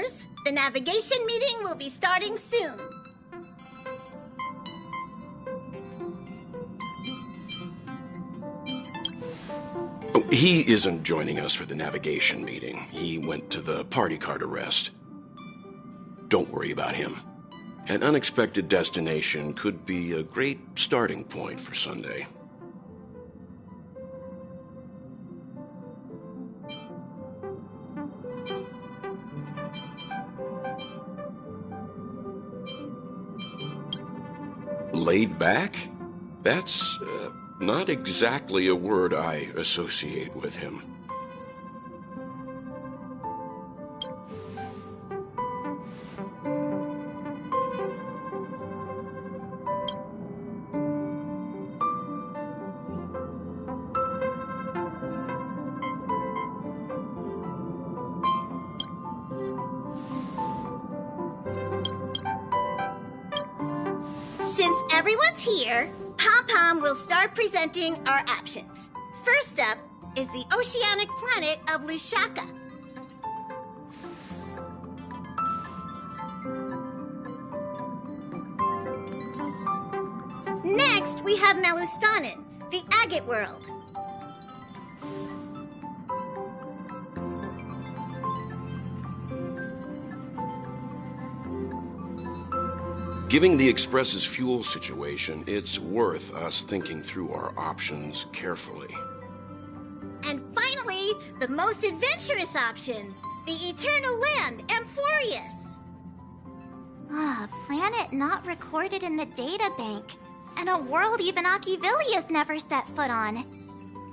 members. The navigation meeting will be starting soon. He isn't joining us for the navigation meeting. He went to the party card arrest. Don't worry about him. An unexpected destination could be a great starting point for Sunday. Laid back? That's not exactly a word I associate with him. Since everyone's here, Pom-Pom will start presenting our options. First up is the oceanic planet of Lushaka. Next, we have Melustanen, the agate world. Given the Express's fuel situation, it's worth us thinking through our options carefully. And finally, the most adventurous option, the eternal land, amphoreus. Ah, a planet not recorded in the data bank, and a world even Akivilius never set foot on.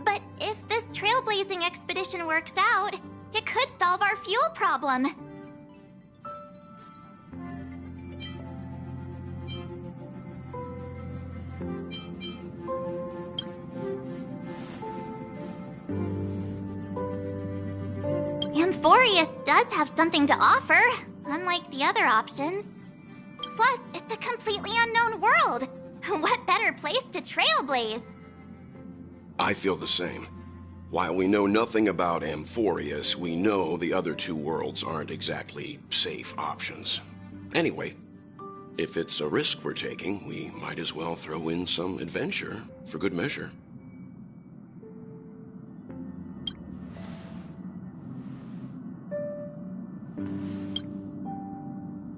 But if this trailblazing expedition works out, it could solve our fuel problem. Amphoreus does have something to offer, unlike the other options. Plus, it's a completely unknown world. What better place to trailblaze? I feel the same. While we know nothing about Amphoreus, we know the other two worlds aren't exactly safe options. Anyway, if it's a risk we're taking, we might as well throw in some adventure for good measure.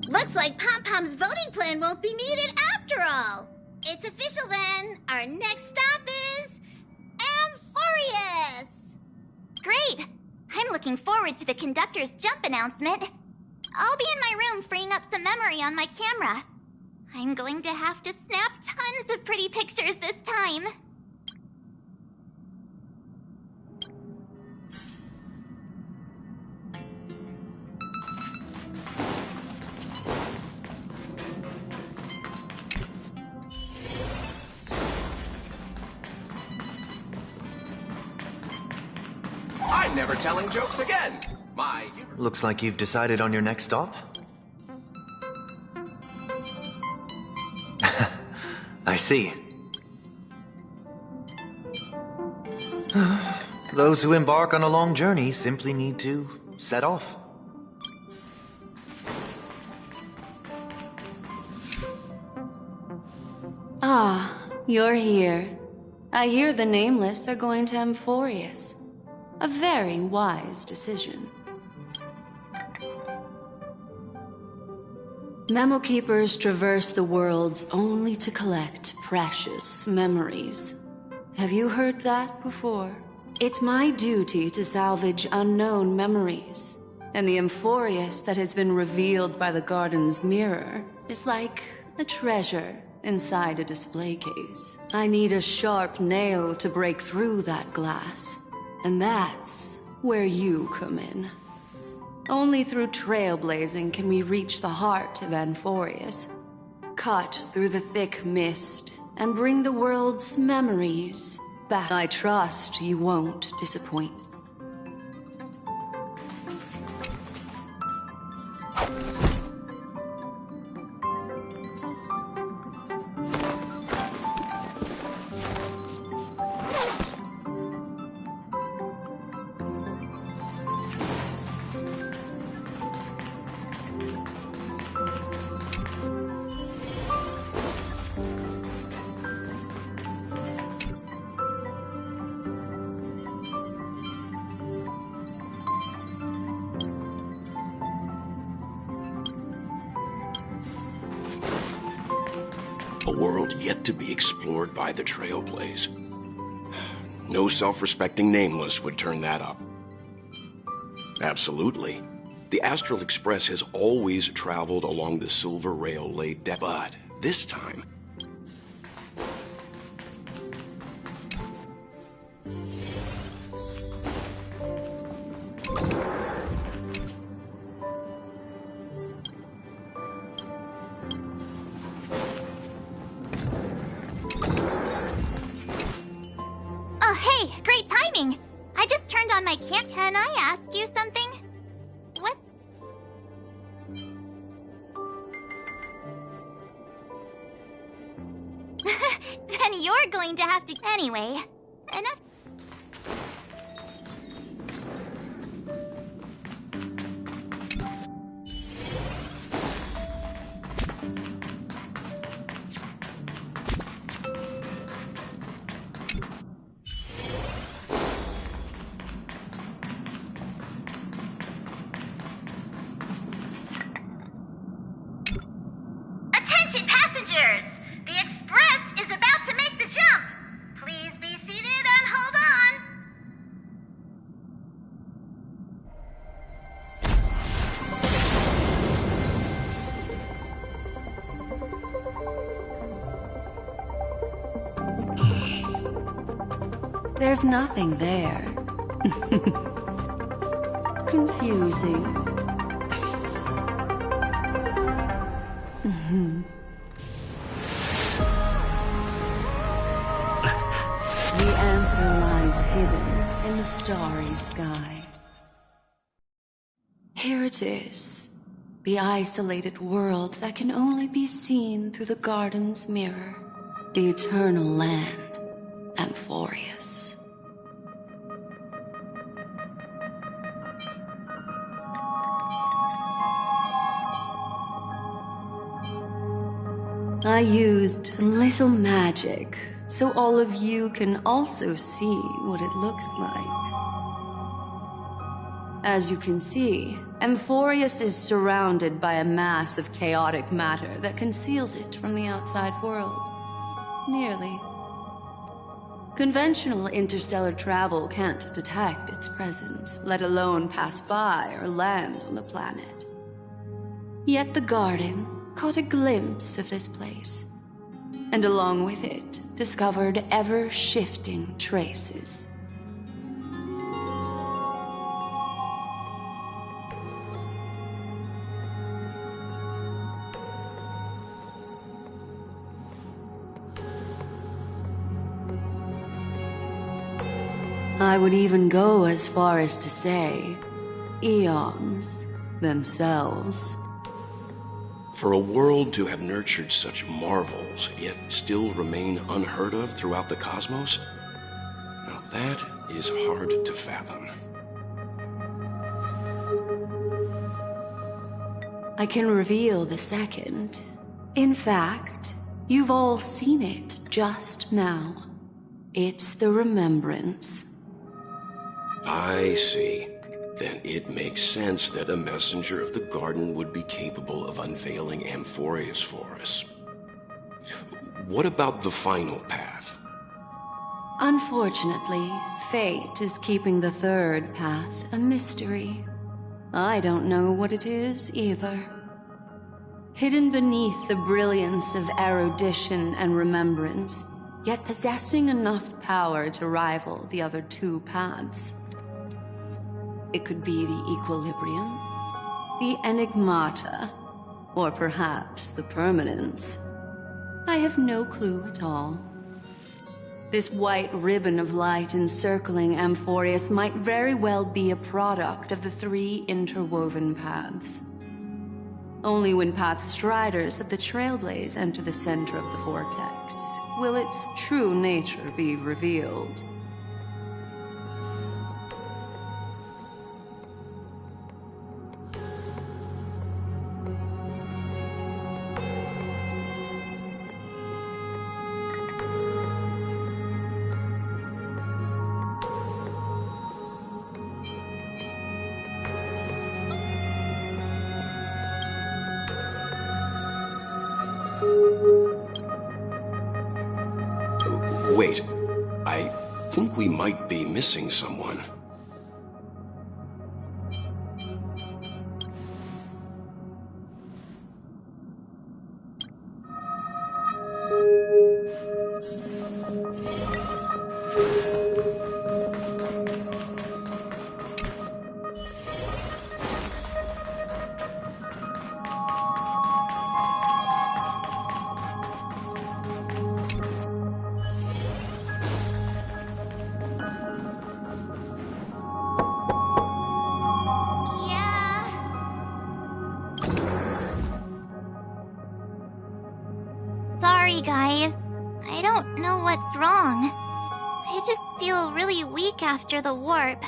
Looks like Pom-Pom's voting plan won't be needed after all. It's official then. Our next stop is amphoreus. Great! I'm looking forward to the conductor's jump announcement. I'll be in my room freeing up some memory on my camera. I'm going to have to snap tons of pretty pictures this time. I'm never telling jokes again. My humor... Looks like you've decided on your next stop. I see. Those who embark on a long journey simply need to set off. Ah, you're here. I hear the Nameless are going to Amphoreus. A very wise decision. Memo Keepers traverse the worlds only to collect precious memories. Have you heard that before? It's my duty to salvage unknown memories. And the Amphoreus that has been revealed by the garden's mirror is like a treasure inside a display case. I need a sharp nail to break through that glass. And that's where you come in. Only through trailblazing can we reach the heart of Amphoreus, cut through the thick mist, and bring the world's memories back. I trust you won't disappoint. A world yet to be explored by the Trailblaze. No self-respecting nameless would turn that up. Absolutely. The Astral Express has always traveled along the silver rail laid down, but this time... Oh, hey, great timing! I just turned on my cam. Can I ask you something? What? Then you're going to have to... Anyway, enough... Attention passengers! The express is about to make the jump. Please be seated and hold on. There's nothing there. Confusing. The answer lies hidden in the starry sky. Here it is, the isolated world that can only be seen through the garden's mirror, the eternal land, Amphoreus. I used a little magic, so all of you can also see what it looks like. As you can see, Amphoreus is surrounded by a mass of chaotic matter that conceals it from the outside world. Nearly. Conventional interstellar travel can't detect its presence, let alone pass by or land on the planet. Yet the garden caught a glimpse of this place, and along with it, discovered ever-shifting traces. I would even go as far as to say, eons themselves. For a world to have nurtured such marvels, yet still remain unheard of throughout the cosmos? Now that is hard to fathom. I can reveal the second. In fact, you've all seen it just now. It's the remembrance. I see. Then it makes sense that a messenger of the garden would be capable of unveiling amphoreus for us. What about the final path? Unfortunately, fate is keeping the third path a mystery. I don't know what it is either. Hidden beneath the brilliance of erudition and remembrance, yet possessing enough power to rival the other two paths. It could be the equilibrium, the enigmata, or perhaps the permanence. I have no clue at all. This white ribbon of light encircling Amphoreus might very well be a product of the three interwoven paths. Only when path striders of the Trailblaze enter the center of the vortex will its true nature be revealed. Wait, I think we might be missing someone. Sorry, guys. I don't know what's wrong. I just feel really weak after the warp.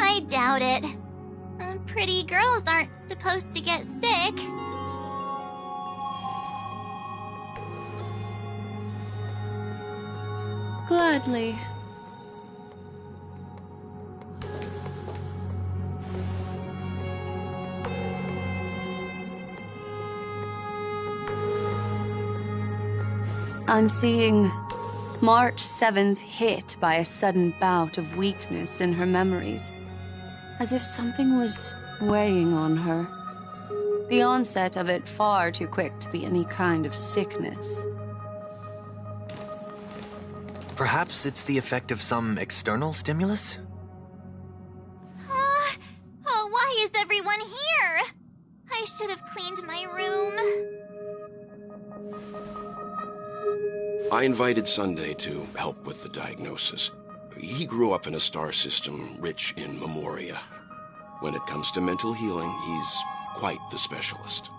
I doubt it. Pretty girls aren't supposed to get sick. Gladly. I'm seeing March 7th hit by a sudden bout of weakness in her memories, as if something was weighing on her. The onset of it far too quick to be any kind of sickness. Perhaps it's the effect of some external stimulus? Oh, why is everyone here? I should have cleaned my room. I invited Sunday to help with the diagnosis. He grew up in a star system rich in memoria. When it comes to mental healing, he's quite the specialist.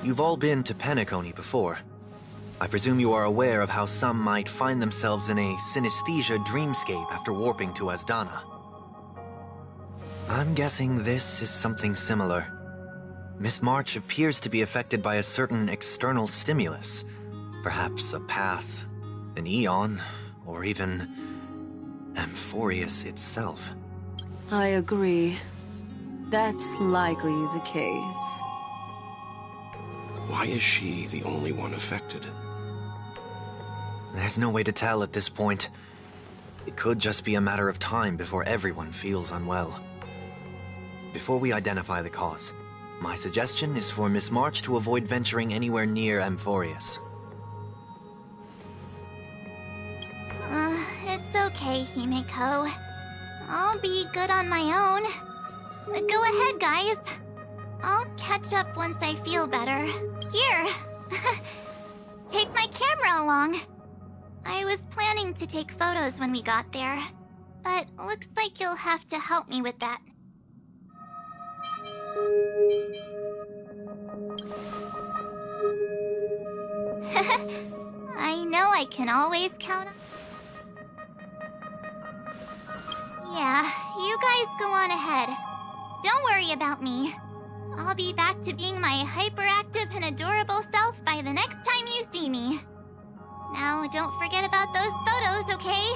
You've all been to Penacony before. I presume you are aware of how some might find themselves in a synesthesia dreamscape after warping to Asdana. I'm guessing this is something similar. Miss March appears to be affected by a certain external stimulus. Perhaps a path, an eon, or even amphoreus itself. I agree. That's likely the case. Why is she the only one affected? There's no way to tell at this point. It could just be a matter of time before everyone feels unwell. Before we identify the cause, my suggestion is for Miss March to avoid venturing anywhere near amphoreus. It's okay, Himeko. I'll be good on my own. Go ahead, guys. I'll catch up once I feel better. Here! Take my camera along. I was planning to take photos when we got there, but looks like you'll have to help me with that. I know I can always count on... Yeah, you guys go on ahead. Don't worry about me. I'll be back to being my hyperactive and adorable self by the next time you see me. Now, don't forget about those photos, okay?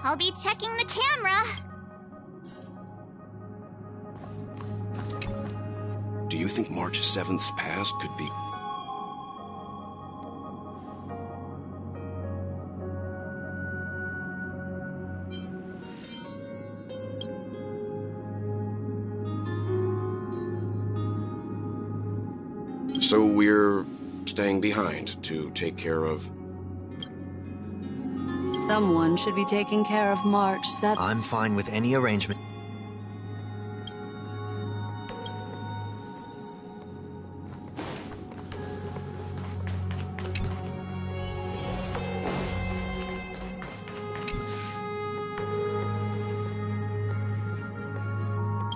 I'll be checking the camera. Do you think March 7th's past could be... So we're staying behind to take care of... Someone should be taking care of March 7th. I'm fine with any arrangement.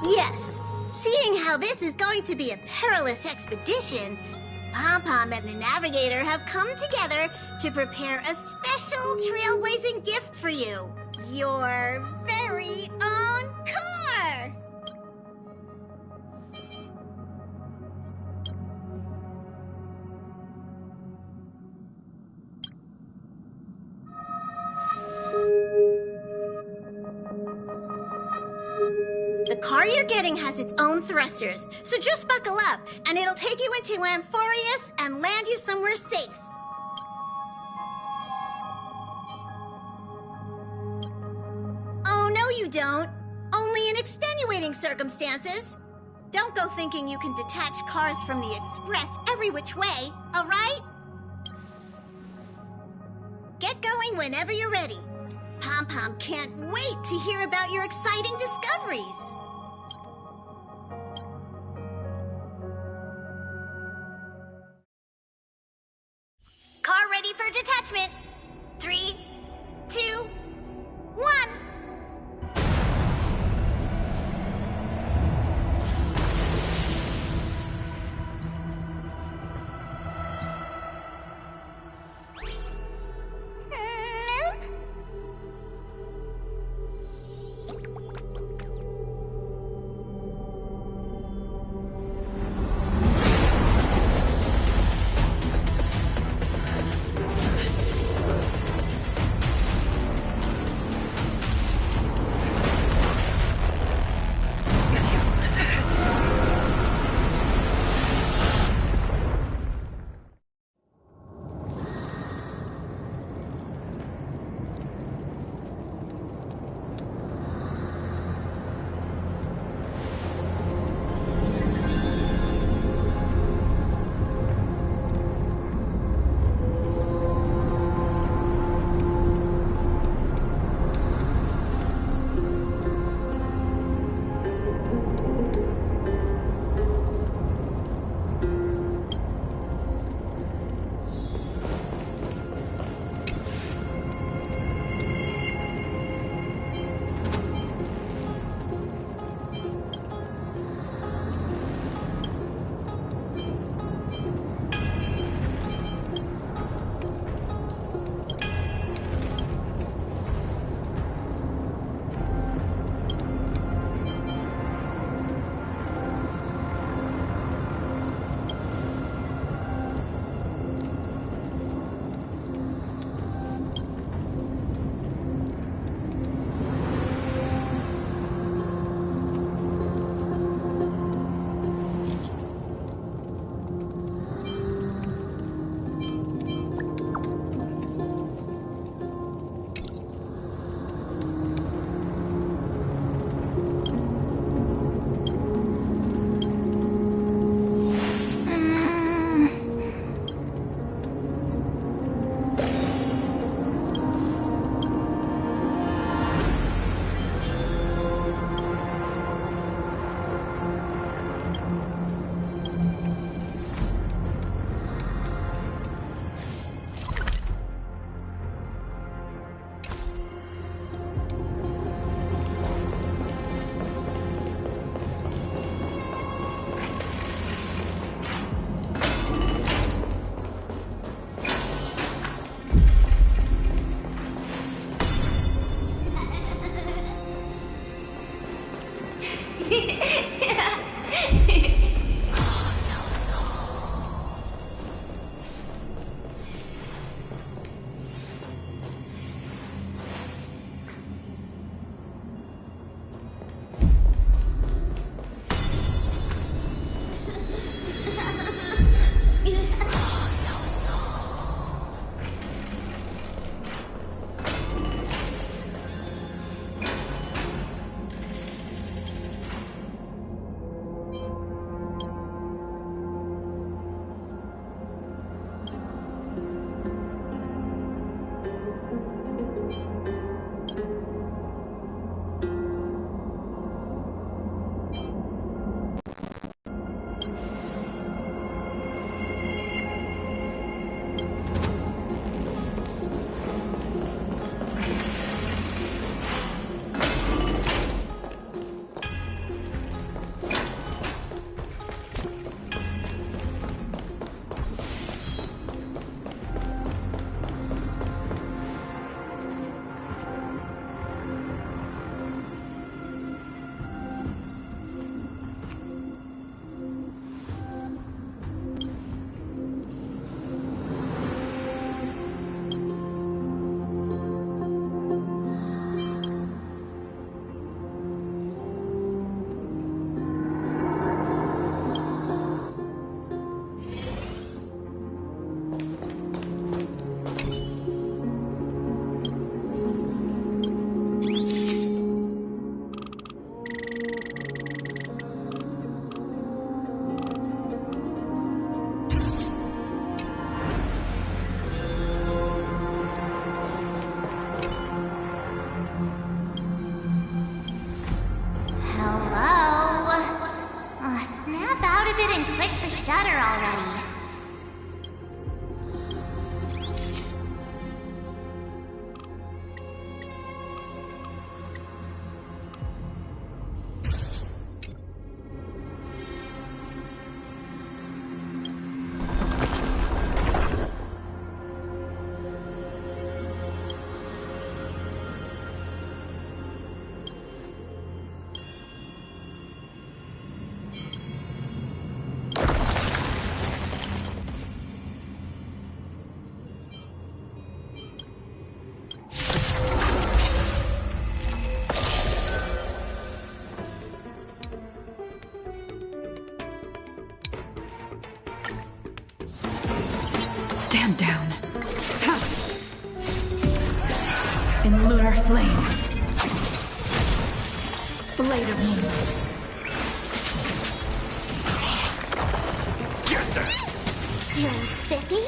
Yes! Seeing how this is going to be a perilous expedition, Pom-Pom and the Navigator have come together to prepare a special trailblazing gift for you. Your very own car! The car you're getting has its own thrusters, so just buckle up, and it'll take you into Amphoreus and land you somewhere safe. Oh, no you don't. Only in extenuating circumstances. Don't go thinking you can detach cars from the express every which way, all right? Get going whenever you're ready. Pom-Pom can't wait to hear about your exciting discoveries. Car ready for detachment. 3, 2, 1. shudder already. Stand down. In lunar flame. Blade of moonlight. Get that! Feeling spiffy?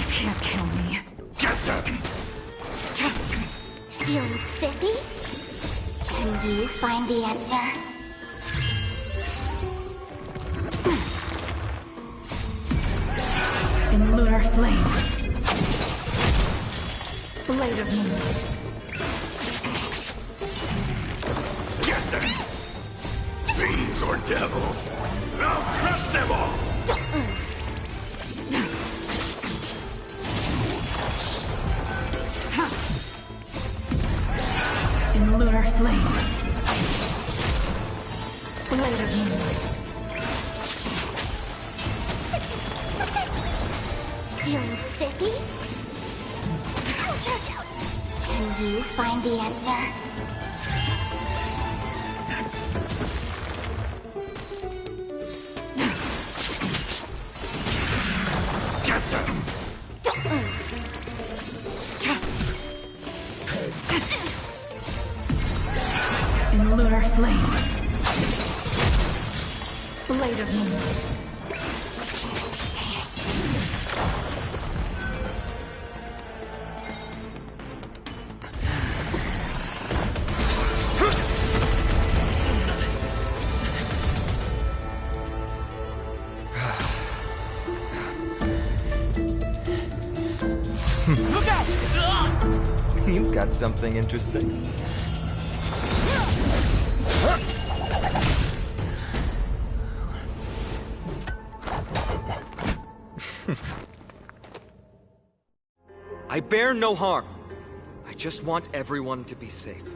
Can't kill me. Get that! Feeling spiffy? Can you find the answer? In lunar flame. Blade of moonlight. Get them! Fiends or devils! I'll crush them all! In lunar flame. Blade of moonlight. Feeling spiffy? Ouch, ouch, ouch. Can you find the answer? Get them! In lunar flame. Blade of moonlight. Look out! You've got something interesting. I bear no harm. I just want everyone to be safe.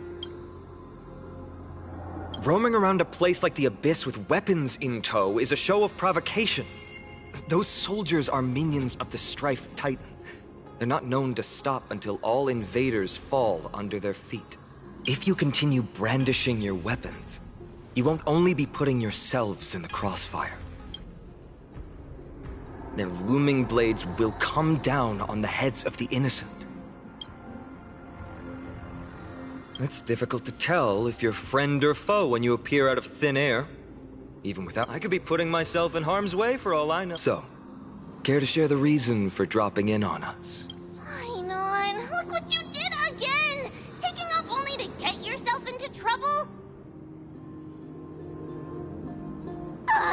Roaming around a place like the Abyss with weapons in tow is a show of provocation. Those soldiers are minions of the Strife Titan. They're not known to stop until all invaders fall under their feet. If you continue brandishing your weapons, you won't only be putting yourselves in the crossfire. Their looming blades will come down on the heads of the innocent. It's difficult to tell if you're friend or foe when you appear out of thin air. Even without, I could be putting myself in harm's way for all I know. So, care to share the reason for dropping in on us? Fine on. Look what you did again! Taking off only to get yourself into trouble?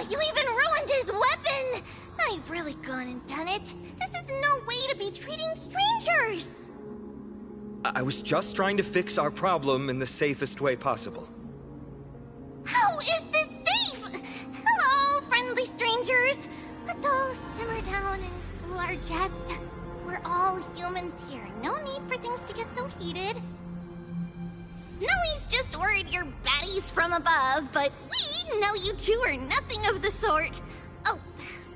You even ruined his weapon! I've really gone and done it. This is no way to be treating strangers! I was just trying to fix our problem in the safest way possible. How is this safe? Hello, friendly strangers. Let's all simmer down and cool our jets. We're all humans here. No need for things to get so heated. Snowy's just worried you're baddies from above, but we know you two are nothing of the sort. Oh,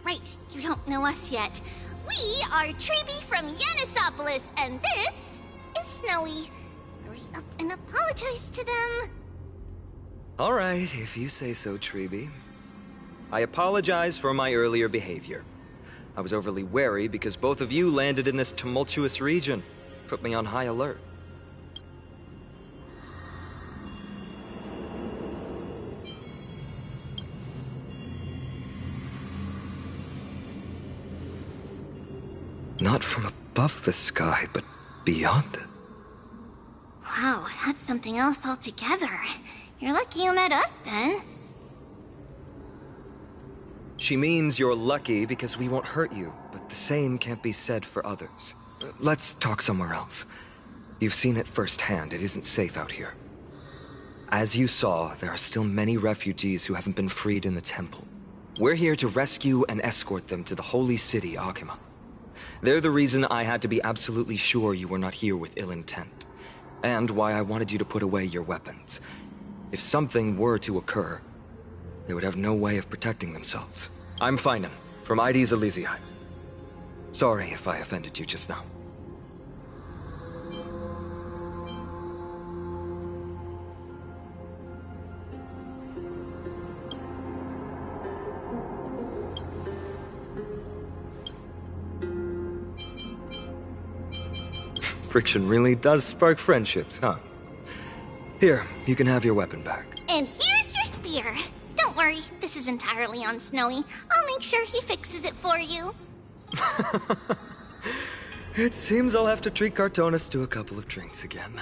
right, you don't know us yet. We are Treeby from Yanisopolis, and this is Snowy. Hurry up and apologize to them. All right, if you say so, Treeby. I apologize for my earlier behavior. I was overly wary because both of you landed in this tumultuous region. Put me on high alert. not from above the sky, but beyond it. Wow, that's something else altogether. You're lucky you met us, then. She means you're lucky because we won't hurt you, but the same can't be said for others. Let's talk somewhere else. You've seen it firsthand. It isn't safe out here. As you saw, there are still many refugees who haven't been freed in the temple. We're here to rescue and escort them to the holy city, Akima. They're the reason I had to be absolutely sure you were not here with ill intent, and why I wanted you to put away your weapons. If something were to occur, they would have no way of protecting themselves. I'm Finan, from ID's Elysiae. Sorry if I offended you just now. Friction really does spark friendships, huh? Here, you can have your weapon back. And here's your spear. Don't worry, this is entirely on Snowy. I'll make sure he fixes it for you. It seems I'll have to treat Cartonis to a couple of drinks again.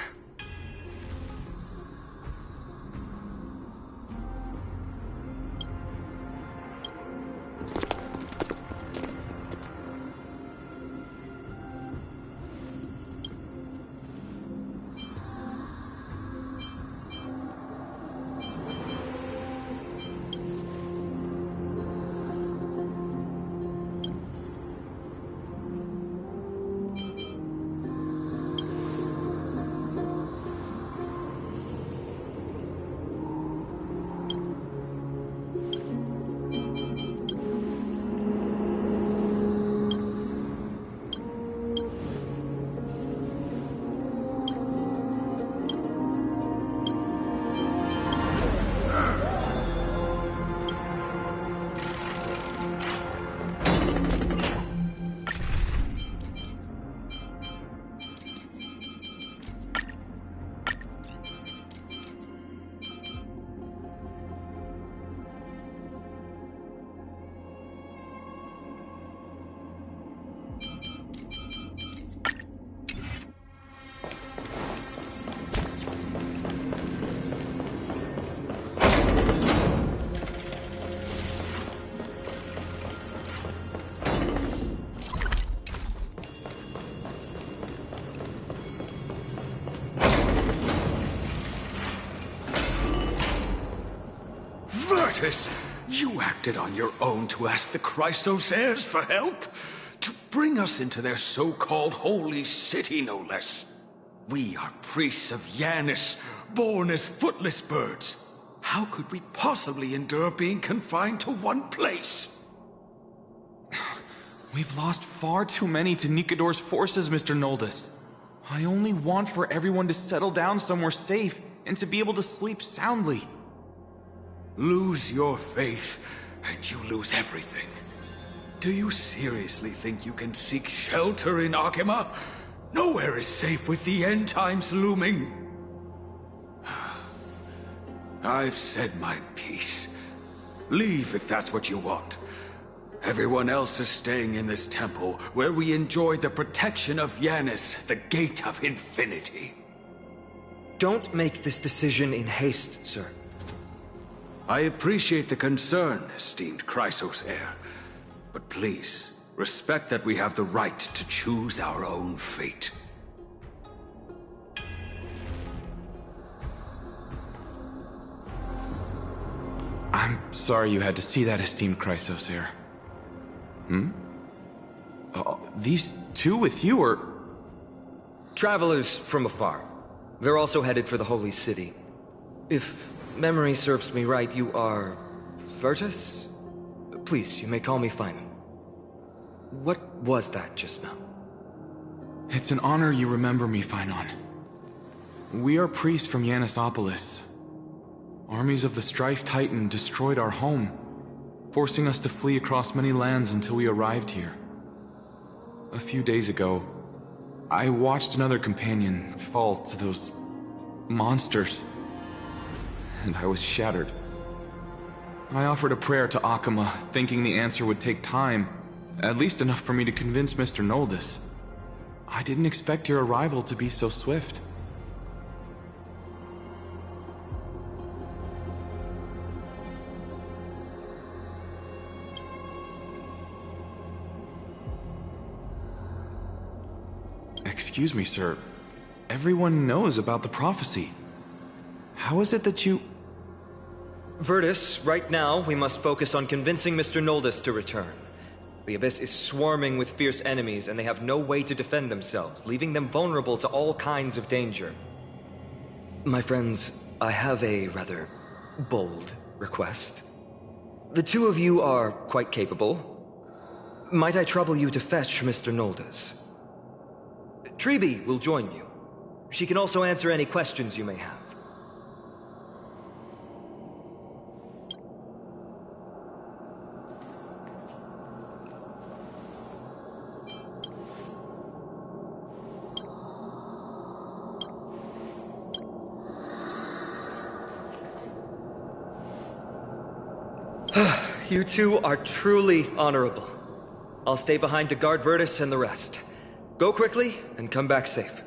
You acted on your own to ask the Chrysos heirs for help? To bring us into their so-called holy city, no less. We are priests of Yanis, born as footless birds. How could we possibly endure being confined to one place? We've lost far too many to Nikador's forces, Mr. Noldus. I only want for everyone to settle down somewhere safe and to be able to sleep soundly. Lose your faith, and you lose everything. Do you seriously think you can seek shelter in Akima? Nowhere is safe with the end times looming. I've said my piece. Leave if that's what you want. Everyone else is staying in this temple, where we enjoy the protection of Yanis, the Gate of Infinity. Don't make this decision in haste, sir. I appreciate the concern, esteemed Chrysos heir. But please, respect that we have the right to choose our own fate. I'm sorry you had to see that, esteemed Chrysos heir. These two with you are... Travelers from afar. They're also headed for the holy city. If memory serves me right, you are... Virtus? Please, you may call me Finan. What was that just now? It's an honor you remember me, Finan. We are priests from Yanisopolis. Armies of the Strife Titan destroyed our home, forcing us to flee across many lands until we arrived here. A few days ago, I watched another companion fall to those monsters, and I was shattered. I offered a prayer to Akima, thinking the answer would take time, At least enough for me to convince Mr. Noldus. I didn't expect your arrival to be so swift. Excuse me, sir. Everyone knows about the prophecy. How is it that you... Virtus, right now, we must focus on convincing Mr. Noldus to return. The Abyss is swarming with fierce enemies, and they have no way to defend themselves, leaving them vulnerable to all kinds of danger. My friends, I have a rather bold request. The two of you are quite capable. Might I trouble you to fetch Mr. Noldus? Treeby will join you. She can also answer any questions you may have. You two are truly honorable. I'll stay behind to guard Virtus and the rest. Go quickly and come back safe.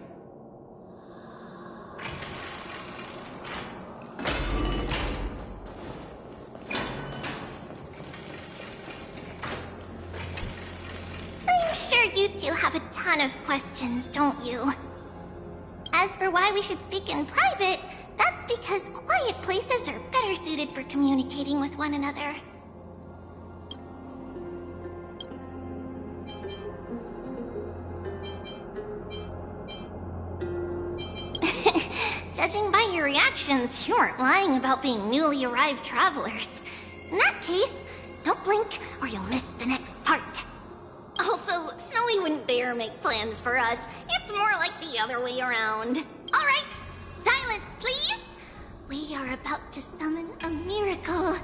I'm sure you two have a ton of questions, don't you? As for why we should speak in private, that's because quiet places are better suited for communicating with one another. Judging by your reactions, you aren't lying about being newly arrived travelers. In that case, don't blink or you'll miss the next part. Also, Snowy wouldn't dare make plans for us. It's more like the other way around. All right, silence, please. We are about to summon a miracle.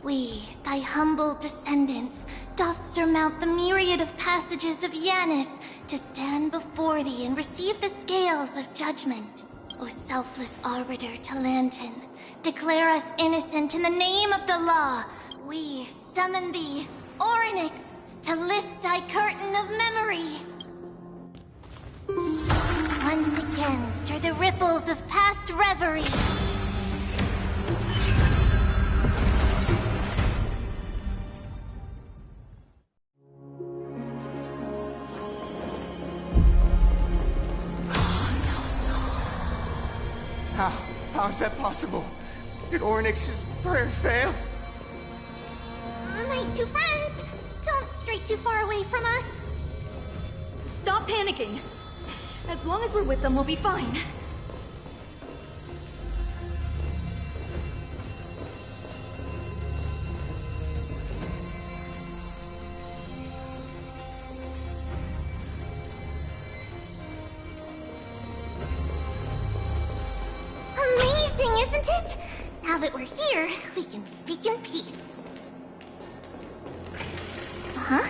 We, thy humble descendants, doth surmount the myriad of passages of Yanis to stand before thee and receive the scales of judgment. O selfless arbiter Talantin, declare us innocent in the name of the law. We summon thee, Orynyx, to lift thy curtain of memory. Once again stir the ripples of past reverie. How is that possible? Did Orynyx's prayer fail? My two friends, don't stray too far away from us. Stop panicking. As long as we're with them, we'll be fine. Isn't it? Now that we're here, we can speak in peace. Huh?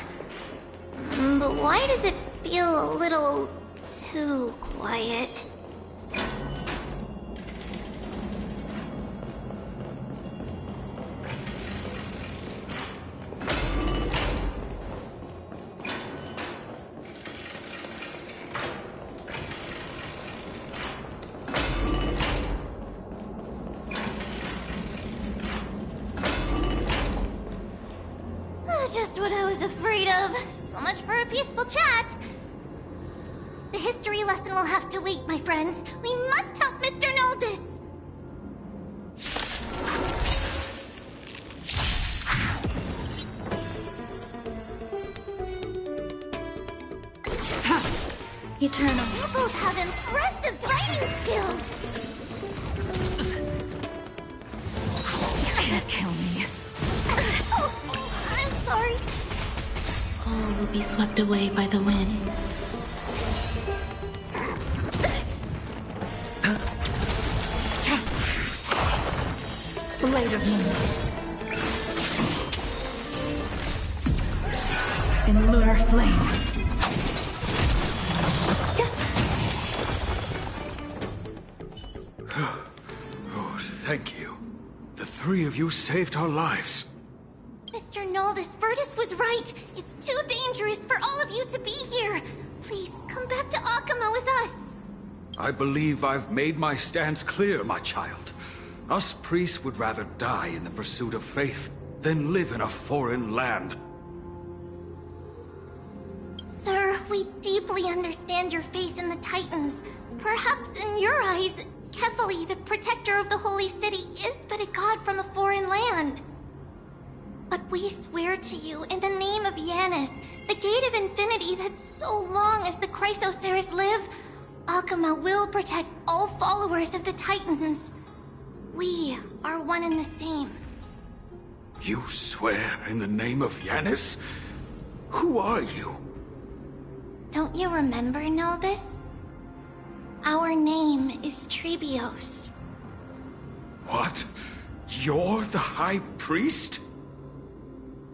But why does it feel a little too quiet? Just what I was afraid of. So much for a peaceful chat. The history lesson will have to wait, my friends. We must help Mr. Noldus. Eternal. You both have impressive fighting skills. You can't kill me. I'm sorry. All will be swept away by the wind. Blade of moonlight. In lunar flame. Oh, thank you. The three of you saved our lives. Mr. Noldus. Noldus, Virtus was right. It's too dangerous for all of you to be here. Please, come back to Akama with us. I believe I've made my stance clear, my child. Us priests would rather die in the pursuit of faith than live in a foreign land. Sir, we deeply understand your faith in the Titans. Perhaps in your eyes, Kefali, the protector of the Holy City, is but a god from a foreign land. But we swear to you, in the name of Yanis, the Gate of Infinity, that so long as the Chrysoceres live, Akama will protect all followers of the Titans. We are one and the same. You swear in the name of Yanis? Who are you? Don't you remember, Noldus? Our name is Trebios. What? You're the High Priest?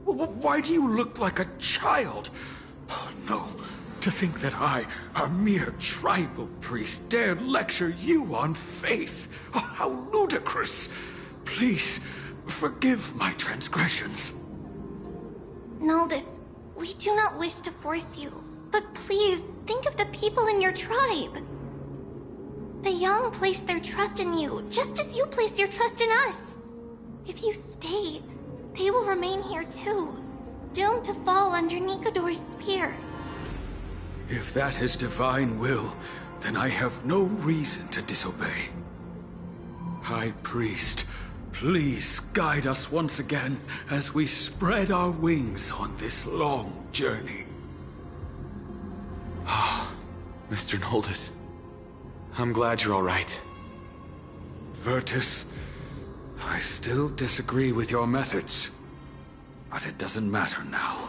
Why do you look like a child? Oh no, to think that I, a mere tribal priest, dare lecture you on faith. Oh, how ludicrous! Please, forgive my transgressions. Noldus, we do not wish to force you, but please think of the people in your tribe. The young place their trust in you, just as you place your trust in us. If you stay, they will remain here too, doomed to fall under Nikodor's spear. If that is divine will, then I have no reason to disobey. High Priest, please guide us once again as we spread our wings on this long journey. Mr. Noldus, I'm glad you're all right. Virtus, I still disagree with your methods, but it doesn't matter now.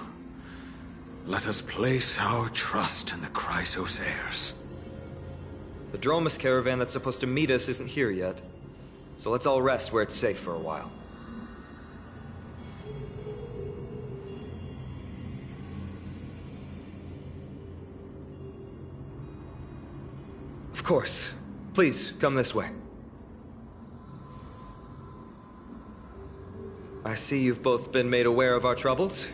Let us place our trust in the Chrysoceres. The Dromus caravan that's supposed to meet us isn't here yet, so let's all rest where it's safe for a while. Of course. Please, come this way. I see you've both been made aware of our troubles.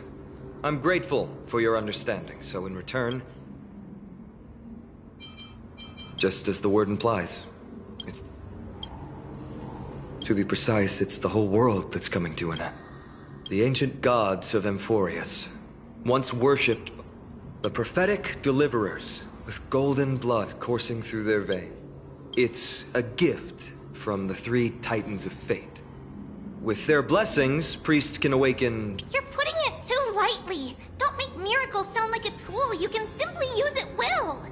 I'm grateful for your understanding, so in return, just as the word implies, to be precise, it's the whole world that's coming to an end. The ancient gods of Amphoreus once worshipped the prophetic deliverers with golden blood coursing through their veins. It's a gift from the three titans of fate. With their blessings, priests can awaken... You're putting it too lightly. Don't make miracles sound like a tool. You can simply use at will.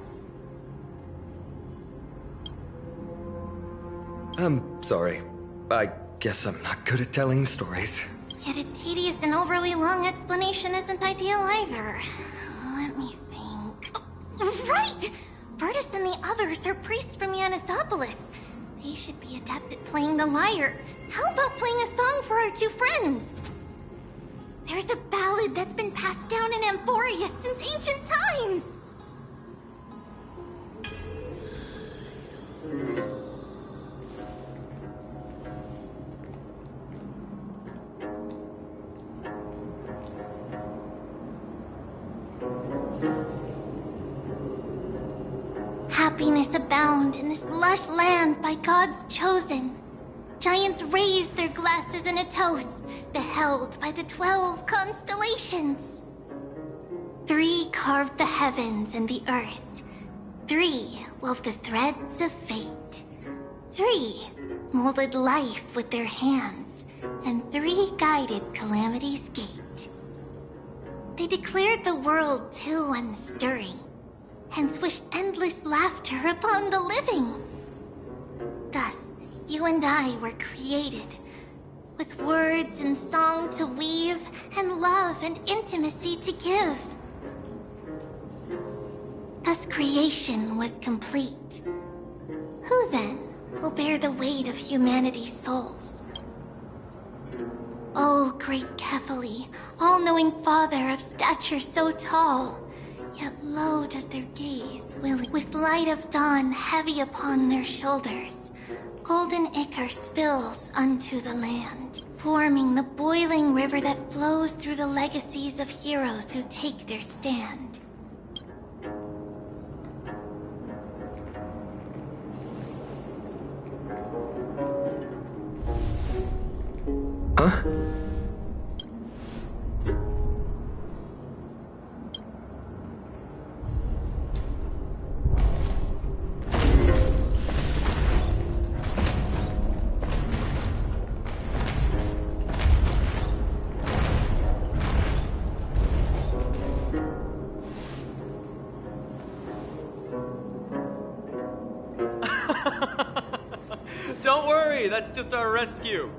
I'm sorry. I guess I'm not good at telling stories. Yet a tedious and overly long explanation isn't ideal either. Let me think. Oh, right! Virtus and the others are priests from Yanisopolis. They should be adept at playing the lyre. How about playing a song for our two friends? There's a ballad that's been passed down in Amphoreus since ancient times. Happiness abound in this lush land by God's chosen. Giants raised their glasses in a toast, beheld by the 12 constellations. 3 carved the heavens and the earth. 3 wove the threads of fate. 3 molded life with their hands, and 3 guided calamity's gate. They declared the world too unstirring, hence wished endless laughter upon the living. Thus, you and I were created, with words and song to weave, and love and intimacy to give. Thus creation was complete. Who then will bear the weight of humanity's souls? O great Kefali, all-knowing father of stature so tall, yet low does their gaze, with light of dawn heavy upon their shoulders. Golden ichor spills unto the land, forming the boiling boiling river that flows through the legacies of heroes who take their stand. Huh? Don't worry, that's just our rescue.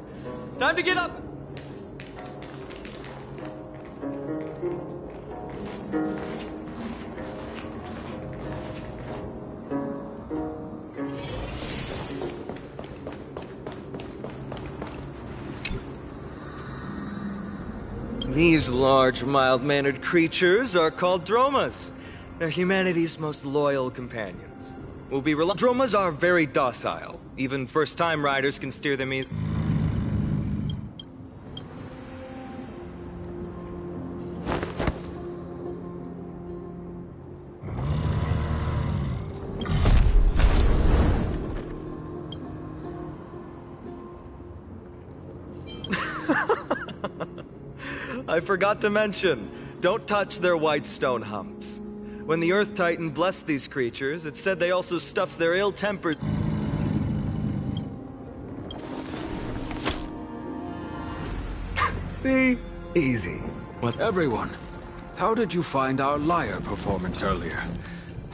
Time to get up! These large, mild-mannered creatures are called dromas. They're humanity's most loyal companions. Dromas are very docile. Even first-time riders can steer them easily. I forgot to mention, don't touch their white stone humps. When the Earth Titan blessed these creatures, it said they also stuffed their ill-tempered... See? Easy. Everyone, how did you find our lyre performance earlier?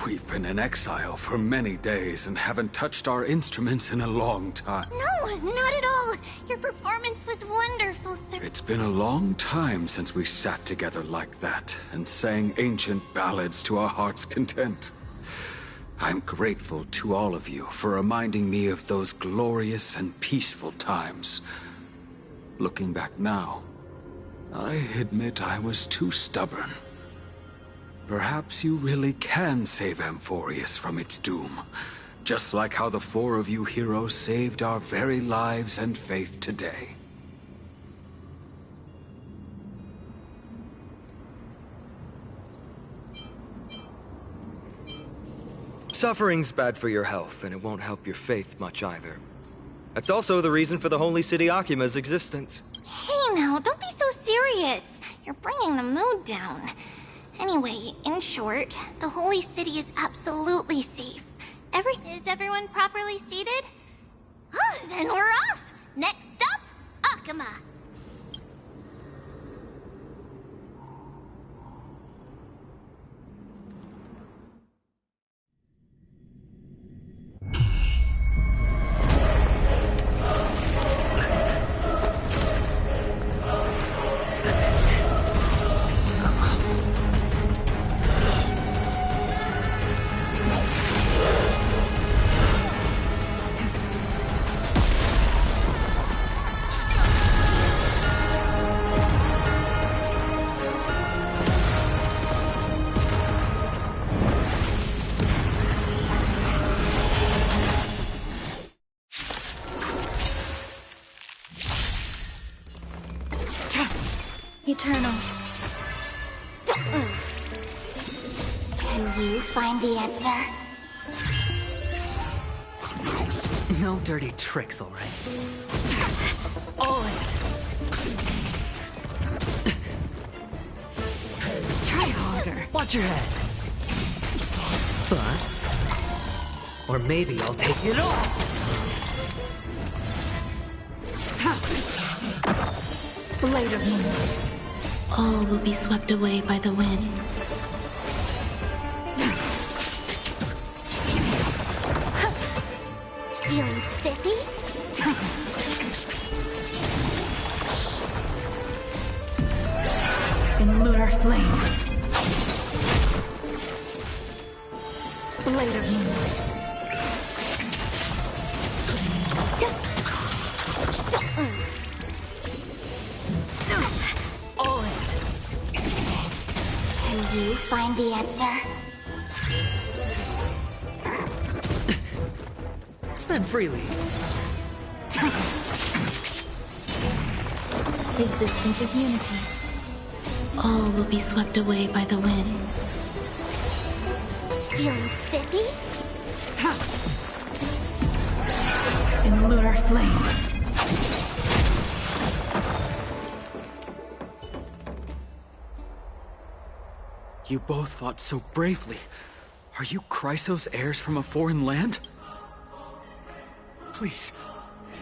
We've been in exile for many days and haven't touched our instruments in a long time. No, not at all. Your performance was wonderful, sir. It's been a long time since we sat together like that and sang ancient ballads to our heart's content. I'm grateful to all of you for reminding me of those glorious and peaceful times. Looking back now, I admit I was too stubborn. Perhaps you really can save Amphoreus from its doom, just like how the four of you heroes saved our very lives and faith today. Suffering's bad for your health, and it won't help your faith much either. That's also the reason for the Holy City Akima's existence. Hey now, don't be so serious. You're bringing the mood down. Anyway, in short, the Holy City is absolutely safe. Is everyone properly seated? Oh, then we're off! Next stop, Akima! Eternal. Can you find the answer? No dirty tricks, all right? All in. Try harder. Watch your head. Bust. Or maybe I'll take it all. Blade of moonlight. All will be swept away by the wind. Feeling spiffy? In lunar flame. Blade of moonlight. All in. Can you find the answer? Spend freely. Existence is unity. All will be swept away by the wind. Feeling spiffy? In lunar flame. You both fought so bravely. Are you Chrysos heirs from a foreign land? Please,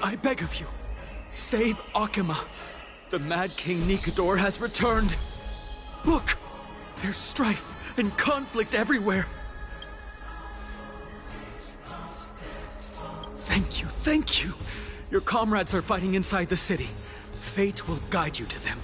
I beg of you, save Akima. The Mad King Nikador has returned. Look, there's strife and conflict everywhere. Thank you. Your comrades are fighting inside the city. Fate will guide you to them.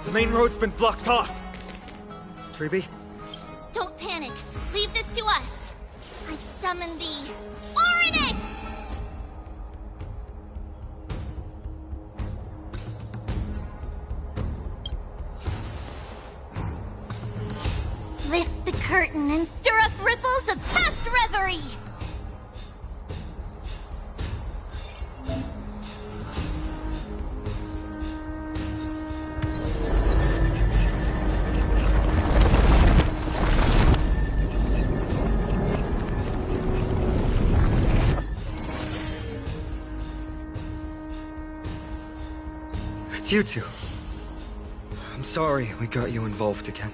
The main road's been blocked off. Freebie? Don't panic. Leave this to us. I summon the Oryx! Lift the curtain and stir up ripples of past reverie! It's you two. I'm sorry we got you involved again.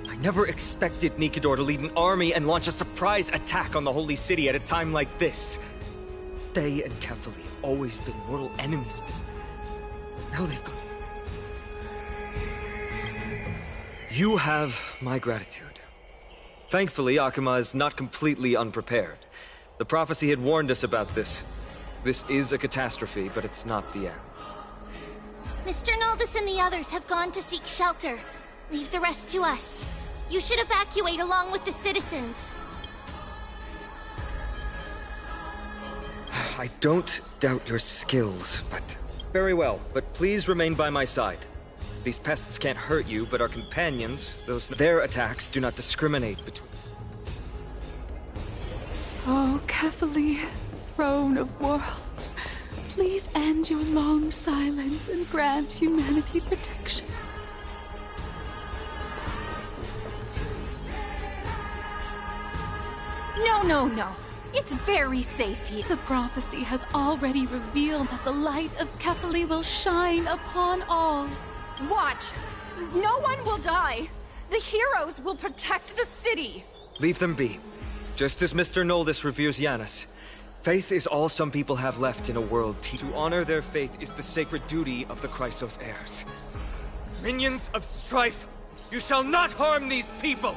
I never expected Nikador to lead an army and launch a surprise attack on the Holy City at a time like this. They and Kefali have always been mortal enemies, but now they've gone. You have my gratitude. Thankfully, Akima is not completely unprepared. The prophecy had warned us about this. This is a catastrophe, but it's not the end. Mr. Noldus and the others have gone to seek shelter. Leave the rest to us. You should evacuate along with the citizens. I don't doubt your skills, but... Very well, but please remain by my side. These pests can't hurt you, but our companions, their attacks do not discriminate between... Oh, Kefali, throne of worlds. Please end your long silence and grant humanity protection. No. It's very safe here. The prophecy has already revealed that the light of Kefali will shine upon all. Watch! No one will die! The heroes will protect the city! Leave them be. Just as Mr. Noldus reveres Yanis. Faith is all some people have left in a world. To honor their faith is the sacred duty of the Chrysos heirs. Minions of strife, you shall not harm these people!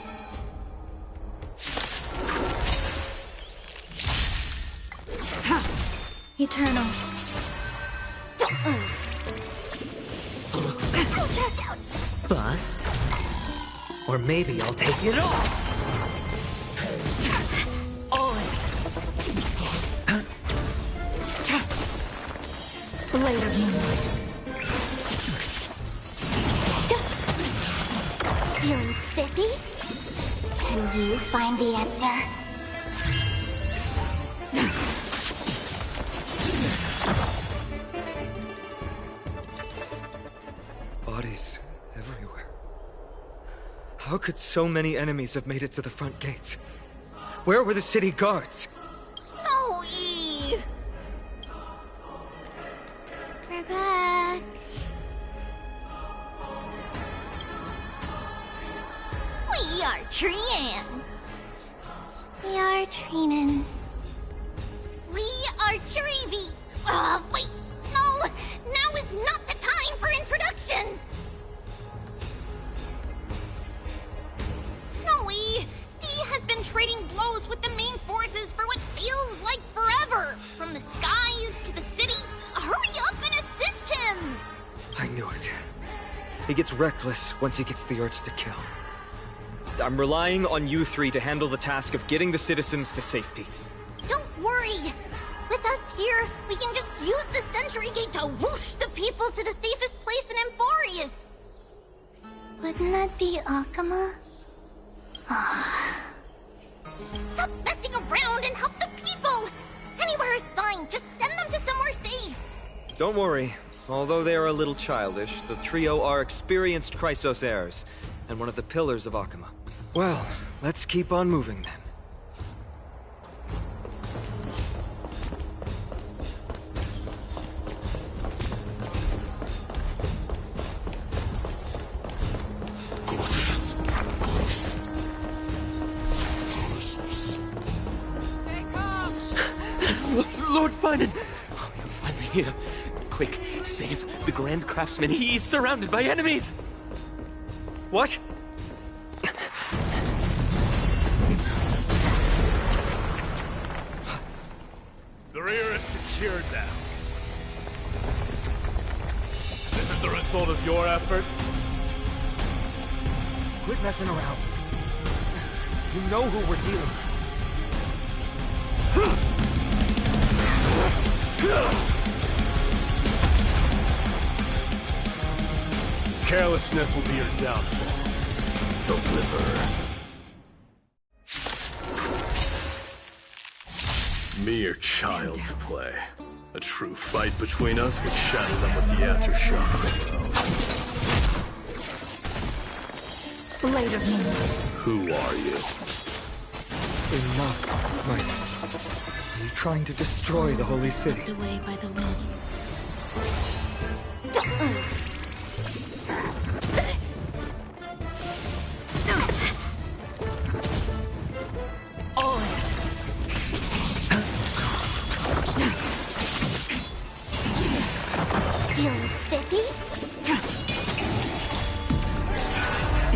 Eternal. Don't move. Ouch. Bust? Or maybe I'll take it off! Blade of moonlight. Feeling spiffy? Can you find the answer? Bodies everywhere. How could so many enemies have made it to the front gates? Where were the city guards? Snowy! We're back. We are Trian. We are Trinan. We are Trevi. Wait, no! Now is not the time for introductions! Snowy, Dee has been trading blows with the main forces for what feels like forever. From the skies to the city. Hurry up and assist him! I knew it. He gets reckless once he gets the urge to kill. I'm relying on you three to handle the task of getting the citizens to safety. Don't worry! With us here, we can just use the Sentry Gate to whoosh the people to the safest place in amphoreus! Wouldn't that be Akama? Stop messing around and help the people! Anywhere is fine, just send them to somewhere safe! Don't worry. Although they are a little childish, the trio are experienced Chrysos heirs, and one of the pillars of Akama. Well, let's keep on moving then. Lord Finan! Oh, you're finally here. Quick, save the Grand Craftsman. He's surrounded by enemies! What? The rear is secured now. This is the result of your efforts? Quit messing around. You know who we're dealing with. Carelessness will be your downfall. Deliver. Mere child's play. A true fight between us would shatter them with the aftershocks alone. Blade of Moonlight. Who are you? Enough, Mike. Are you trying to destroy the holy city? Away by the wind. Feeling spiffy?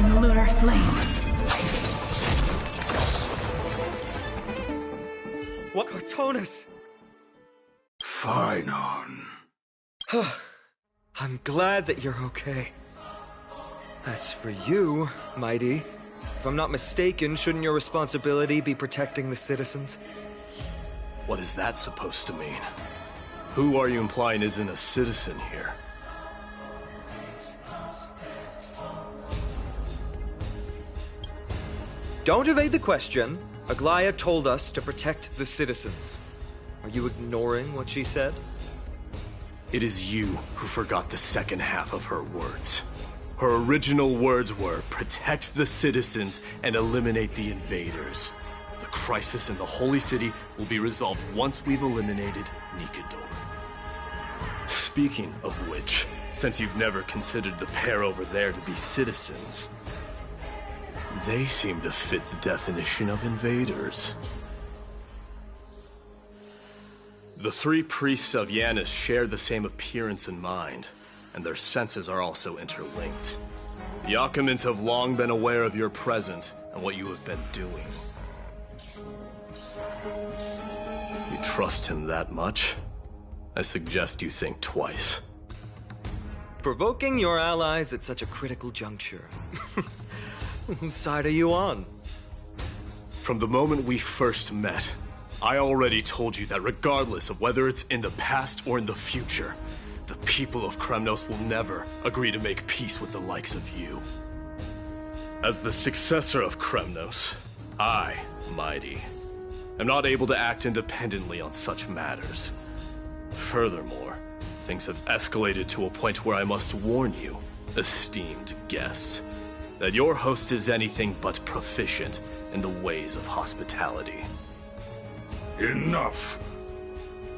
In lunar flame. What? Cartonus! Fine on. I'm glad that you're okay. As for you, Mighty, if I'm not mistaken, shouldn't your responsibility be protecting the citizens? What is that supposed to mean? Who are you implying isn't a citizen here? Don't evade the question. Aglaya told us to protect the citizens. Are you ignoring what she said? It is you who forgot the second half of her words. Her original words were, protect the citizens and eliminate the invaders. The crisis in the Holy City will be resolved once we've eliminated Nikador. Speaking of which, since you've never considered the pair over there to be citizens, they seem to fit the definition of invaders. The three priests of Yanis share the same appearance and mind, and their senses are also interlinked. The Akamans have long been aware of your presence and what you have been doing. You trust him that much? I suggest you think twice. Provoking your allies at such a critical juncture. Whose side are you on? From the moment we first met, I already told you that regardless of whether it's in the past or in the future, the people of Kremnos will never agree to make peace with the likes of you. As the successor of Kremnos, I, Mighty, am not able to act independently on such matters. Furthermore, things have escalated to a point where I must warn you, esteemed guests, that your host is anything but proficient in the ways of hospitality. Enough.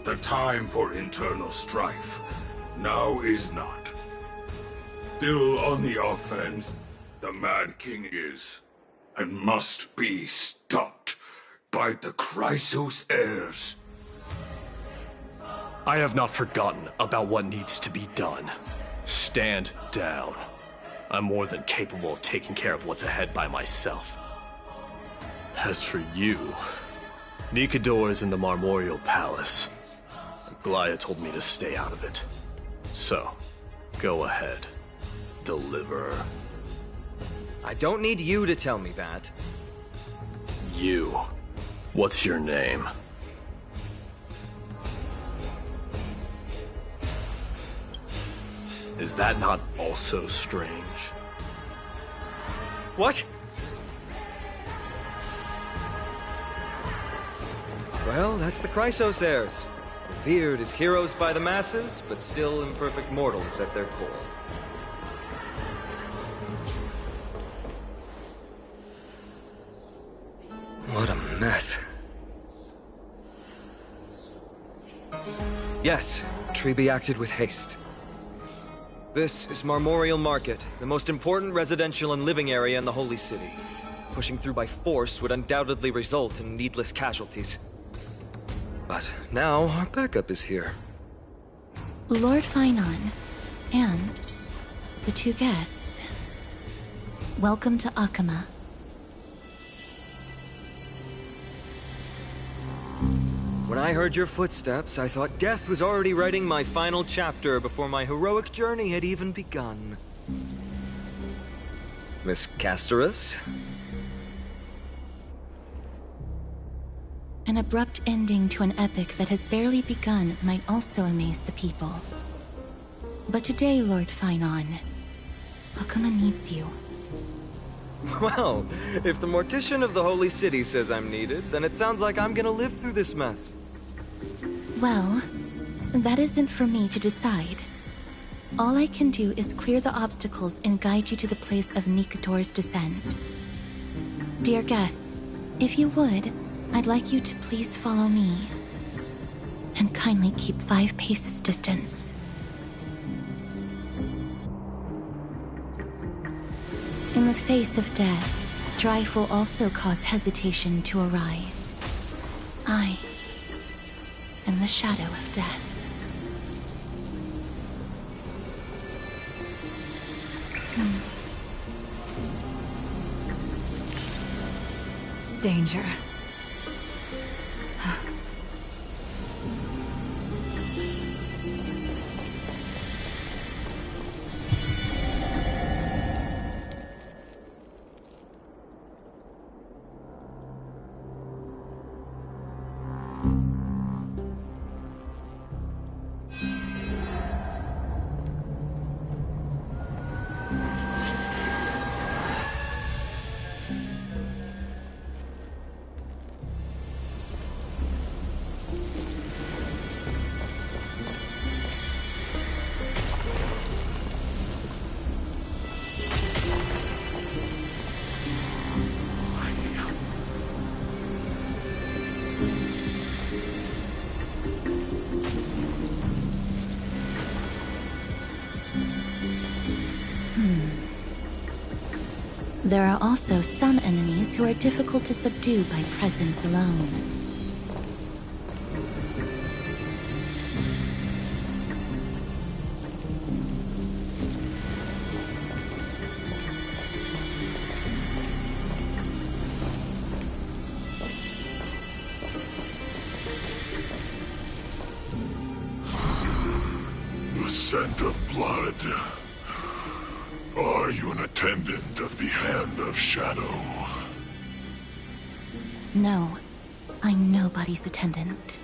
The time for internal strife now is not. Still on the offense, the Mad King is, and must be stopped by the Chrysos heirs. I have not forgotten about what needs to be done. Stand down. I'm more than capable of taking care of what's ahead by myself. As for you, Nikador is in the Marmorial Palace. Glaya told me to stay out of it. So, go ahead. Deliver. I don't need you to tell me that. You. What's your name? Is that not also strange? What? Well, that's the Chrysos heirs. Revered as heroes by the masses, but still imperfect mortals at their core. What a mess. Yes, Treby acted with haste. This is Marmorial Market, the most important residential and living area in the Holy City. Pushing through by force would undoubtedly result in needless casualties. But now our backup is here. Lord Finon, and the two guests. Welcome to Akama. When I heard your footsteps, I thought death was already writing my final chapter before my heroic journey had even begun. Miss Castorus? An abrupt ending to an epic that has barely begun might also amaze the people. But today, Lord Finon, Akama needs you. Well, if the Mortician of the Holy City says I'm needed, then it sounds like I'm gonna live through this mess. Well, that isn't for me to decide. All I can do is clear the obstacles and guide you to the place of Nikador's descent. Dear guests, if you would, I'd like you to please follow me. And kindly keep 5 paces distance. In the face of death, strife will also cause hesitation to arise. I am the shadow of death. Danger. There are also some enemies who are difficult to subdue by presence alone. The scent of blood. Are you an attendant of the Hand of Shadow? No, I'm nobody's attendant.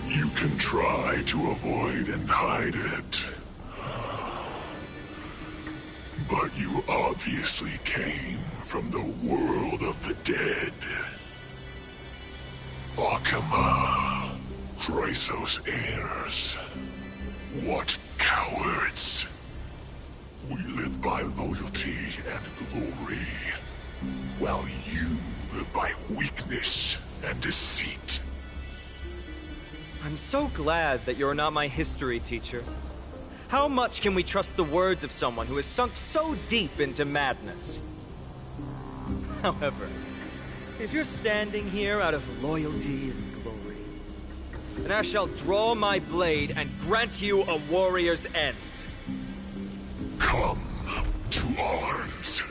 You can try to avoid and hide it. But you obviously came from the world of the dead. Akama, Chrysos heirs. What cowards! We live by loyalty and glory, while you live by weakness and deceit. I'm so glad that you're not my history teacher. How much can we trust the words of someone who has sunk so deep into madness? However, if you're standing here out of loyalty and glory, then I shall draw my blade and grant you a warrior's end. Come to arms.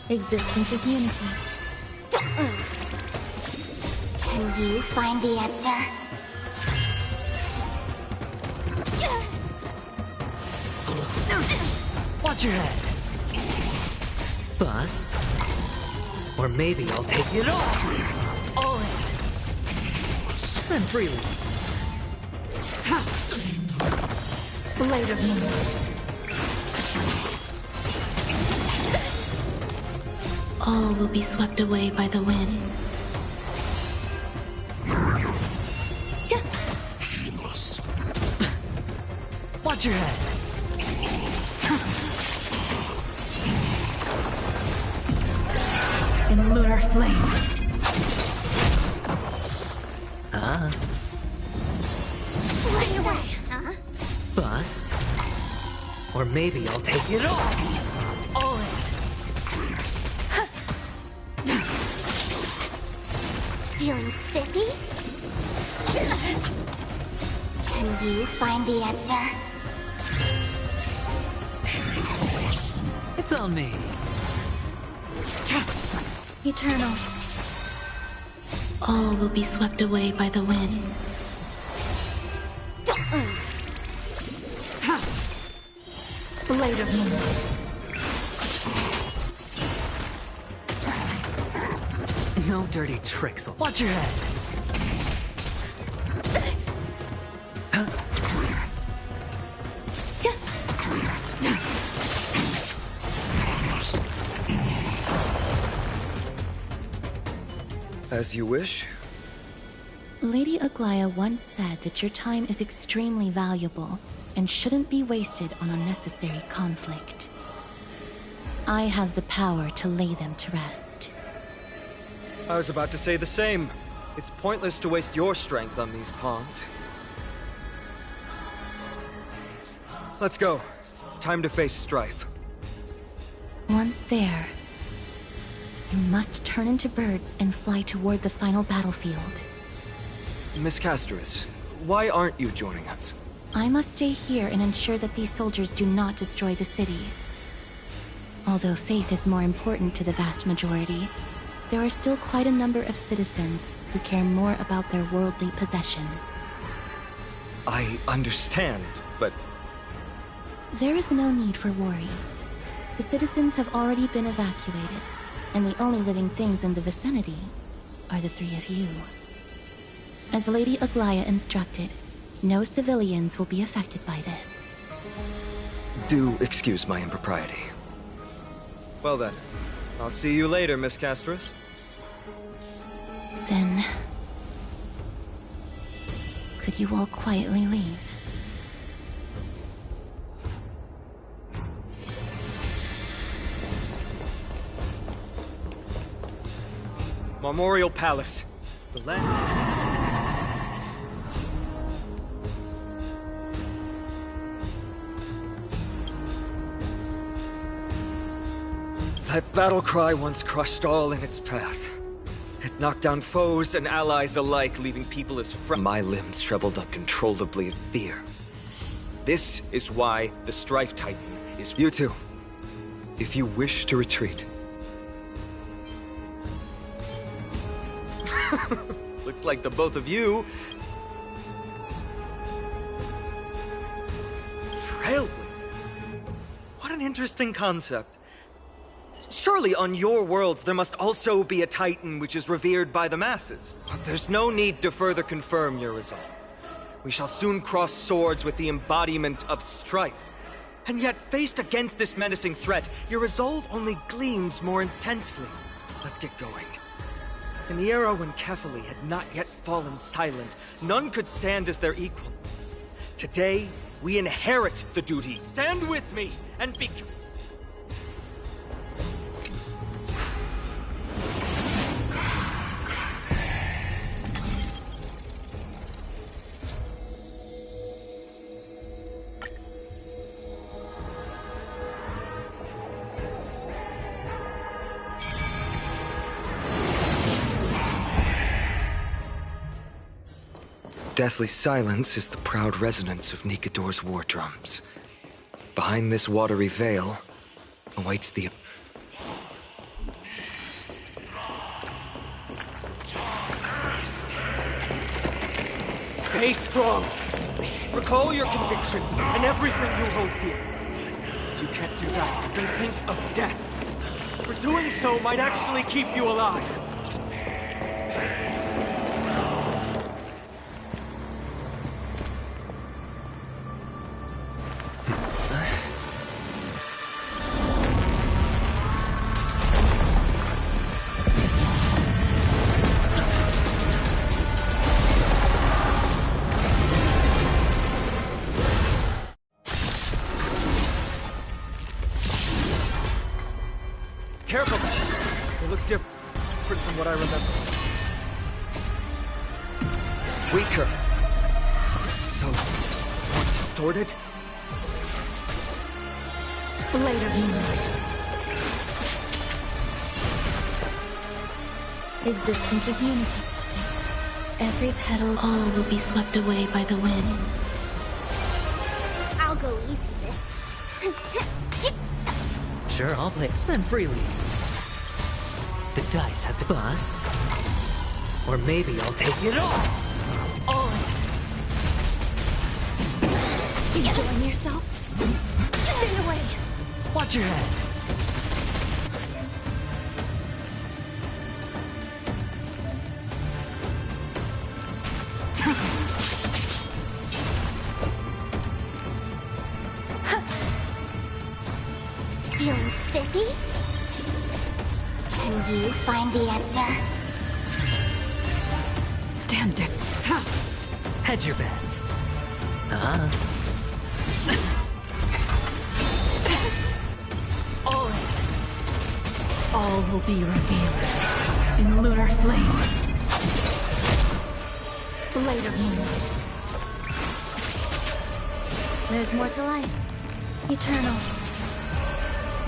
Existence is unity. Can you find the answer? Watch your head. Bust. Or maybe I'll take it all. All in. Spend freely. Blade of moonlight. All will be swept away by the wind. Watch your head. In lunar flame. Bust. Or maybe I'll take it all. All in. Feeling spiffy? Can you find the answer? It's on me. Eternal. All will be swept away by the wind. Blade of moonlight. No dirty tricks. Watch your head. As you wish. Lady Aglaya once said that your time is extremely valuable and shouldn't be wasted on unnecessary conflict. I have the power to lay them to rest. I was about to say the same. It's pointless to waste your strength on these pawns. Let's go. It's time to face strife. Once there, you must turn into birds and fly toward the final battlefield. Miss Castris, why aren't you joining us? I must stay here and ensure that these soldiers do not destroy the city. Although faith is more important to the vast majority, there are still quite a number of citizens who care more about their worldly possessions. I understand, but... There is no need for worry. The citizens have already been evacuated, and the only living things in the vicinity are the three of you. As Lady Aglaya instructed, no civilians will be affected by this. Do excuse my impropriety. Well then, I'll see you later, Miss Castris. Then... could you all quietly leave? Memorial Palace. The land... That battle cry once crushed all in its path. It knocked down foes and allies alike, leaving people as My limbs trembled uncontrollably in fear. This is why the Strife Titan is... You two, if you wish to retreat. Looks like the both of you... Trailblazer. What an interesting concept. Surely on your worlds there must also be a Titan which is revered by the masses. But there's no need to further confirm your resolve. We shall soon cross swords with the embodiment of strife. And yet, faced against this menacing threat, your resolve only gleams more intensely. Let's get going. In the era when Kefali had not yet fallen silent, none could stand as their equal. Today, we inherit the duty. Stand with me and be... Deathly silence is the proud resonance of Nikador's war drums. Behind this watery veil awaits the... Stay strong. Recall your convictions and everything you hold dear. You can't do that, then think of death. For doing so might actually keep you alive. Careful! They look different from what I remember. Weaker. So, more distorted? Blade of moonlight. Existence is unity. Every petal, all will be swept away by the wind. I'll go easy this time. Sure, I'll play. Spend freely. The dice have the bust. Or maybe I'll take it all. All in. Enjoying yourself? Stay away. Watch your head. Feeling spiffy? Can you find the answer? Stand it. Hedge your bets. All in. All will be revealed in lunar flame. Blade of moonlight. There's more to life. Eternal.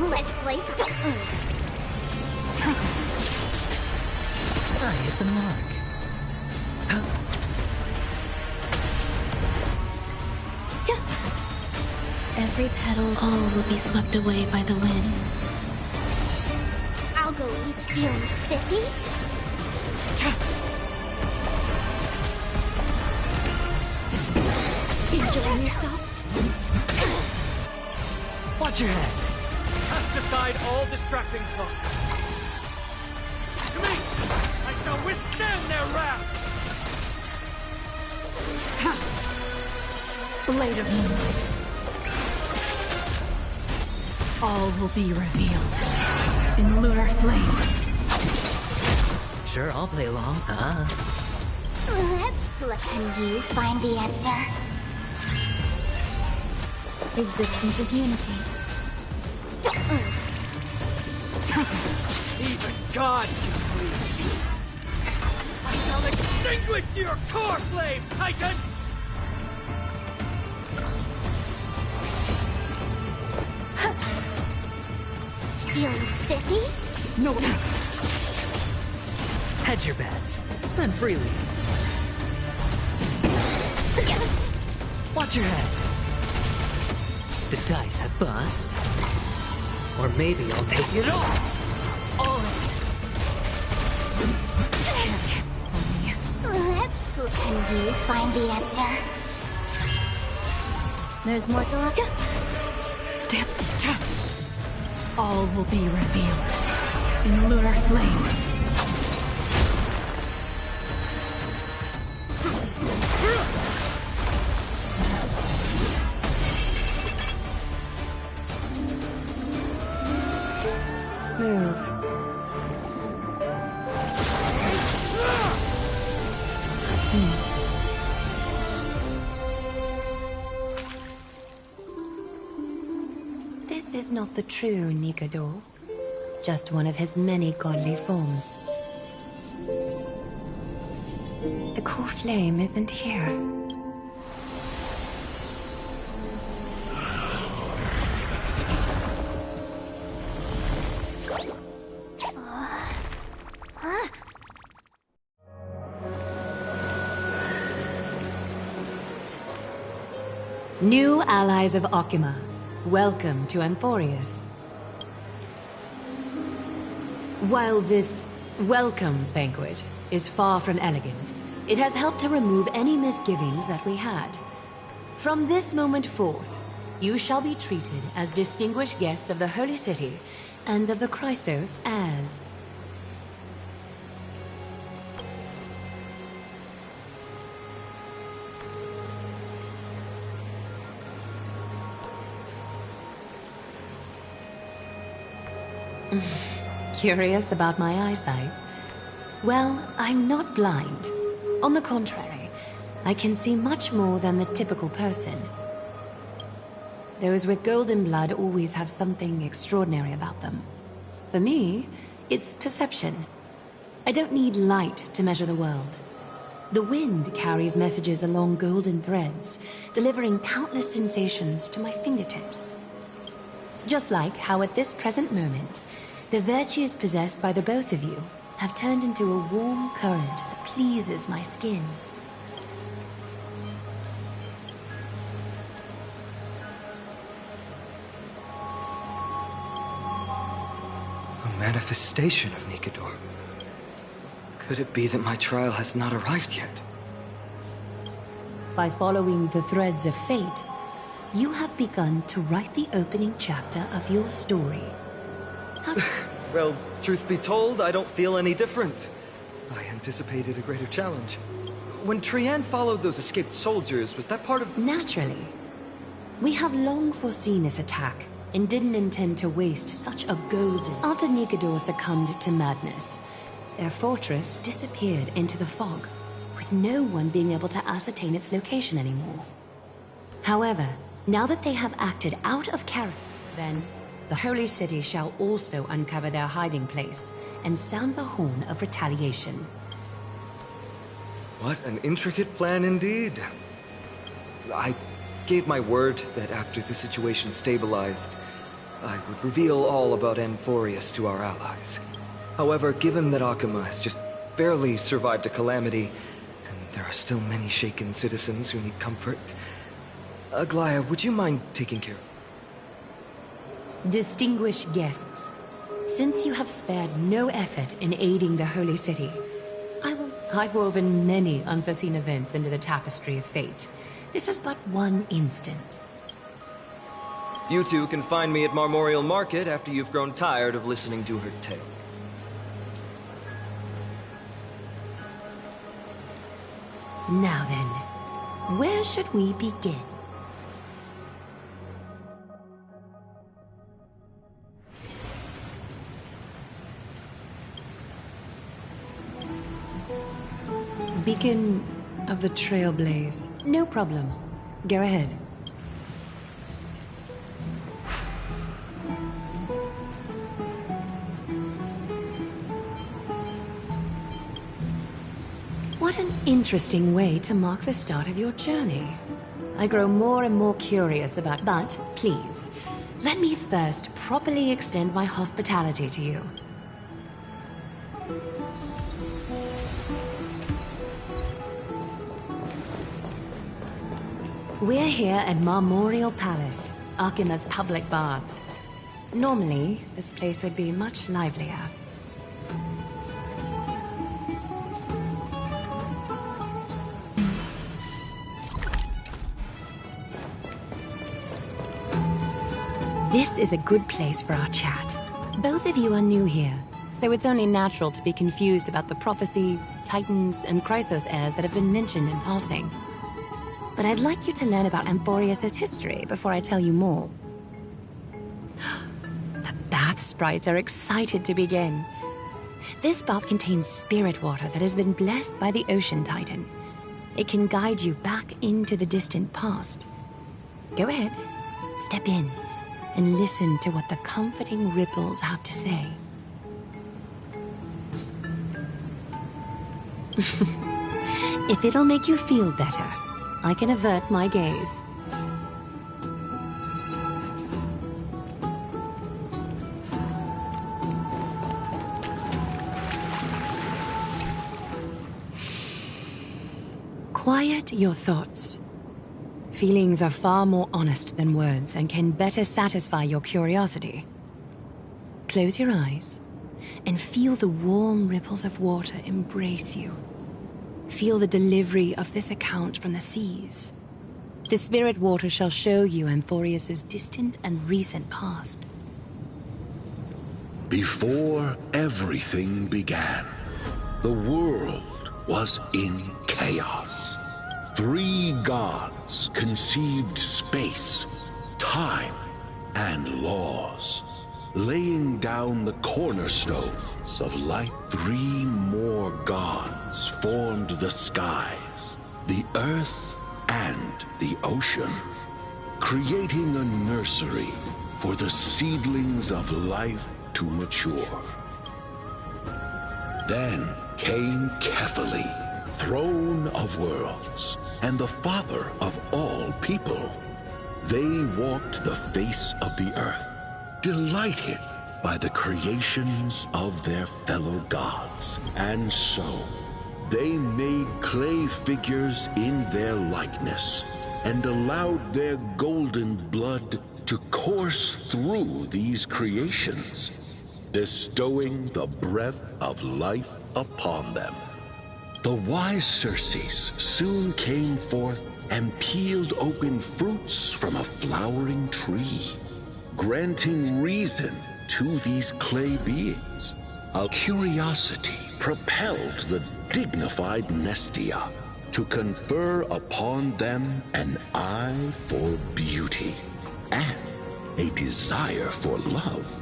Let's play. I hit the mark. Every petal, all will be swept away by the wind. I'll go easy. Feeling spiffy? Enjoying yourself? Watch your head. Cast aside all distracting thoughts. To me, I shall withstand their wrath! Blade of moonlight. All will be revealed in lunar flame. Sure, I'll play along. Let's play. Can you find the answer? Existence is unity. Even God can bleed. I shall extinguish your core flame, Titan! Feeling spiffy? No. Hedge your bets. Spend freely. Watch your head. The dice have bust. Or maybe I'll take it all. All in. Let's play. Can you find the answer? There's more to life. Step. All will be revealed in lunar flame. Move. This is not the true Nikador, just one of his many godly forms. The core flame isn't here. New allies of Okima, welcome to Amphoreus. While this welcome banquet is far from elegant, It has helped to remove any misgivings that we had. From this moment forth, you shall be treated as distinguished guests of the Holy City and of the Chrysos as... Curious about my eyesight? Well, I'm not blind. On the contrary, I can see much more than the typical person. Those with golden blood always have something extraordinary about them. For me, it's perception. I don't need light to measure the world. The wind carries messages along golden threads, delivering countless sensations to my fingertips. Just like how at this present moment, the virtues possessed by the both of you have turned into a warm current that pleases my skin. A manifestation of Nikador. Could it be that my trial has not arrived yet? By following the threads of fate, you have begun to write the opening chapter of your story. Well, truth be told, I don't feel any different. I anticipated a greater challenge. When Trian followed those escaped soldiers, was that part of... Naturally. We have long foreseen this attack, and didn't intend to waste such a golden... After Nikador succumbed to madness, their fortress disappeared into the fog, with no one being able to ascertain its location anymore. However, now that they have acted out of character, then the Holy City shall also uncover their hiding place and sound the horn of retaliation. What an intricate plan indeed. I gave my word that after the situation stabilized, I would reveal all about amphoreus to our allies. However, given that Akuma has just barely survived a calamity, and there are still many shaken citizens who need comfort, Aglaya, would you mind taking care of... Distinguished guests, since you have spared no effort in aiding the Holy City, I've woven many unforeseen events into the tapestry of fate. This is but one instance. You two can find me at Marmorial Market after you've grown tired of listening to her tale. Now then, where should we begin? Beacon of the Trailblaze. No problem. Go ahead. What an interesting way to mark the start of your journey. I grow more and more curious about... But, please, let me first properly extend my hospitality to you. We're here at Marmorial Palace, Akima's public baths. Normally, this place would be much livelier. This is a good place for our chat. Both of you are new here, so it's only natural to be confused about the prophecy, titans, and Chrysos heirs that have been mentioned in passing. But I'd like you to learn about amphoreus' history before I tell you more. The bath sprites are excited to begin. This bath contains spirit water that has been blessed by the ocean titan. It can guide you back into the distant past. Go ahead, step in, and listen to what the comforting ripples have to say. If it'll make you feel better, I can avert my gaze. Quiet your thoughts. Feelings are far more honest than words and can better satisfy your curiosity. Close your eyes and feel the warm ripples of water embrace you. Feel the delivery of this account from the seas. The spirit water shall show you amphoreus' distant and recent past. Before everything began, the world was in chaos. 3 gods conceived space, time, and laws, laying down the cornerstones of life. 3 more gods formed the skies, the earth, and the ocean, creating a nursery for the seedlings of life to mature. Then came Kefali, throne of worlds, and the father of all people. They walked the face of the earth, delighted by the creations of their fellow gods. And so, they made clay figures in their likeness, and allowed their golden blood to course through these creations, bestowing the breath of life upon them. The wise Circes soon came forth and peeled open fruits from a flowering tree, granting reason to these clay beings. A curiosity propelled the dignified Nestia to confer upon them an eye for beauty and a desire for love,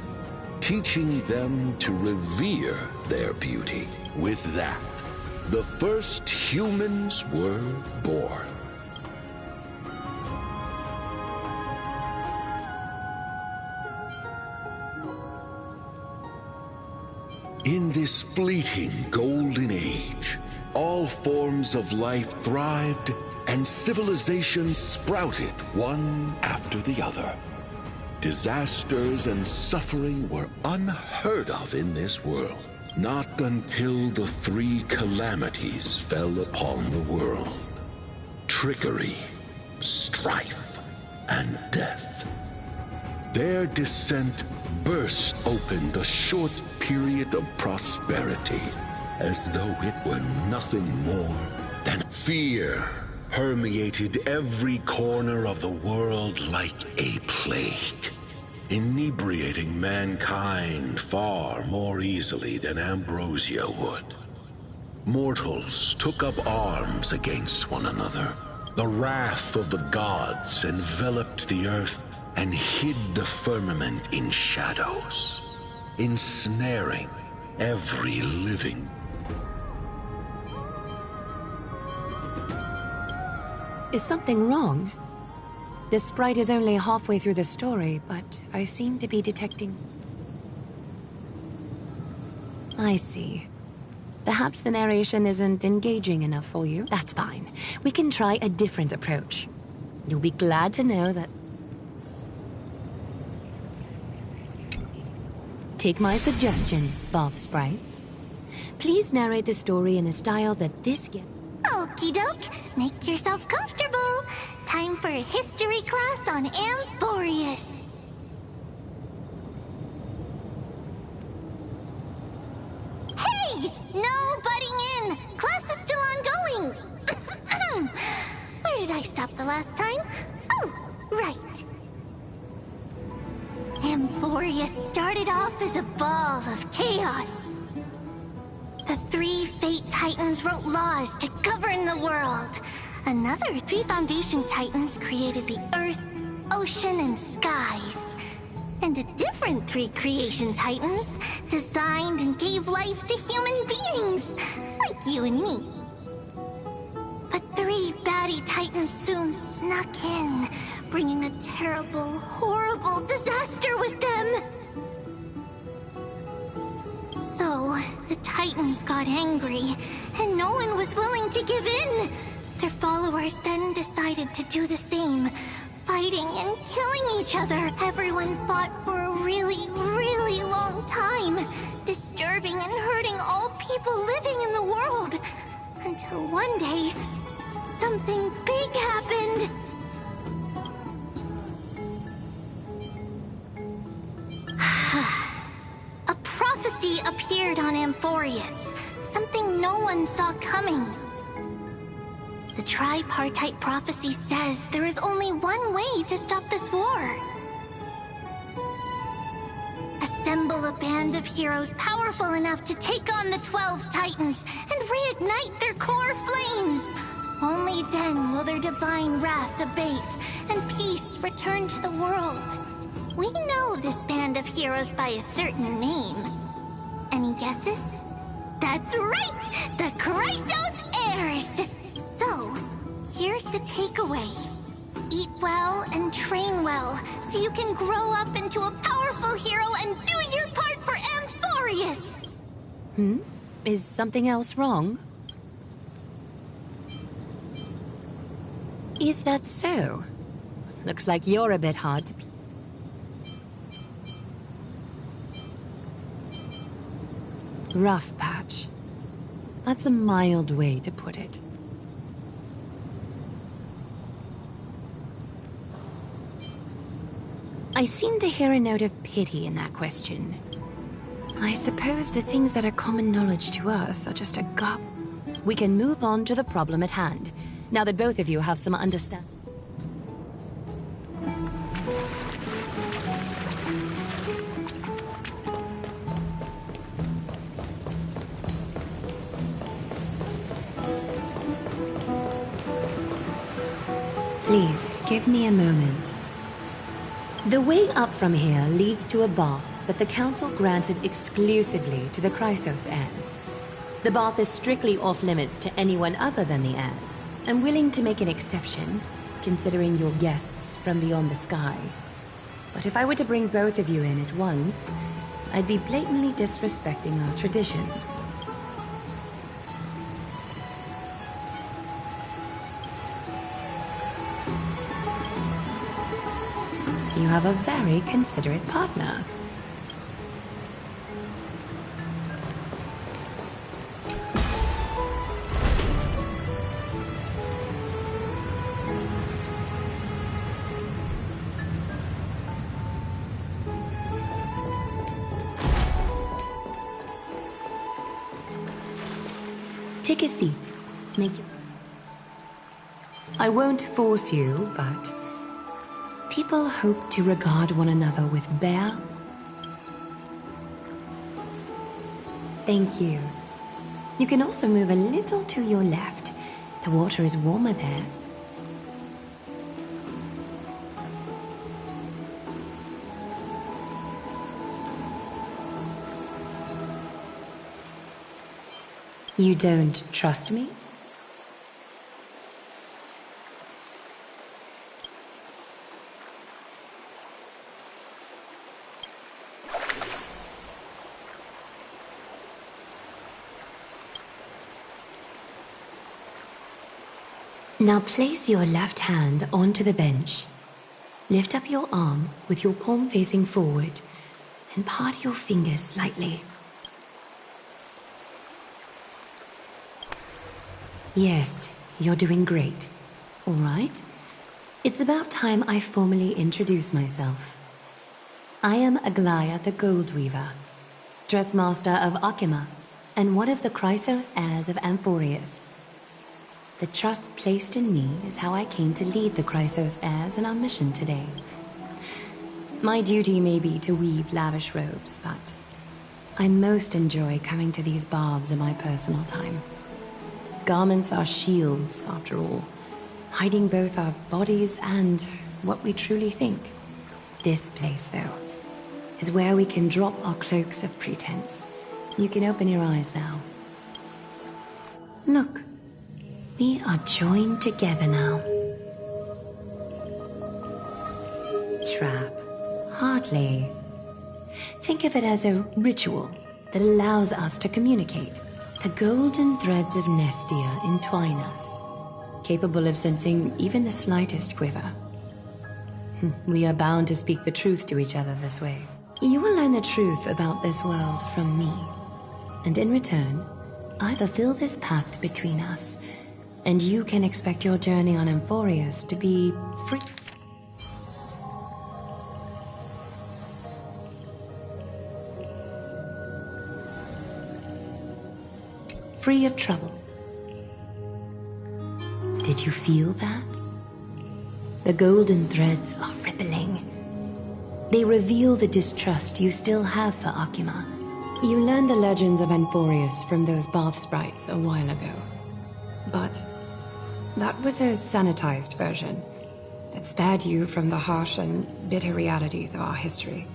teaching them to revere their beauty. With that, the first humans were born. In this fleeting golden age, all forms of life thrived and civilizations sprouted one after the other. Disasters and suffering were unheard of in this world, not until the 3 calamities fell upon the world: trickery, strife, and death. Their descent burst open the short period of prosperity, as though it were nothing more than fear permeated every corner of the world like a plague, inebriating mankind far more easily than ambrosia would. Mortals took up arms against one another. The wrath of the gods enveloped the earth and hid the firmament in shadows, ensnaring every living. Is something wrong? The sprite is only halfway through the story, but I seem to be detecting... I see. Perhaps the narration isn't engaging enough for you. That's fine. We can try a different approach. You'll be glad to know that... Take my suggestion, Bob Sprites. Please narrate the story in a style that this gets... Okie doke, make yourself comfortable. Time for a history class on amphoreus. Hey! No butting in! Class is still ongoing! Where did I stop the last time? Oh, right. Amphoreus started off as a ball of chaos. The 3 Fate Titans wrote laws to govern the world. Another 3 Foundation Titans created the Earth, Ocean, and Skies. And a different 3 Creation Titans designed and gave life to human beings, like you and me. But 3 baddie Titans soon snuck in, bringing a terrible, horrible disaster with them. So, the Titans got angry, and no one was willing to give in. Their followers then decided to do the same, fighting and killing each other. Everyone fought for a really, really long time, disturbing and hurting all people living in the world. Until one day, something big happened. A prophecy appeared on Amphoreus, something no one saw coming. tripartite prophecy says there is only one way to stop this war. Assemble a band of heroes powerful enough to take on the 12 Titans and reignite their core flames. Only then will their divine wrath abate and peace return to the world. We know this band of heroes by a certain name. Any guesses? That's right! The Chrysos Heirs! So, here's the takeaway. Eat well and train well, so you can grow up into a powerful hero and do your part for amphoreus! Is something else wrong? Is that so? Looks like you're a bit hard to... Rough patch. That's a mild way to put it. I seem to hear a note of pity in that question. I suppose the things that are common knowledge to us are just a gap. We can move on to the problem at hand, now that both of you have some understanding. Please, give me a moment. The way up from here leads to a bath that the Council granted exclusively to the Chrysos heirs. The bath is strictly off-limits to anyone other than the heirs. I'm willing to make an exception, considering you're guests from beyond the sky. But if I were to bring both of you in at once, I'd be blatantly disrespecting our traditions. You have a very considerate partner. Take a seat. Make it. I won't force you, but people hope to regard one another with bare. Thank you. You can also move a little to your left. The water is warmer there. You don't trust me? Now place your left hand onto the bench. Lift up your arm with your palm facing forward and part your fingers slightly. Yes, you're doing great. All right. It's about time I formally introduce myself. I am Aglaya the Gold Weaver, Dressmaster of Akima, and one of the Chrysos heirs of Amphoreus. The trust placed in me is how I came to lead the Chrysos heirs in our mission today. My duty may be to weave lavish robes, but I most enjoy coming to these baths in my personal time. Garments are shields, after all, hiding both our bodies and what we truly think. This place, though, is where we can drop our cloaks of pretense. You can open your eyes now. Look, we are joined together now. Trap? Hardly. Think of it as a ritual that allows us to communicate. The golden threads of Nestia entwine us, capable of sensing even the slightest quiver. We are bound to speak the truth to each other this way. You will learn the truth about this world from me, and in return, I fulfill this pact between us, and you can expect your journey on Amphoreus to be free. Free of trouble. Did Did you feel that? The golden threads are rippling. They reveal the distrust you still have for Akima. You learned the legends of amphoreus from those bath sprites a while ago. But that was a sanitized version that spared you from the harsh and bitter realities of our history.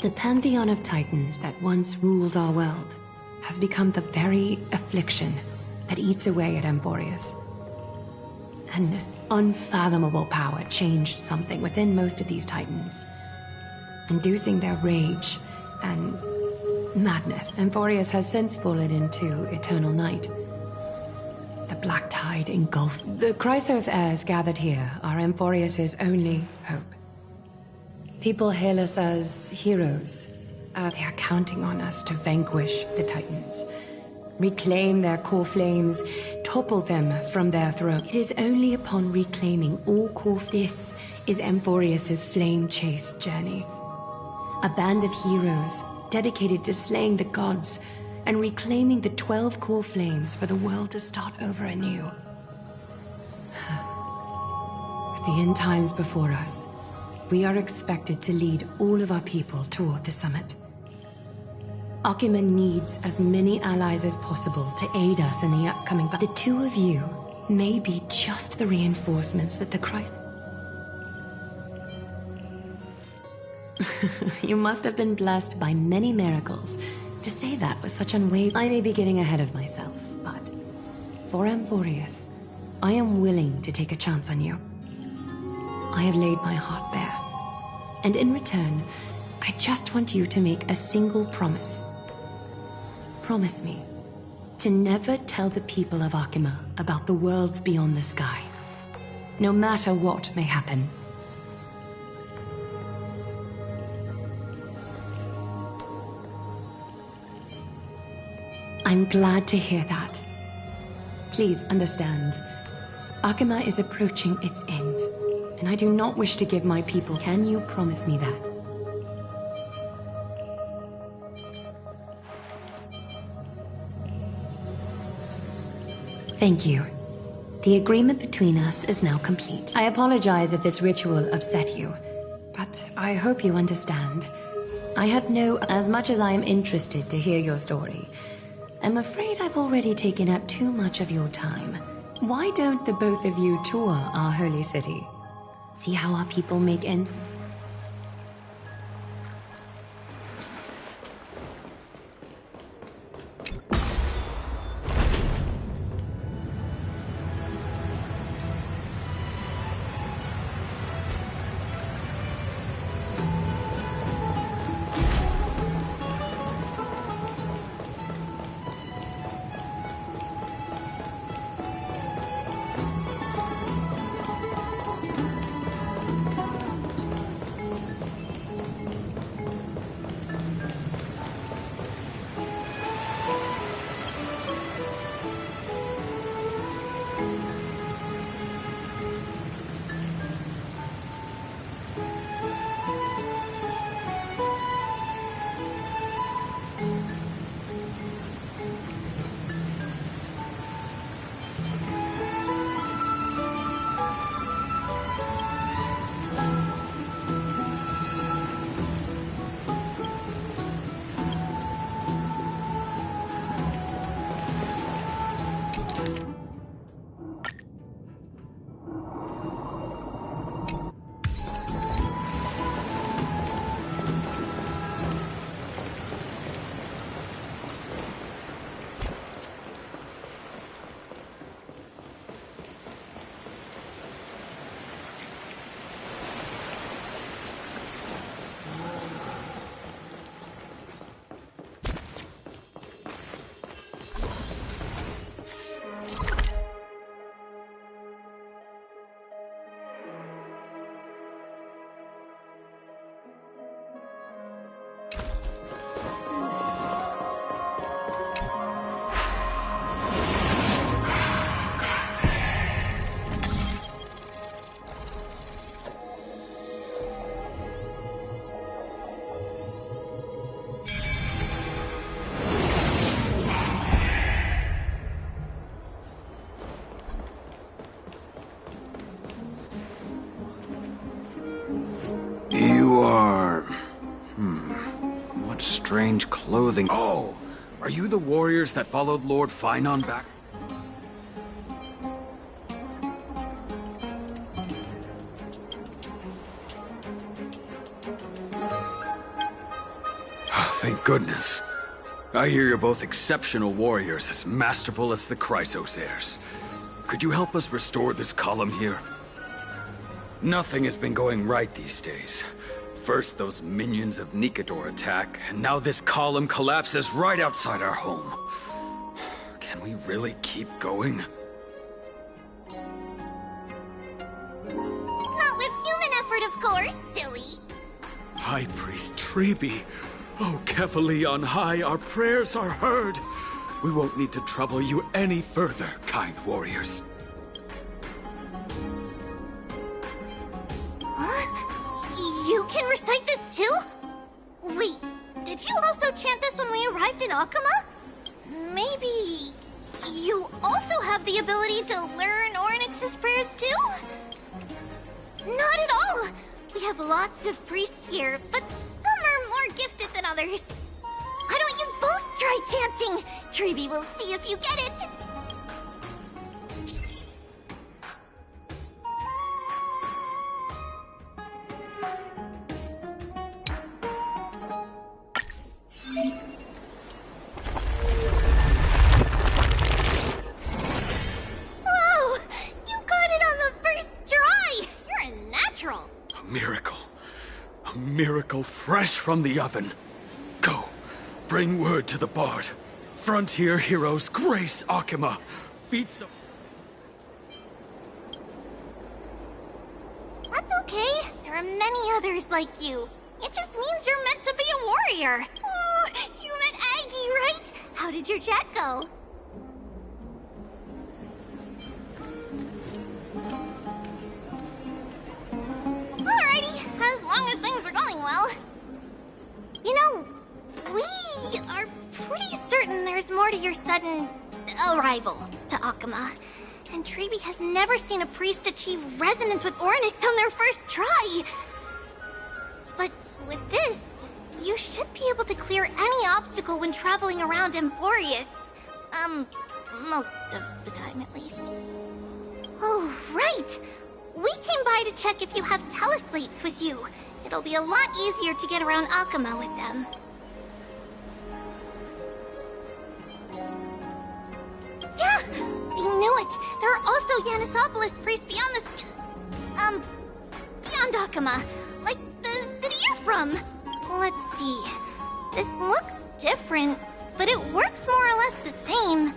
The pantheon of titans that once ruled our world has become the very affliction that eats away at amphoreus. An unfathomable power changed something within most of these titans, inducing their rage and madness. Amphoreus has since fallen into eternal night. The black tide engulfed. The Chrysos heirs gathered here are Amphoreus's only hope. People hail us as heroes. They are counting on us to vanquish the Titans, reclaim their core flames, topple them from their throne. It is only upon reclaiming all core. This is Amphoreus's flame-chased journey. A band of heroes dedicated to slaying the gods and reclaiming the 12 core flames for the world to start over anew. With the end times before us, we are expected to lead all of our people toward the summit. Akima needs as many allies as possible to aid us in the upcoming, but the two of you may be just the reinforcements that the Christ... You must have been blessed by many miracles to say that with such unwavering... I may be getting ahead of myself, but for Amphoreus, I am willing to take a chance on you. I have laid my heart bare, and in return, I just want you to make a single promise. Promise me to never tell the people of Akima about the worlds beyond the sky, no matter what may happen. I'm glad to hear that. Please understand, Akima is approaching its end, and I do not wish to give my people... Can you promise me that? Thank you. The agreement between us is now complete. I apologize if this ritual upset you, but I hope you understand. I had no... As much as I am interested to hear your story, I'm afraid I've already taken up too much of your time. Why don't the both of you tour our holy city? See how our people make ends... You are... What strange clothing... Oh! Are you the warriors that followed Lord Finon back? Thank goodness. I hear you're both exceptional warriors, as masterful as the Chrysos heirs. Could you help us restore this column here? Nothing has been going right these days. First those minions of Nicator attack, and now this column collapses right outside our home. Can we really keep going? Not with human effort, of course, silly. High Priest Treeby. Oh, Kefali on high, our prayers are heard. We won't need to trouble you any further, kind warriors. You can recite this too? Wait, did you also chant this when we arrived in Akama? Maybe you also have the ability to learn Ornyx's prayers too? Not at all! We have lots of priests here, but some are more gifted than others. Why don't you both try chanting? Treeby will see if you get it. Whoa! You got it on the first try! You're a natural. A miracle. A miracle fresh from the oven. Go, bring word to the bard. Frontier heroes grace Akama. Feats of... That's okay. There are many others like you. It just means you're meant to be a warrior. Ooh, you met Aggie, right? How did your chat go? Alrighty, as long as things are going well. You know, we are pretty certain there's more to your sudden arrival to Akama. And Treeby has never seen a priest achieve resonance with Ornyx on their first try. But with this, you should be able to clear any obstacle when traveling around amphoreus. Most of the time at least. Oh, right! We came by to check if you have teleslates with you. It'll be a lot easier to get around Akama with them. Yeah! We knew it! There are also Yanisopolis priests beyond beyond Akama. Like the city you're from. Let's see. This looks different, but it works more or less the same.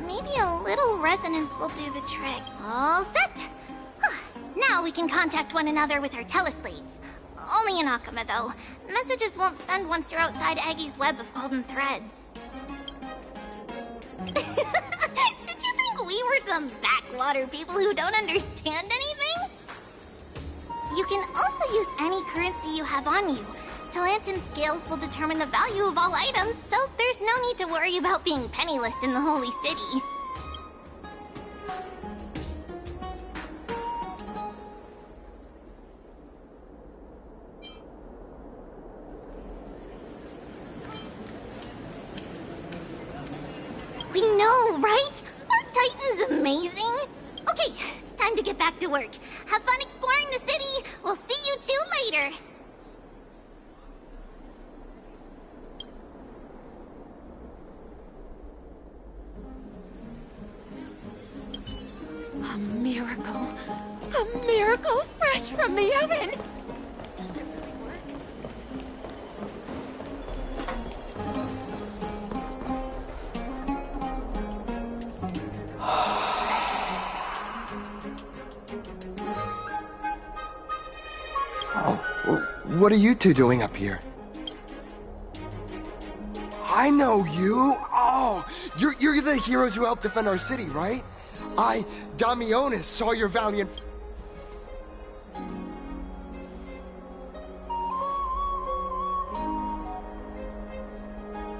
Maybe a little resonance will do the trick. All set! Now we can contact one another with our teleslates. Only in Akama, though. Messages won't send once you're outside Aggie's web of golden threads. Did you think we were some backwater people who don't understand anything? You can also use any currency you have on you. Talantan scales will determine the value of all items, so there's no need to worry about being penniless in the Holy City. We know, right? Aren't Titan's amazing? Okay, time to get back to work. Have fun exploring the city. We'll see you two later. A miracle. A miracle fresh from the oven. Does it really work? What are you two doing up here? I know you! Oh! You're the heroes who helped defend our city, right? I, Damionis, saw your valiant...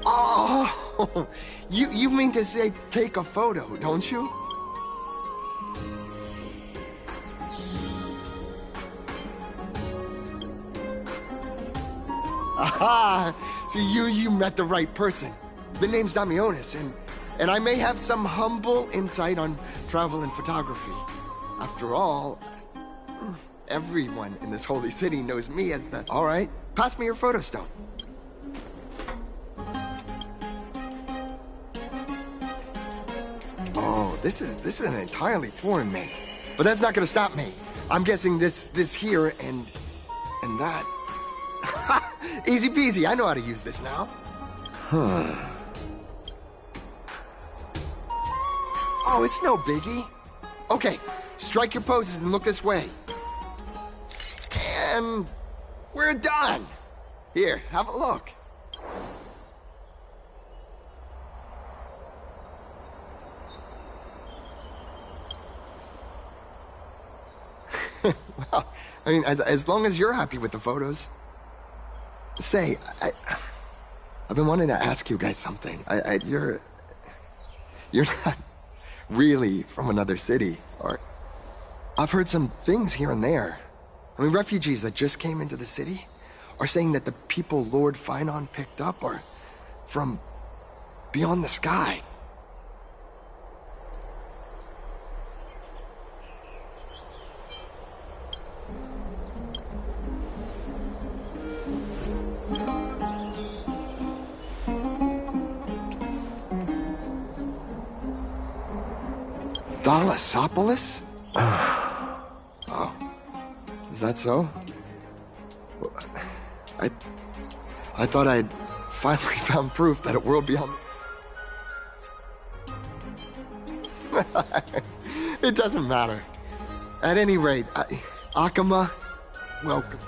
Oh! You mean to say take a photo, don't you? Aha! See, you met the right person. The name's Damionis, and I may have some humble insight on travel and photography. After all, everyone in this holy city knows me as the... All right, pass me your photo stone. Oh, this is an entirely foreign make. But that's not gonna stop me. I'm guessing this here and that. Easy peasy, I know how to use this now. Huh. Oh, it's no biggie. Okay, strike your poses and look this way. And we're done. Here, have a look. Well, I mean, as long as you're happy with the photos. Say, I've been wanting to ask you guys something. You're not really from another city, or... I've heard some things here and there. I mean, refugees that just came into the city are saying that the people Lord Finon picked up are from beyond the sky. Thalassopolis? Oh. Is that so? Well, I thought I'd finally found proof that a world beyond... It doesn't matter. At any rate, Akama, welcome.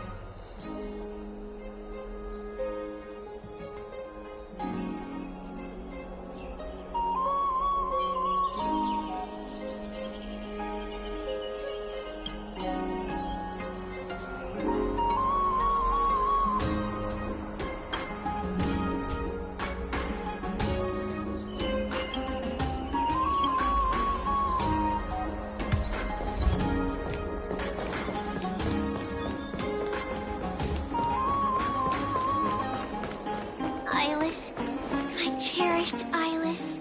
My cherished Eyeless.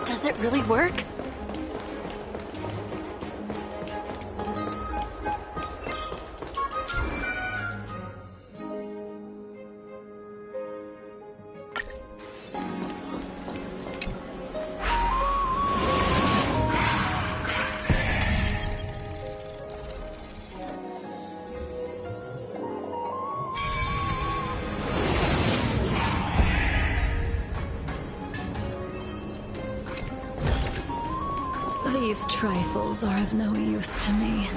Does it really work? These trifles are of no use to me.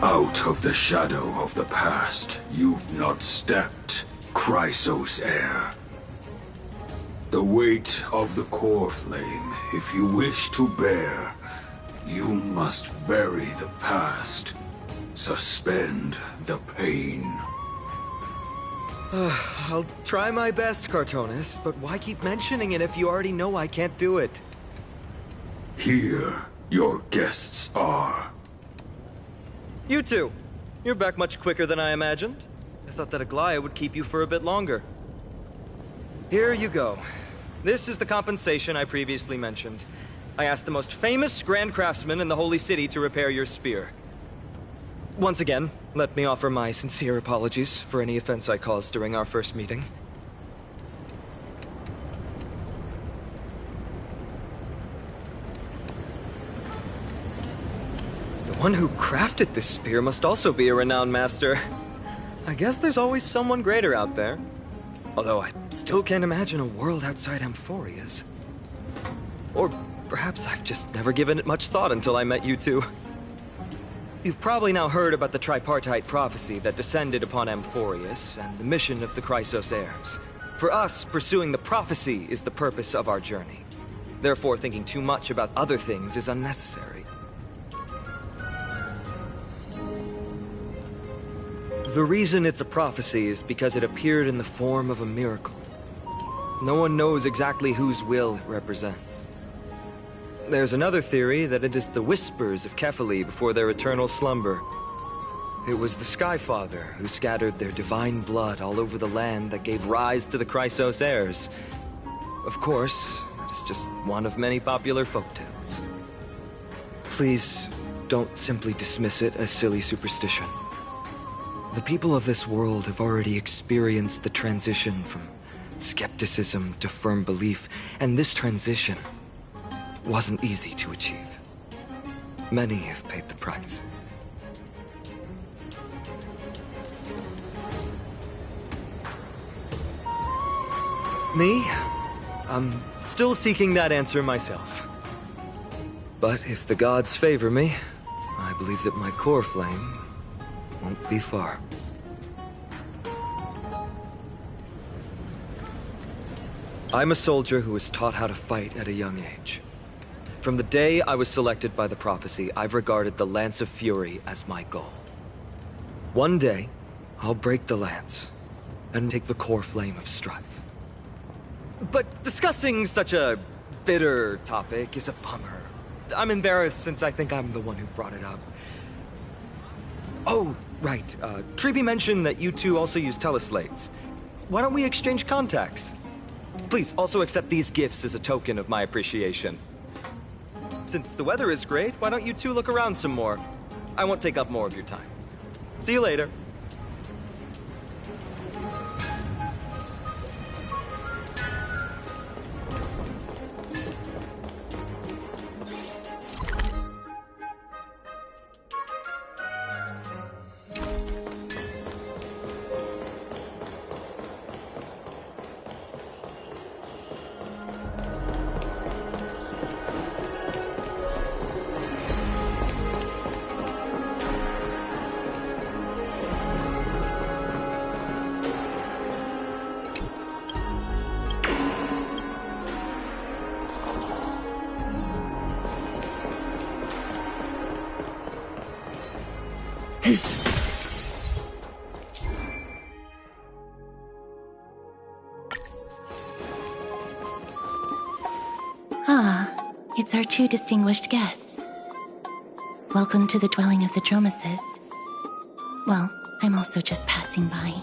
Out of the shadow of the past, you've not stepped, Chrysos heir. The weight of the core flame, if you wish to bear, you must bury the past. Suspend the pain. I'll try my best, Cartonis, but why keep mentioning it if you already know I can't do it? Here, your guests are. You two. You're back much quicker than I imagined. I thought that Aglaya would keep you for a bit longer. Here you go. This is the compensation I previously mentioned. I asked the most famous Grand Craftsman in the Holy City to repair your spear. Once again, let me offer my sincere apologies for any offense I caused during our first meeting. The one who crafted this spear must also be a renowned master. I guess there's always someone greater out there. Although I still can't imagine a world outside amphoreus. Or perhaps I've just never given it much thought until I met you two. You've probably now heard about the tripartite prophecy that descended upon amphoreus and the mission of the Chrysos heirs. For us, pursuing the prophecy is the purpose of our journey. Therefore, thinking too much about other things is unnecessary. The reason it's a prophecy is because it appeared in the form of a miracle. No one knows exactly whose will it represents. There's another theory that it is the whispers of Kefali before their eternal slumber. It was the Skyfather who scattered their divine blood all over the land that gave rise to the Chrysos heirs. Of course, that is just one of many popular folktales. Please, don't simply dismiss it as silly superstition. The people of this world have already experienced the transition from skepticism to firm belief, and this transition wasn't easy to achieve. Many have paid the price. Me? I'm still seeking that answer myself. But if the gods favor me, I believe that my core flame won't be far. I'm a soldier who was taught how to fight at a young age. From the day I was selected by the prophecy, I've regarded the Lance of Fury as my goal. One day, I'll break the lance and take the core flame of strife. But discussing such a bitter topic is a bummer. I'm embarrassed since I think I'm the one who brought it up. Oh, right. Treeby mentioned that you two also use teleslates. Why don't we exchange contacts? Please also accept these gifts as a token of my appreciation. Since the weather is great, why don't you two look around some more? I won't take up more of your time. See you later. Ah, it's our two distinguished guests. Welcome to the dwelling of the Dromeses. Well, I'm also just passing by.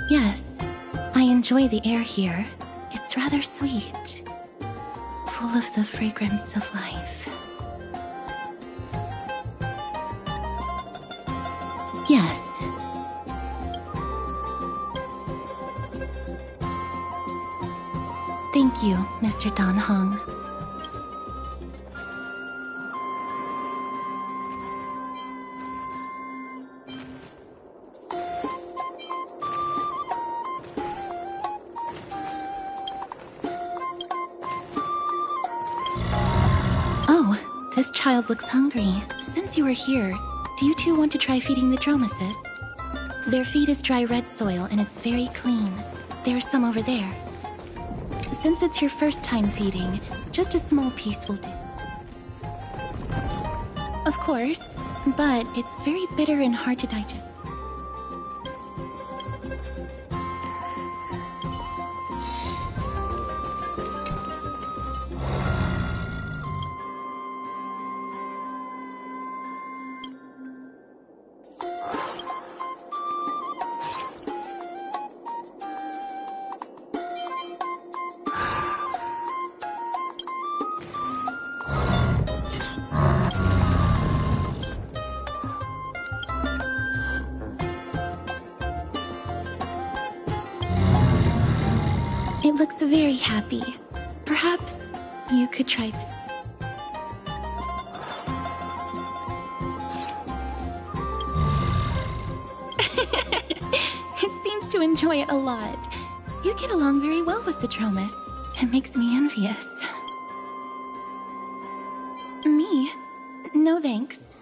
Yes, I enjoy the air here. It's rather sweet, full of the fragrance of life. Yes. Thank you, Mr. Dan Hong. Oh, this child looks hungry. Since you are here, do you two want to try feeding the Dromeses? Their feed is dry red soil and it's very clean. There's some over there. Since it's your first time feeding, just a small piece will do. Of course, but it's very bitter and hard to digest. It looks very happy. Perhaps you could try... It seems to enjoy it a lot. You get along very well with the Dromus. It makes me envious. Me? No thanks.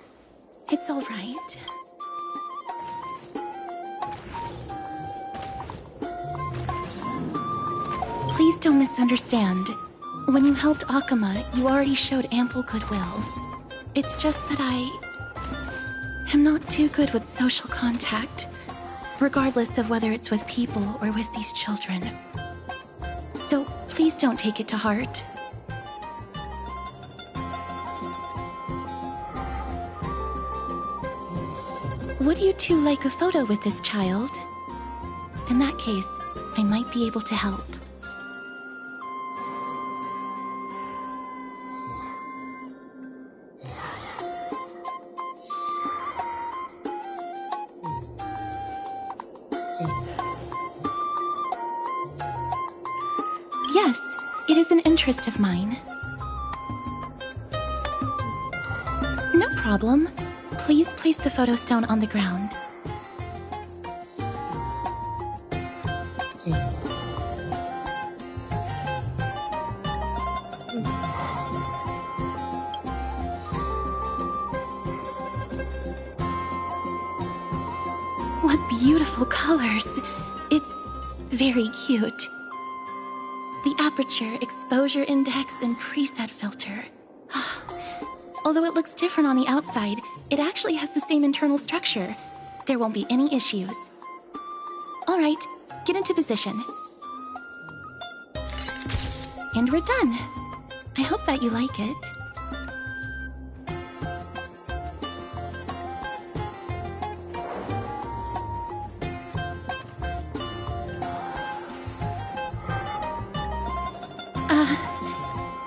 It's all right. Please don't misunderstand. When you helped Akama, you already showed ample goodwill. It's just that I am not too good with social contact, regardless of whether it's with people or with these children. So please don't take it to heart. Would you two like a photo with this child? In that case, I might be able to help. Yes, it is an interest of mine. No problem. Please place the photo stone on the ground. What beautiful colors! It's very cute. The aperture, exposure index, and preset filter. Although it looks different on the outside, it actually has the same internal structure. There won't be any issues. Alright, get into position. And we're done. I hope that you like it.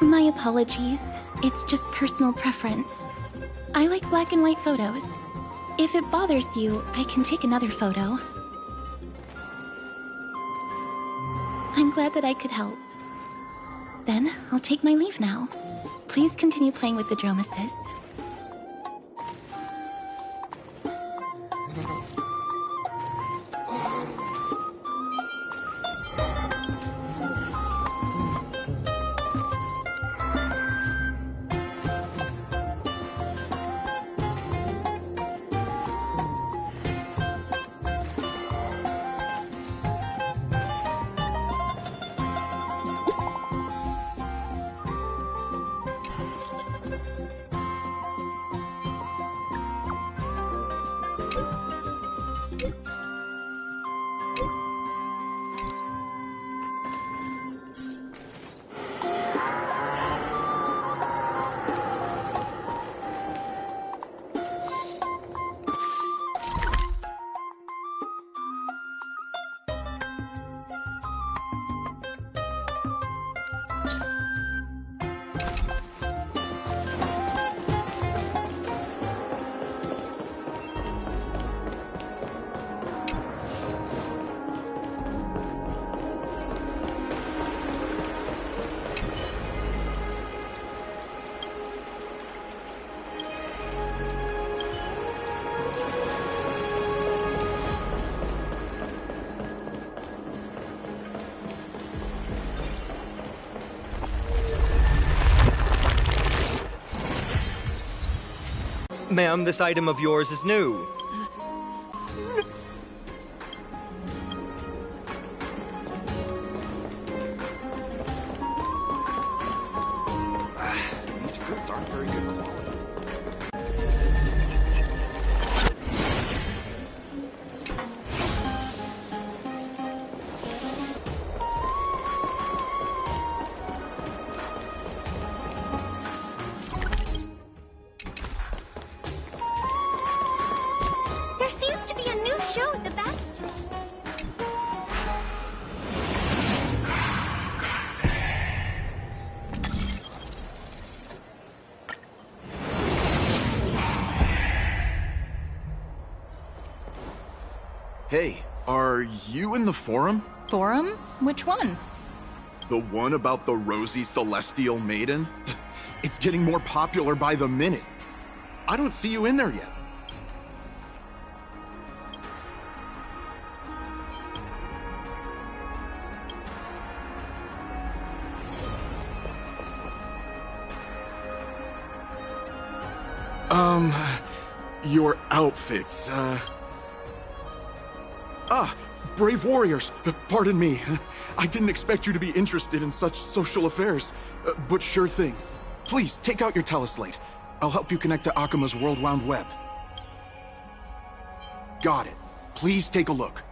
My apologies. It's just personal preference. I like black and white photos. If it bothers you, I can take another photo. I'm glad that I could help. Then, I'll take my leave now. Please continue playing with the Dromuses. Ma'am, this item of yours is new. These fruits aren't very good quality. There seems to be a new show at the Baxter. Hey, are you in the forum? Forum? Which one? The one about the rosy celestial maiden? It's getting more popular by the minute. I don't see you in there yet. Your outfits, brave warriors. Pardon me. I didn't expect you to be interested in such social affairs, but sure thing. Please, take out your teleslate. I'll help you connect to Akima's World Wound Web. Got it. Please take a look.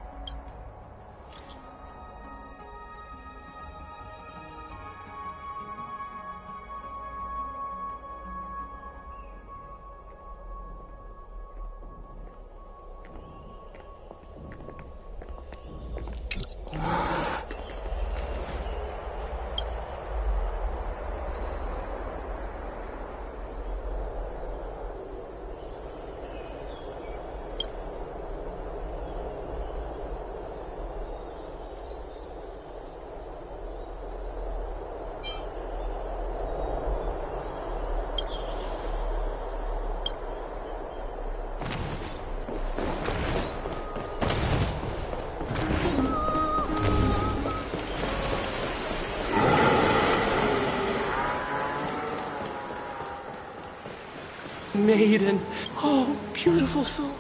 Maiden. Oh, beautiful soul.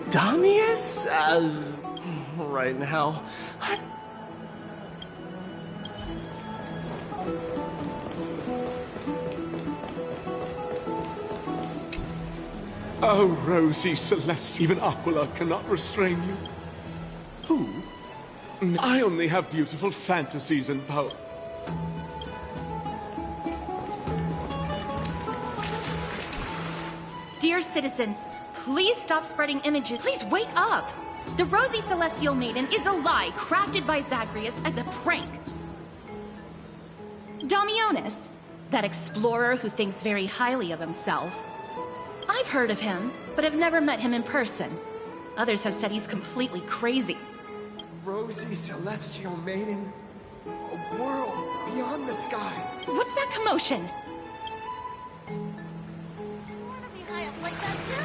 Damius? Right now. Oh, Rosie, Celeste, even Aquila cannot restrain you. Who? I only have beautiful fantasies and poems. Dear citizens, please stop spreading images. Please wake up! The Rosy Celestial Maiden is a lie crafted by Zagreus as a prank. Damionis, that explorer who thinks very highly of himself. I've heard of him, but have never met him in person. Others have said he's completely crazy. Rosy Celestial Maiden, a world beyond the sky. What's that commotion? High up like that too.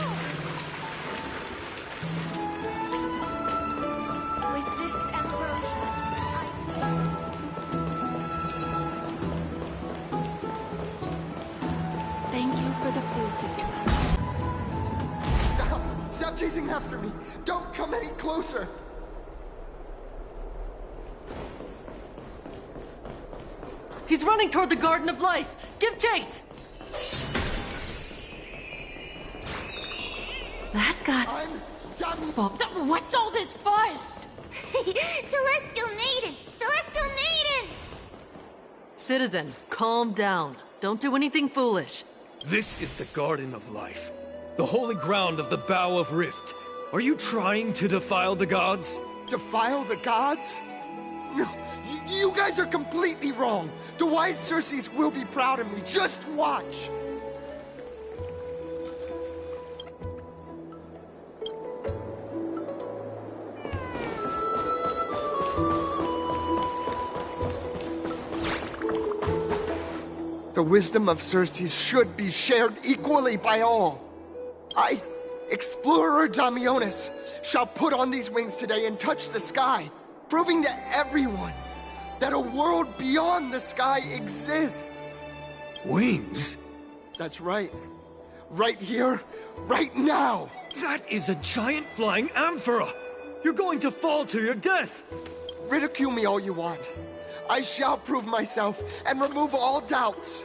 With this ambrosia, thank you for the food you give us. Stop! Stop chasing after me! Don't come any closer! He's running toward the Garden of Life! Give chase! That got... What's all this fuss? Celestial Maiden! Celestial Maiden! Citizen, calm down. Don't do anything foolish. This is the Garden of Life, the holy ground of the Bow of Rift. Are you trying to defile the gods? Defile the gods? No, you guys are completely wrong. The wise Circes will be proud of me. Just watch. The wisdom of Circes should be shared equally by all. I, Explorer Damionis, shall put on these wings today and touch the sky, proving to everyone that a world beyond the sky exists. Wings? That's right. Right here, right now. That is a giant flying amphora. You're going to fall to your death. Ridicule me all you want. I shall prove myself and remove all doubts.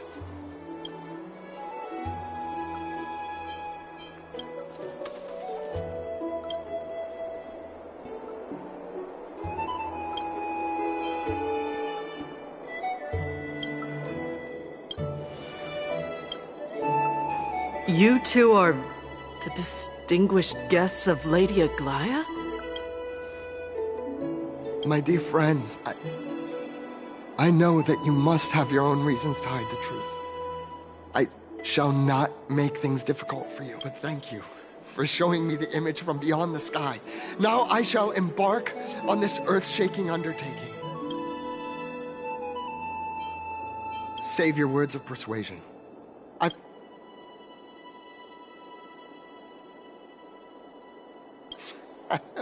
You two are the distinguished guests of Lady Aglaia? My dear friends, I know that you must have your own reasons to hide the truth. I shall not make things difficult for you, but thank you for showing me the image from beyond the sky. Now I shall embark on this earth-shaking undertaking. Save your words of persuasion.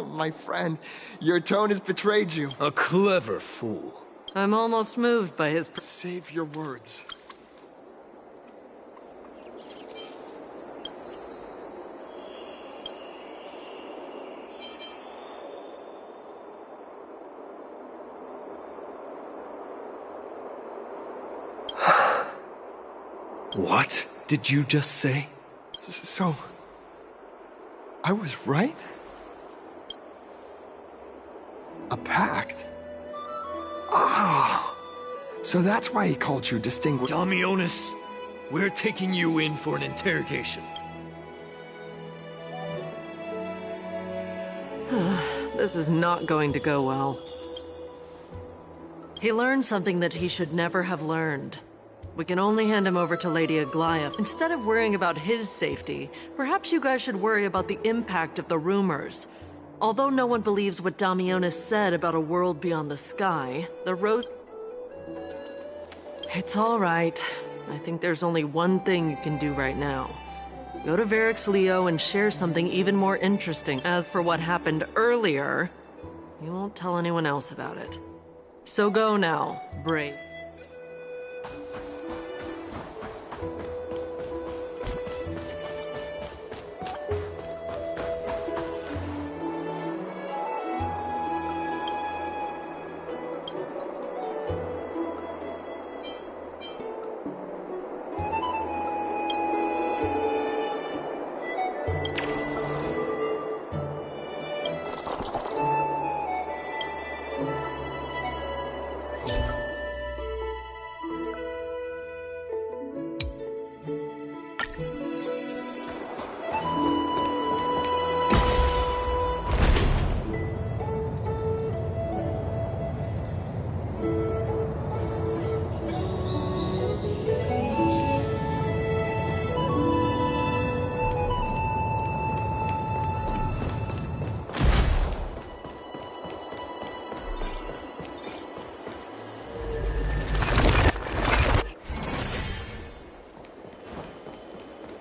My friend, your tone has betrayed you. A clever fool. I'm almost moved by his... Save your words. What did you just say? So... I was right? A pact? Ah! So that's why he called you distinguished... Damionis, we're taking you in for an interrogation. This is not going to go well. He learned something that he should never have learned. We can only hand him over to Lady Aglaia. Instead of worrying about his safety, perhaps you guys should worry about the impact of the rumors. Although no one believes what Damionis said about a world beyond the sky, the rose... It's all right. I think there's only one thing you can do right now. Go to Varix Leo and share something even more interesting. As for what happened earlier, you won't tell anyone else about it. So go now, Brave.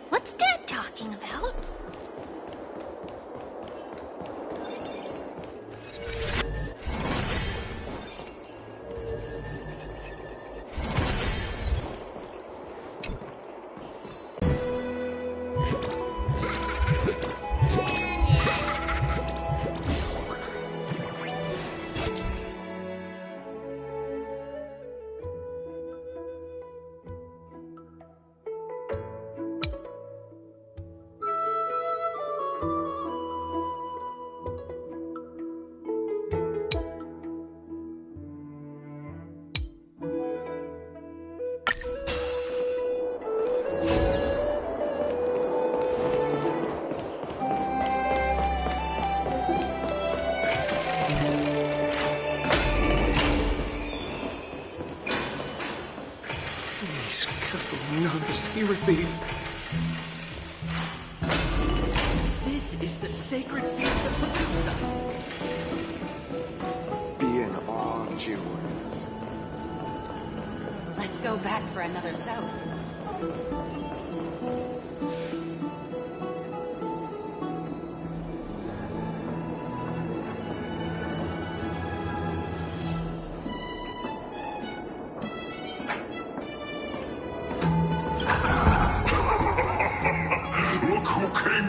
What's Dad talking about? Spirit thief. This is the sacred beast of Medusa. Be in awe of jewels. Let's go back for another soap.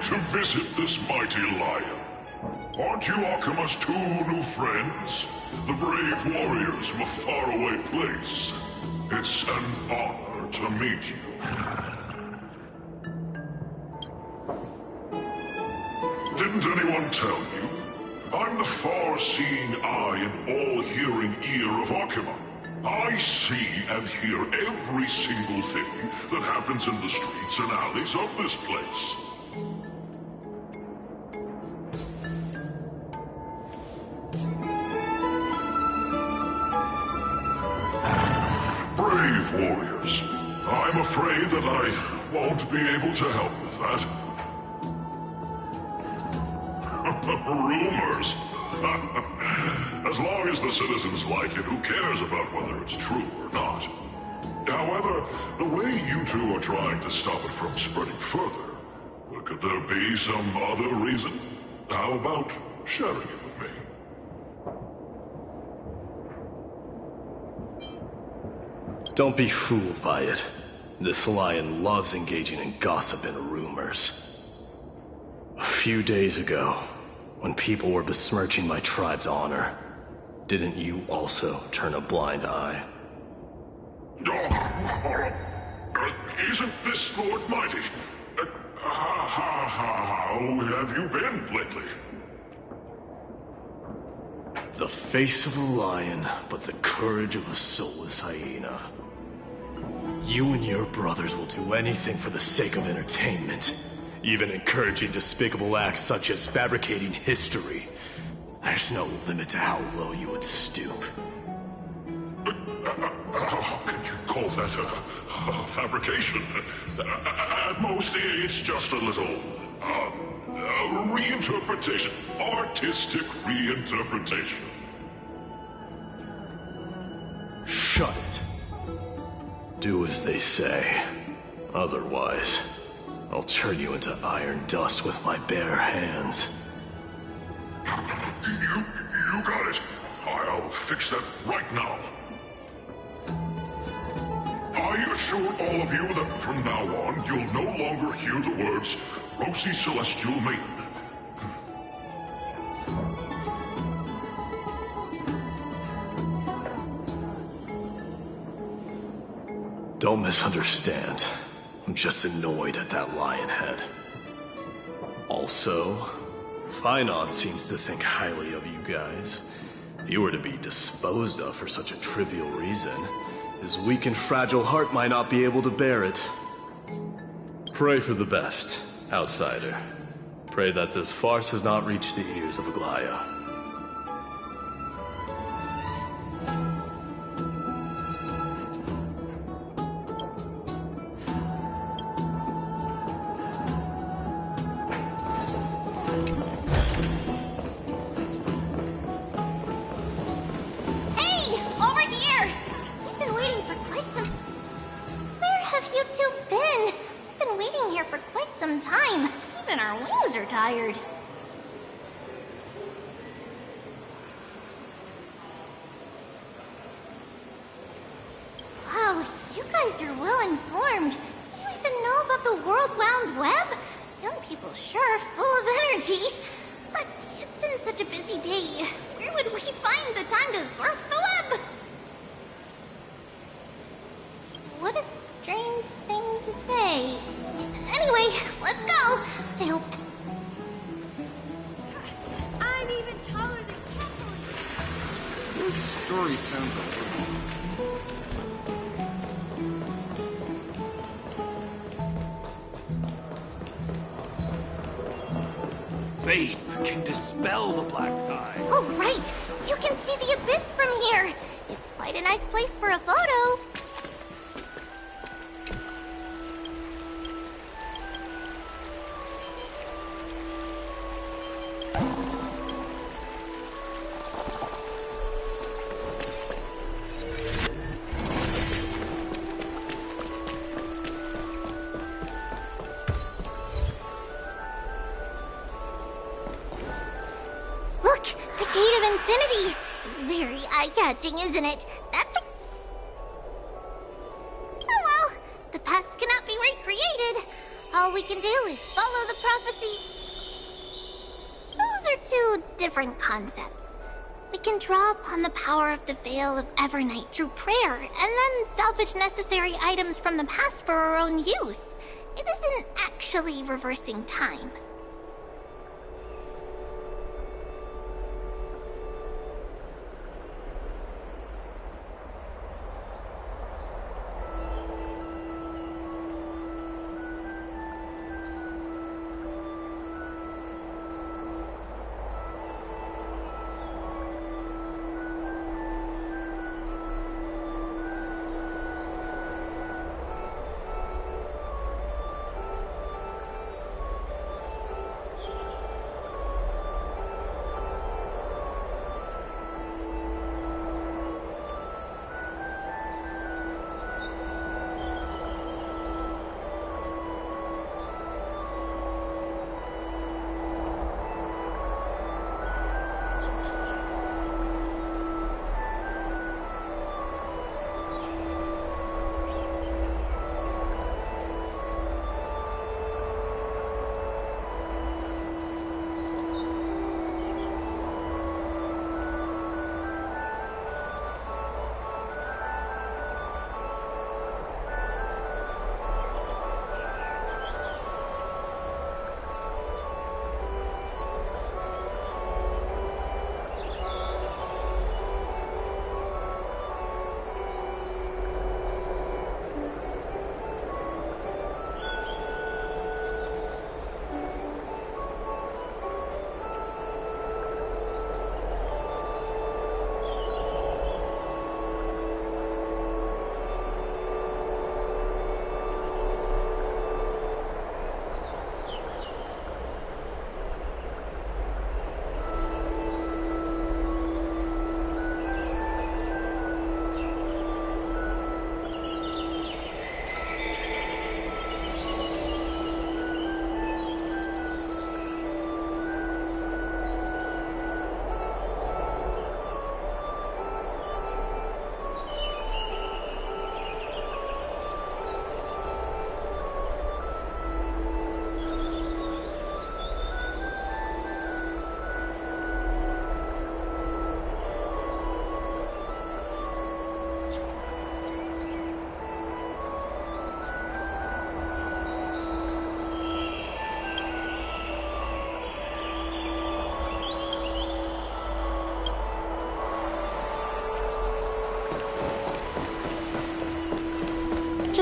To visit this mighty lion. Aren't you Akima's two new friends? The brave warriors from a faraway place. It's an honor to meet you. Didn't anyone tell you? I'm the far-seeing eye and all-hearing ear of Akima. I see and hear every single thing that happens in the streets and alleys of this place. Brave warriors. I'm afraid that I won't be able to help with that. Rumors? As long as the citizens like it, who cares about whether it's true or not? However, the way you two are trying to stop it from spreading further, could there be some other reason? How about sharing it with me? Don't be fooled by it. This lion loves engaging in gossip and rumors. A few days ago, when people were besmirching my tribe's honor, didn't you also turn a blind eye? Isn't this Lord Mighty? How have you been lately? The face of a lion, but the courage of a soulless hyena. You and your brothers will do anything for the sake of entertainment, even encouraging despicable acts such as fabricating history. There's no limit to how low you would stoop. How could you call that a fabrication? At most, it's just a little reinterpretation. Artistic reinterpretation. Shut it. Do as they say. Otherwise, I'll turn you into iron dust with my bare hands. You got it. I'll fix that right now. I assure all of you that from now on, you'll no longer hear the words Rosy Celestial Maiden. Don't misunderstand. I'm just annoyed at that lion head. Also, Finon seems to think highly of you guys. If you were to be disposed of for such a trivial reason, his weak and fragile heart might not be able to bear it. Pray for the best, outsider. Pray that this farce has not reached the ears of Aglaya. Faith can dispel the black tide. Oh, right! You can see the abyss from here! It's quite a nice place for a photo. Eye-catching, isn't it? That's... Oh well, the past cannot be recreated. All we can do is follow the prophecy. Those are two different concepts. We can draw upon the power of the Veil of Evernight through prayer, and then salvage necessary items from the past for our own use. It isn't actually reversing time.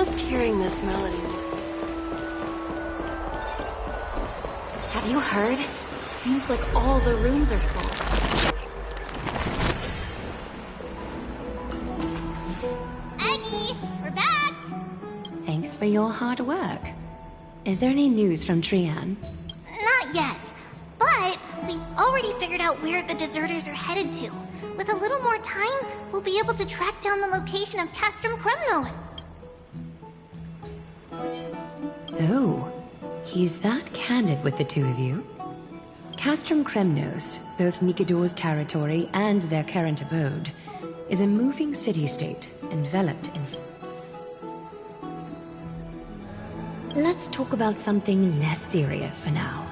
Just hearing this melody makes me... Have you heard? Seems like all the rooms are full. Aggie, we're back! Thanks for your hard work. Is there any news from Trian? Not yet, but we've already figured out where the deserters are headed to. With a little more time, we'll be able to track down the location of Castrum Kremnos. Oh, he's that candid with the two of you. Castrum Kremnos, both Nikidor's territory and their current abode, is a moving city-state enveloped in... Let's talk about something less serious for now.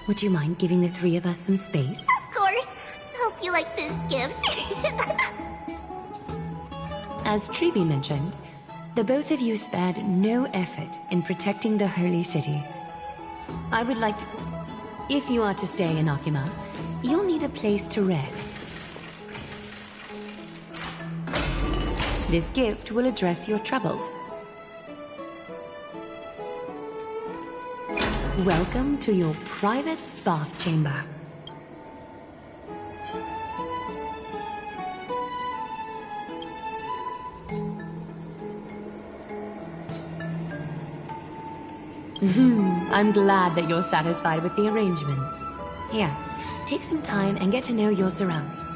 Would you mind giving the three of us some space? Of course. Hope you like this gift. As Tribi mentioned, the both of you spared no effort in protecting the holy city. I would like to... If you are to stay in Akima, you'll need a place to rest. This gift will address your troubles. Welcome to your private bath chamber. I'm glad that you're satisfied with the arrangements. Here, take some time and get to know your surroundings.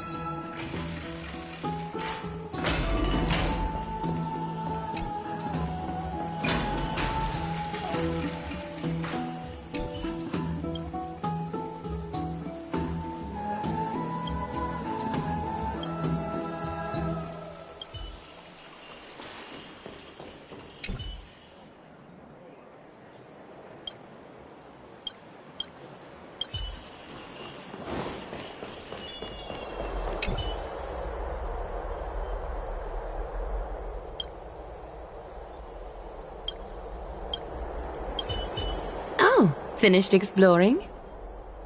Finished exploring?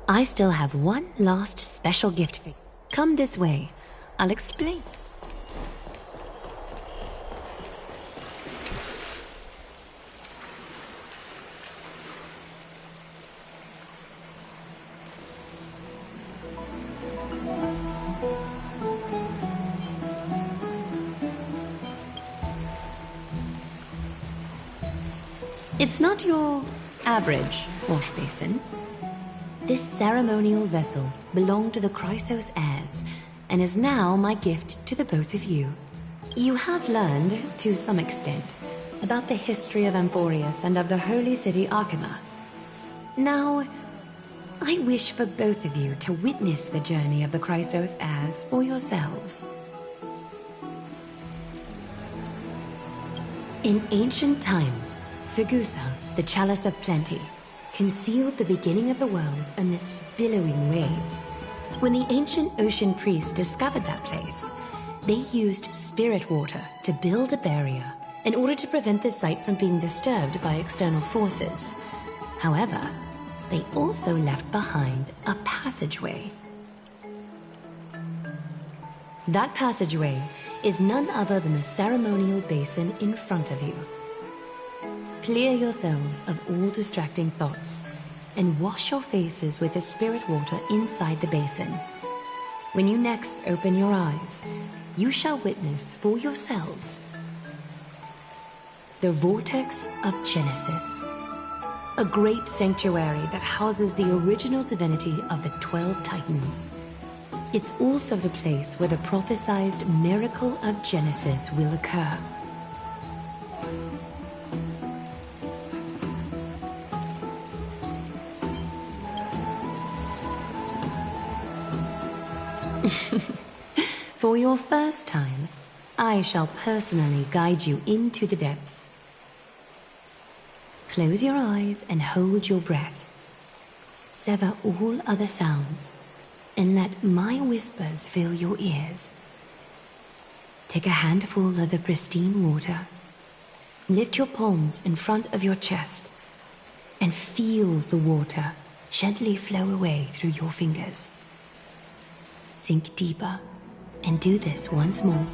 I still have one last special gift for you. Come this way. I'll explain. It's not your average wash basin. This ceremonial vessel belonged to the Chrysos heirs and is now my gift to the both of you. You have learned, to some extent, about the history of Amphoreus and of the holy city Akima. Now, I wish for both of you to witness the journey of the Chrysos heirs for yourselves. In ancient times, Fegusa, the Chalice of Plenty, concealed the beginning of the world amidst billowing waves. When the ancient ocean priests discovered that place, they used spirit water to build a barrier in order to prevent the site from being disturbed by external forces. However, they also left behind a passageway. That passageway is none other than the ceremonial basin in front of you. Clear yourselves of all distracting thoughts and wash your faces with the spirit water inside the basin. When you next open your eyes, you shall witness for yourselves the Vortex of Genesis, a great sanctuary that houses the original divinity of the 12 Titans. It's also the place where the prophesized miracle of Genesis will occur. For your first time, I shall personally guide you into the depths. Close your eyes and hold your breath. Sever all other sounds and let my whispers fill your ears. Take a handful of the pristine water. Lift your palms in front of your chest and feel the water gently flow away through your fingers. Sink deeper and do this once more.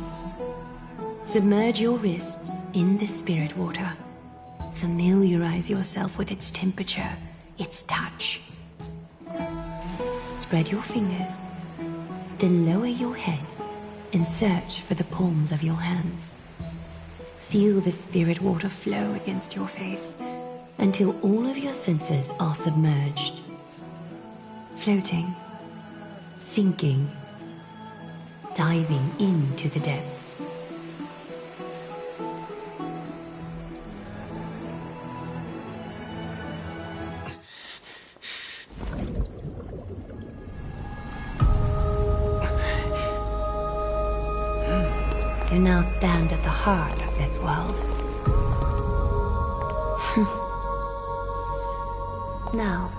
Submerge your wrists in the spirit water. Familiarize yourself with its temperature, its touch. Spread your fingers, then lower your head and search for the palms of your hands. Feel the spirit water flow against your face until all of your senses are submerged. Floating, sinking, diving into the depths. You now stand at the heart of this world. Now,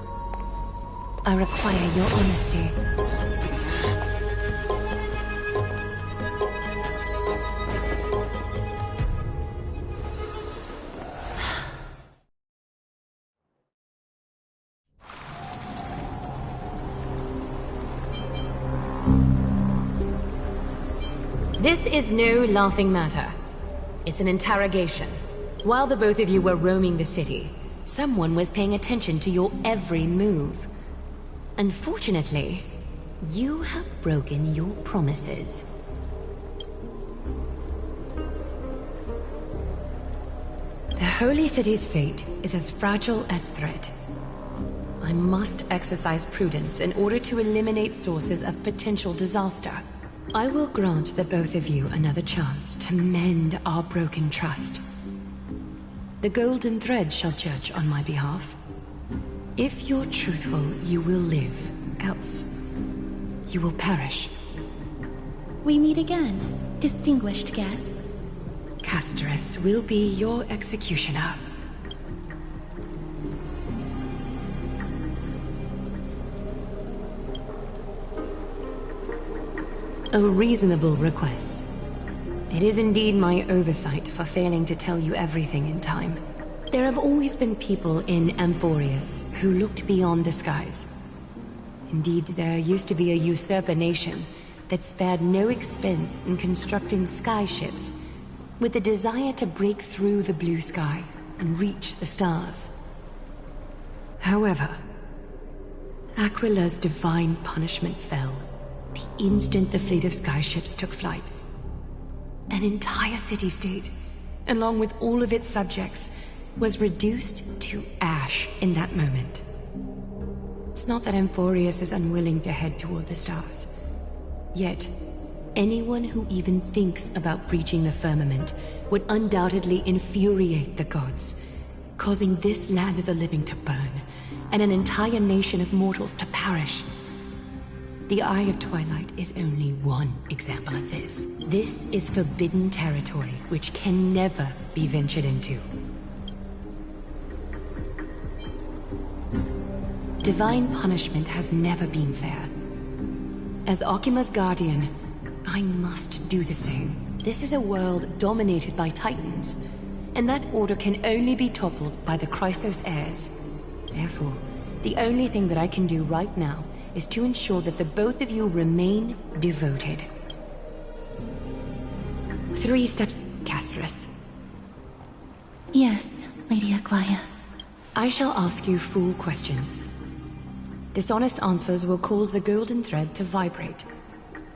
I require your honesty. This is no laughing matter. It's an interrogation. While the both of you were roaming the city, someone was paying attention to your every move. Unfortunately, you have broken your promises. The Holy City's fate is as fragile as thread. I must exercise prudence in order to eliminate sources of potential disaster. I will grant the both of you another chance to mend our broken trust. The golden thread shall judge on my behalf. If you're truthful, you will live. Else, you will perish. We meet again, distinguished guests. Casterus will be your executioner. A reasonable request. It is indeed my oversight for failing to tell you everything in time. There have always been people in amphoreus who looked beyond the skies. Indeed, there used to be a usurper nation that spared no expense in constructing skyships with the desire to break through the blue sky and reach the stars. However, Aquila's divine punishment fell the instant the fleet of skyships took flight. An entire city-state, along with all of its subjects, was reduced to ash in that moment. It's not that amphoreus is unwilling to head toward the stars. Yet, anyone who even thinks about breaching the firmament would undoubtedly infuriate the gods, causing this land of the living to burn, and an entire nation of mortals to perish. The Eye of Twilight is only one example of this. This is forbidden territory, which can never be ventured into. Divine punishment has never been fair. As Akima's guardian, I must do the same. This is a world dominated by Titans, and that order can only be toppled by the Chrysos heirs. Therefore, the only thing that I can do right now is to ensure that the both of you remain devoted. 3 steps, Casterus. Yes, Lady Aglaia. I shall ask you full questions. Dishonest answers will cause the golden thread to vibrate,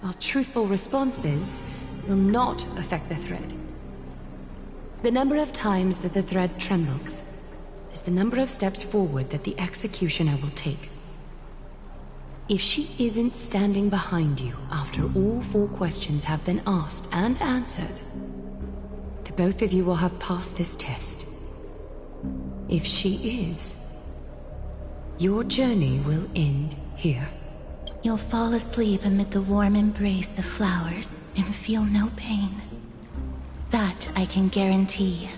while truthful responses will not affect the thread. The number of times that the thread trembles is the number of steps forward that the executioner will take. If she isn't standing behind you after all 4 questions have been asked and answered, the both of you will have passed this test. If she is, your journey will end here. You'll fall asleep amid the warm embrace of flowers and feel no pain. That I can guarantee.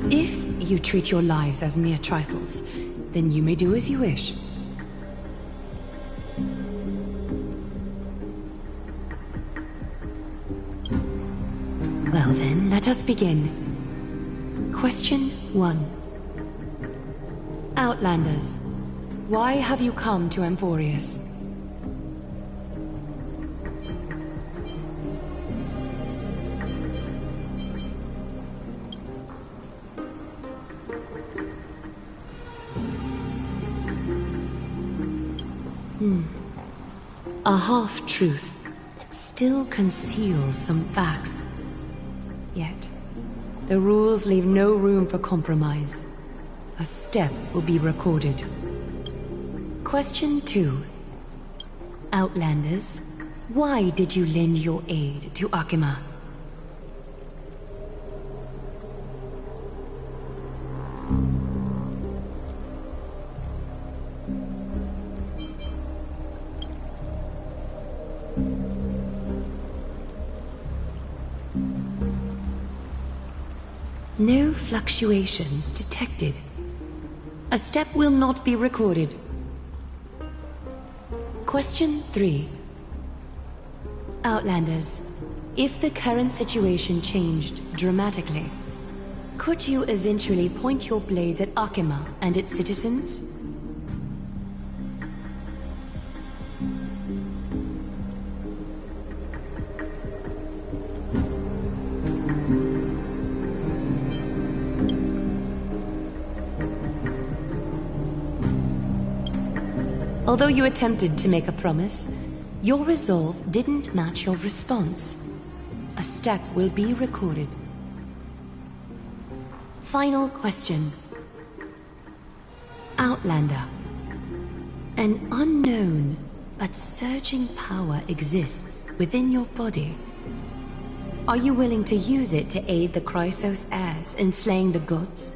If you treat your lives as mere trifles, then you may do as you wish. Well then, let us begin. Question 1. Outlanders, Why have you come to Amphoreus? A half-truth that still conceals some facts. Yet, the rules leave no room for compromise. A step will be recorded. Question 2. Outlanders, why did you lend your aid to Akima? No fluctuations detected. A step will not be recorded. Question 3. Outlanders, if the current situation changed dramatically, could you eventually point your blades at Akima and its citizens? Although you attempted to make a promise, your resolve didn't match your response. A step will be recorded. Final question. Outlander. An unknown but surging power exists within your body. Are you willing to use it to aid the Chrysos heirs in slaying the gods?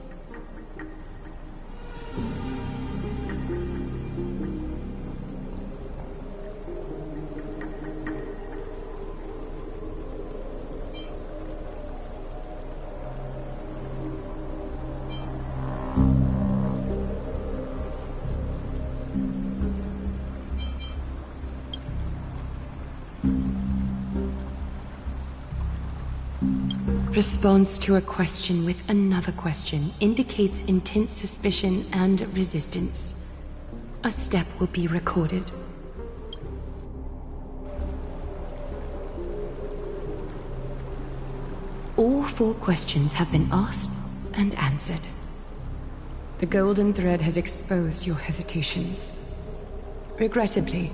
Response to a question with another question indicates intense suspicion and resistance. A step will be recorded. All 4 questions have been asked and answered. The golden thread has exposed your hesitations. Regrettably,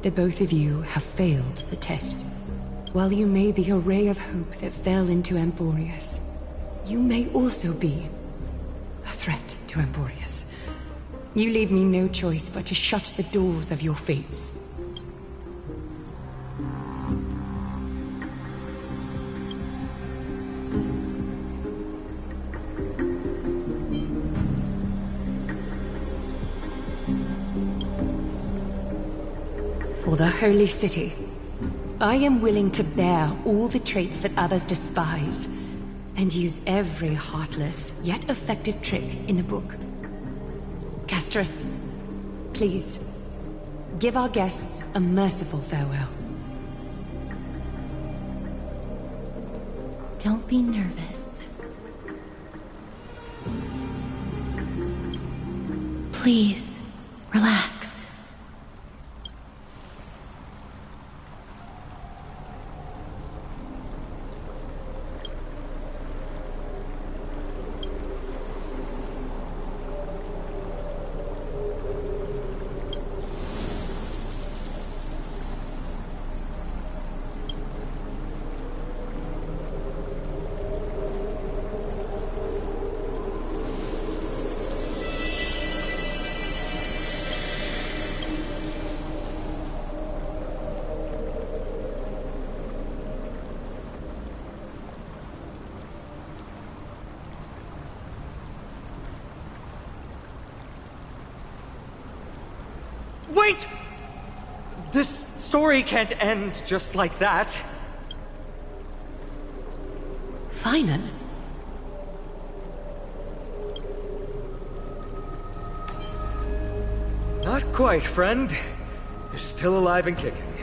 the both of you have failed the test. While you may be a ray of hope that fell into Amphoreus, you may also be a threat to Amphoreus. You leave me no choice but to shut the doors of your fates. For the Holy City, I am willing to bear all the traits that others despise, and use every heartless yet effective trick in the book. Castris, please, give our guests a merciful farewell. Don't be nervous. Please, relax. Wait! This story can't end just like that. Finan? Not quite, friend. You're still alive and kicking.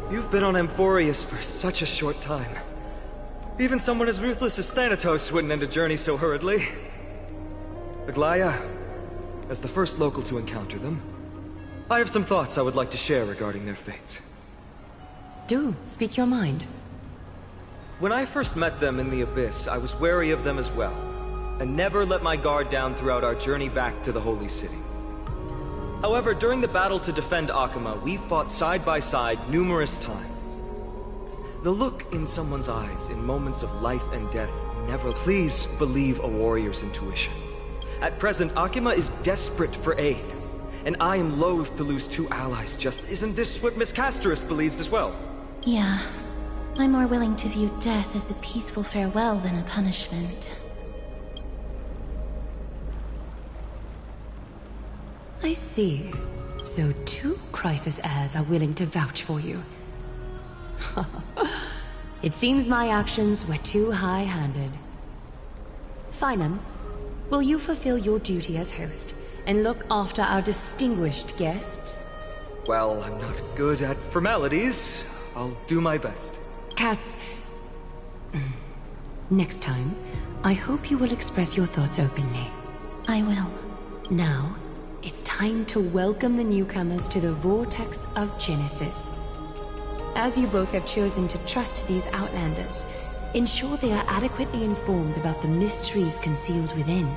You've been on Amphoreus for such a short time. Even someone as ruthless as Thanatos wouldn't end a journey so hurriedly. Aglaya, as the first local to encounter them, I have some thoughts I would like to share regarding their fates. Do speak your mind. When I first met them in the Abyss, I was wary of them as well, and never let my guard down throughout our journey back to the Holy City. However, during the battle to defend Akama, we fought side by side numerous times. The look in someone's eyes in moments of life and death never... Please believe a warrior's intuition. At present, Akama is desperate for aid, and I am loath to lose two allies just... Isn't this what Miss Casterus believes as well? Yeah. I'm more willing to view death as a peaceful farewell than a punishment. I see. So two Crisis heirs are willing to vouch for you. It seems my actions were too high-handed. Finam, will you fulfill your duty as host and look after our distinguished guests? Well, I'm not good at formalities. I'll do my best. Cass... Next time, I hope you will express your thoughts openly. I will. Now, it's time to welcome the newcomers to the Vortex of Genesis. As you both have chosen to trust these Outlanders, ensure they are adequately informed about the mysteries concealed within.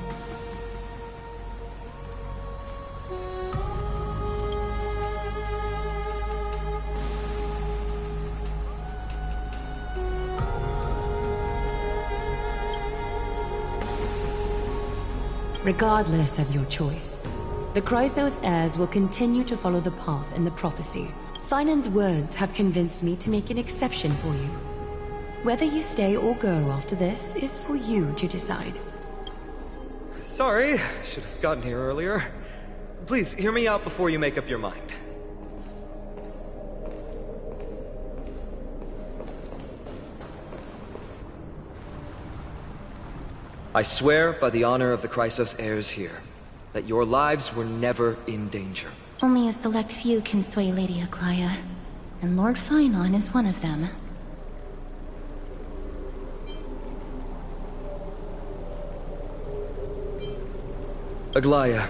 Regardless of your choice, the Chrysos heirs will continue to follow the path in the prophecy. Finan's words have convinced me to make an exception for you. Whether you stay or go after this is for you to decide. Sorry, should have gotten here earlier. Please, hear me out before you make up your mind. I swear by the honor of the Chrysos heirs here, that your lives were never in danger. Only a select few can sway Lady Aglaya, and Lord Finon is one of them. Aglaya.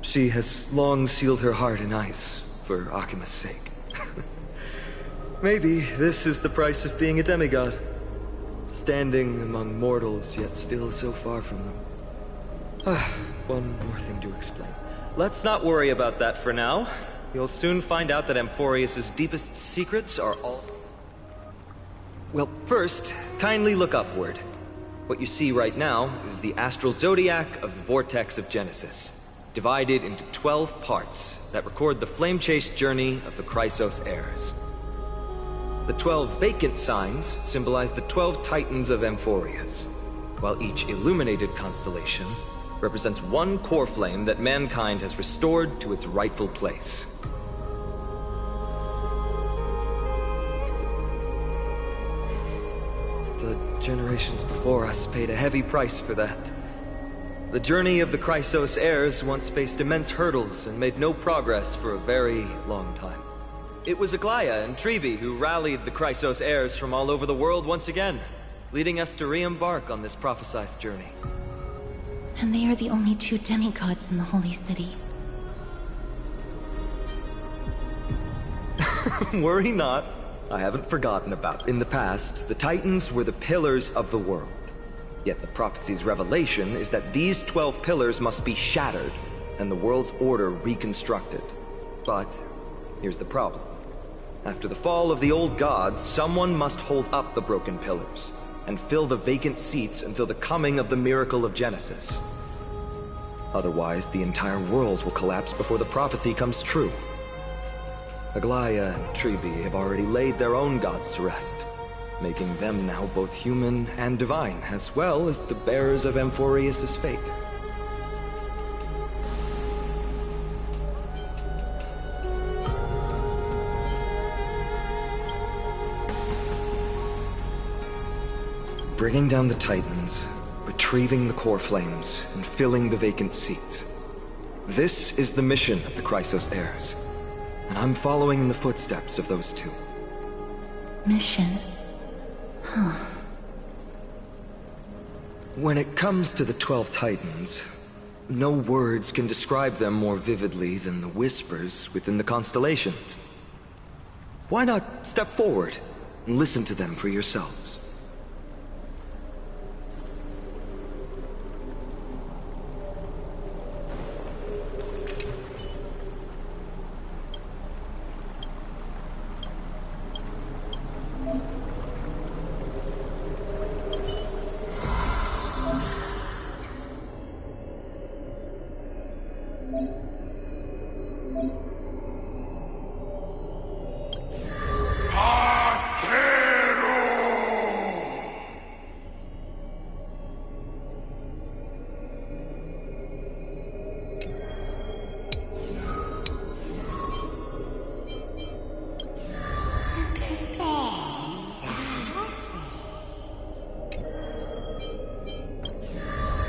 She has long sealed her heart in ice, for Akima's sake. Maybe this is the price of being a demigod. Standing among mortals, yet still so far from them. One more thing to explain. Let's not worry about that for now. You'll soon find out that amphoreus' deepest secrets are all... Well, first, kindly look upward. What you see right now is the astral zodiac of the Vortex of Genesis, divided into 12 parts that record the flame-chased journey of the Chrysos heirs. The 12 vacant signs symbolize the 12 titans of amphoreus, while each illuminated constellation represents one core flame that mankind has restored to its rightful place. The generations before us paid a heavy price for that. The journey of the Chrysos heirs once faced immense hurdles and made no progress for a very long time. It was Aglaya and Trebi who rallied the Chrysos heirs from all over the world once again, leading us to re-embark on this prophesized journey. And they are the only two demigods in the Holy City. Worry not. I haven't forgotten about it. In the past, the Titans were the pillars of the world. Yet the prophecy's revelation is that these 12 pillars must be shattered, and the world's order reconstructed. But here's the problem. After the fall of the old gods, someone must hold up the broken pillars and fill the vacant seats until the coming of the miracle of Genesis. Otherwise, the entire world will collapse before the prophecy comes true. Aglaya and Trebi have already laid their own gods to rest, making them now both human and divine, as well as the bearers of amphoreus' fate. Bringing down the Titans, retrieving the core flames, and filling the vacant seats. This is the mission of the Chrysos heirs, and I'm following in the footsteps of those two. Mission? Huh. When it comes to the 12 Titans, No words can describe them more vividly than the whispers within the constellations. Why not step forward and listen to them for yourselves?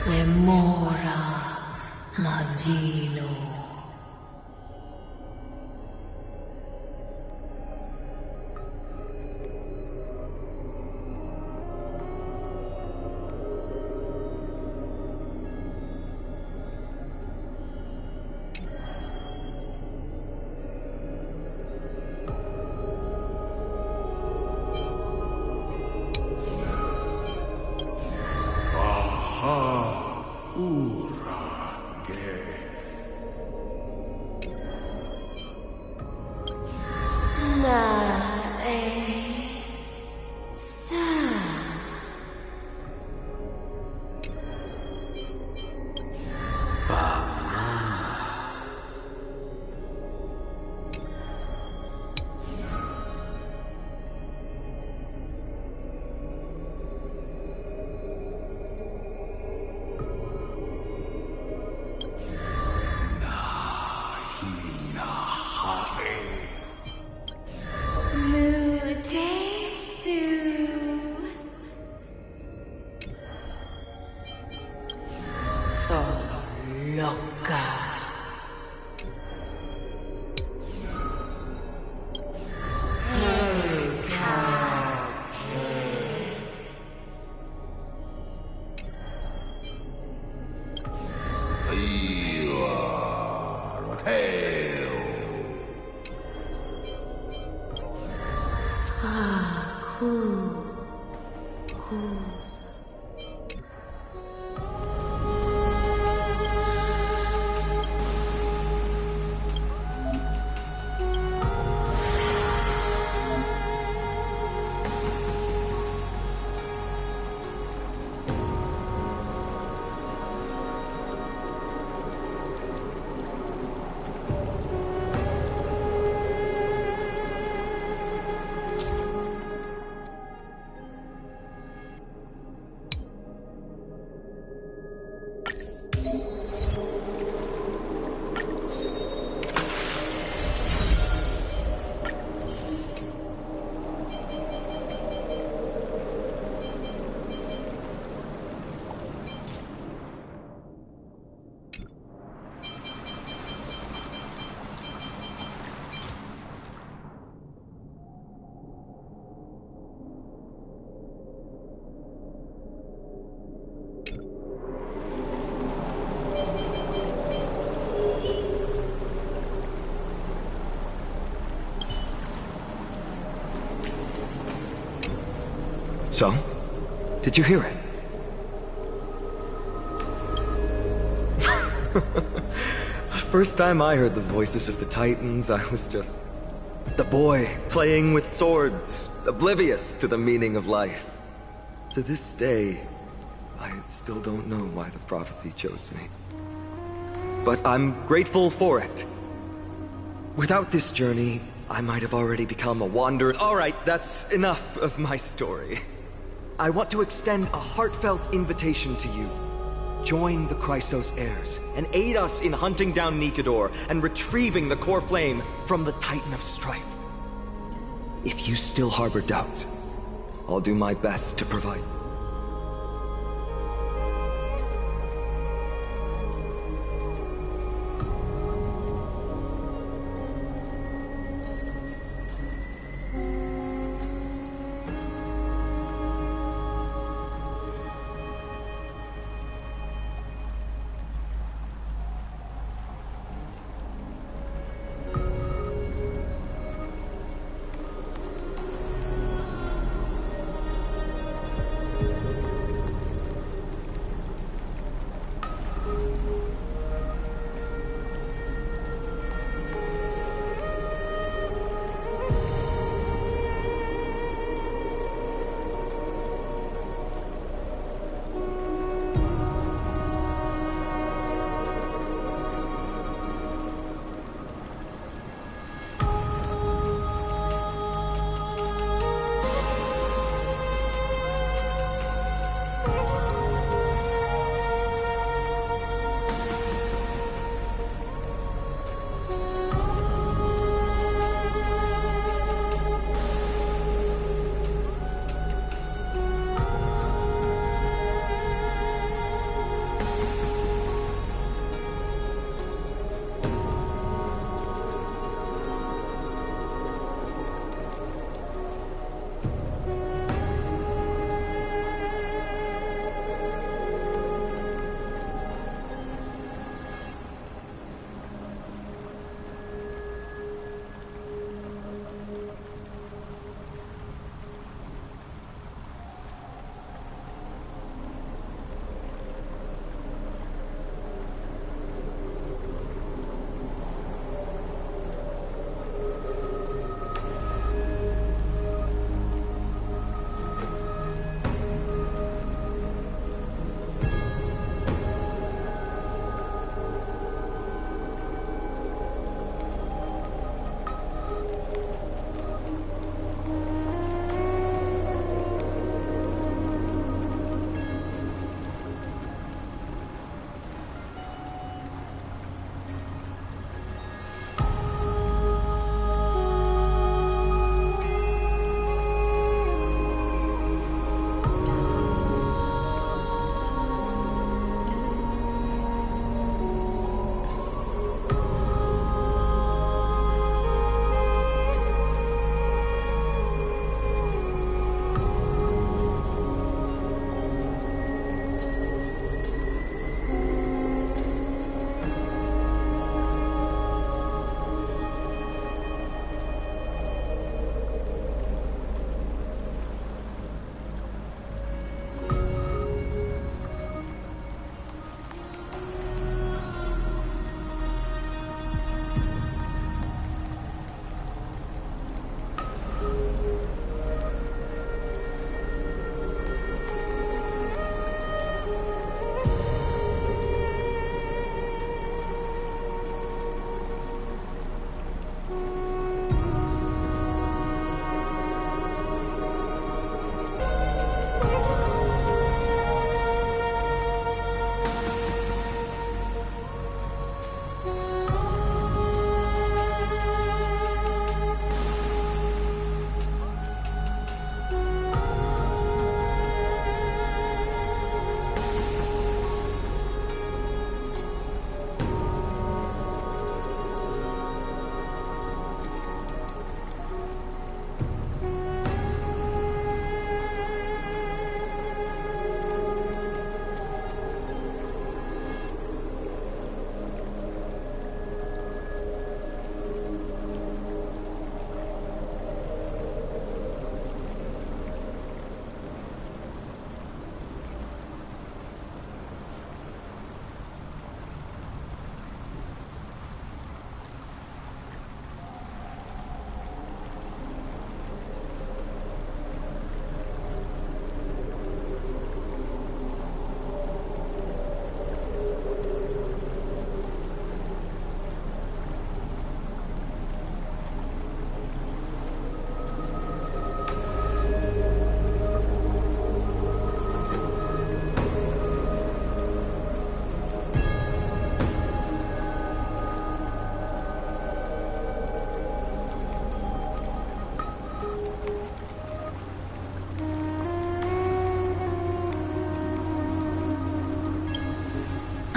Memora Mazilo. So? Did you hear it? First time I heard the voices of the Titans, I was just the boy playing with swords, oblivious to the meaning of life. To this day, I still don't know why the prophecy chose me. But I'm grateful for it. Without this journey, I might have already become a wanderer. All right, that's enough of my story. I want to extend a heartfelt invitation to you. Join the Chrysos heirs and aid us in hunting down Nikador and retrieving the core flame from the Titan of Strife. If you still harbor doubts, I'll do my best to provide.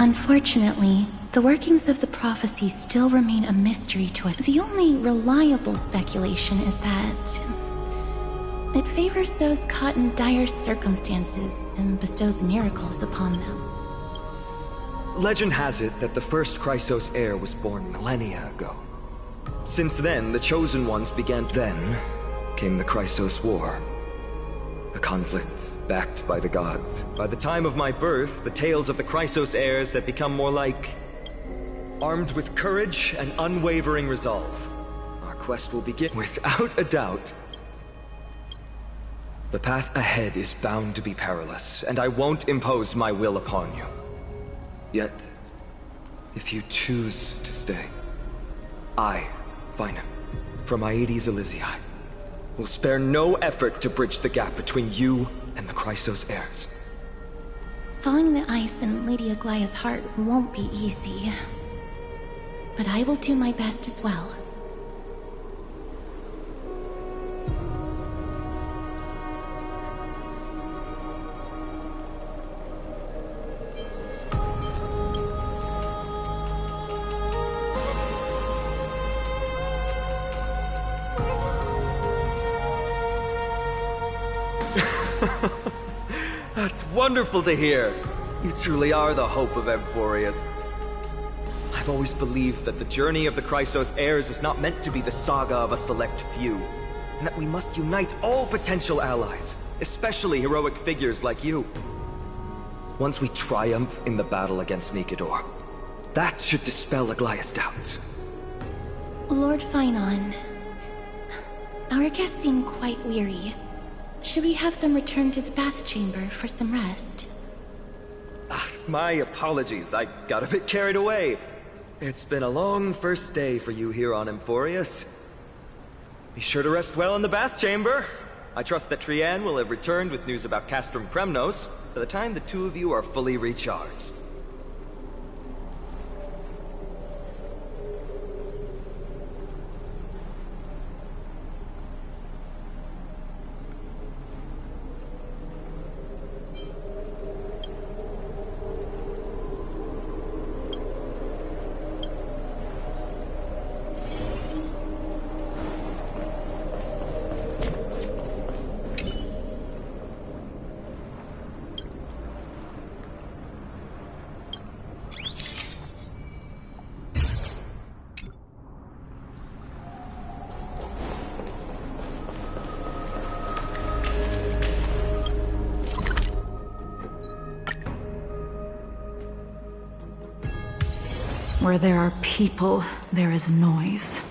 Unfortunately, the workings of the prophecy still remain a mystery to us. The only reliable speculation is that it favors those caught in dire circumstances and bestows miracles upon them. Legend has it that the first Chrysos heir was born millennia ago. Since then, the Chosen Ones began. Then came the Chrysos War. The conflict, backed by the gods. By the time of my birth, the tales of the Chrysos heirs had become more like... armed with courage and unwavering resolve. Our quest will begin. Without a doubt, the path ahead is bound to be perilous, and I won't impose my will upon you. Yet, if you choose to stay, I, Finam, from Aedes Elysiae, will spare no effort to bridge the gap between you and the Chrysos heirs. Thawing the ice in Lady Aglaya's heart won't be easy, but I will do my best as well. That's wonderful to hear. You truly are the hope of amphoreus. I've always believed that the journey of the Chrysos heirs is not meant to be the saga of a select few, and that we must unite all potential allies, especially heroic figures like you. Once we triumph in the battle against Nikedor, that should dispel Aglaya's doubts. Lord Finon, our guests seem quite weary. Should we have them return to the bath chamber for some rest? My apologies, I got a bit carried away. It's been a long first day for you here on amphoreus. Be sure to rest well in the bath chamber. I trust that Trianne will have returned with news about Castrum Kremnos by the time the two of you are fully recharged. Where there are people, there is noise.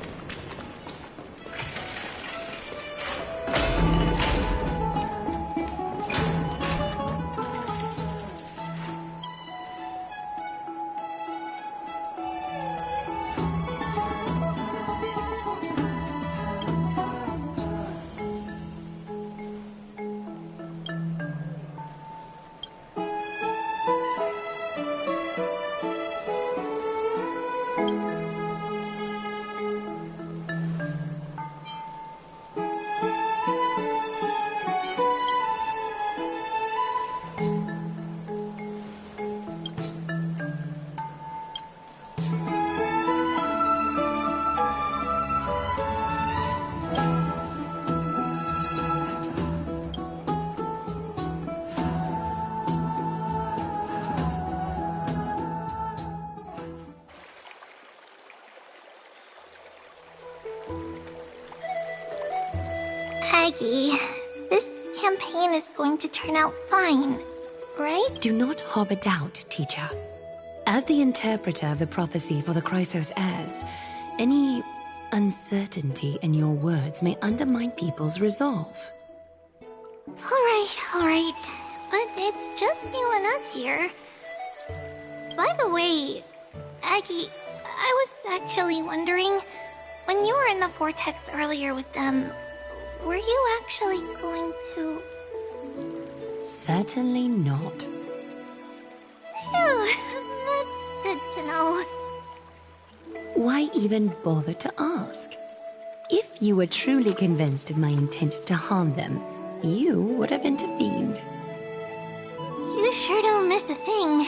Aggie, this campaign is going to turn out fine, right? Do not harbor doubt, teacher. As the interpreter of the prophecy for the Chrysos heirs, any uncertainty in your words may undermine people's resolve. All right. But it's just you and us here. By the way, Aggie, I was actually wondering, when you were in the vortex earlier with them, were you actually going to... Certainly not. Phew, that's good to know. Why even bother to ask? If you were truly convinced of my intent to harm them, you would have intervened. You sure don't miss a thing.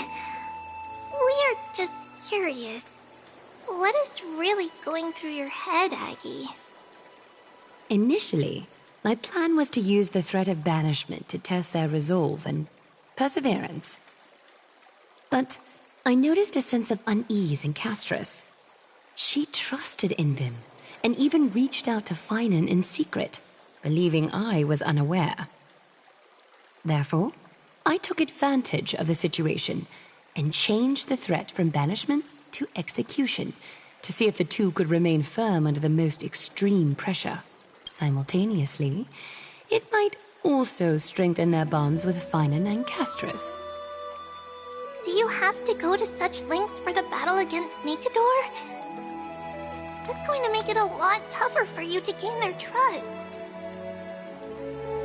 We're just curious. What is really going through your head, Aggie? Initially, my plan was to use the threat of banishment to test their resolve and perseverance. But I noticed a sense of unease in Castris. She trusted in them, and even reached out to Finan in secret, believing I was unaware. Therefore, I took advantage of the situation and changed the threat from banishment to execution to see if the two could remain firm under the most extreme pressure. Simultaneously, it might also strengthen their bonds with Finan and Castris. Do you have to go to such lengths for the battle against Nikador? That's going to make it a lot tougher for you to gain their trust.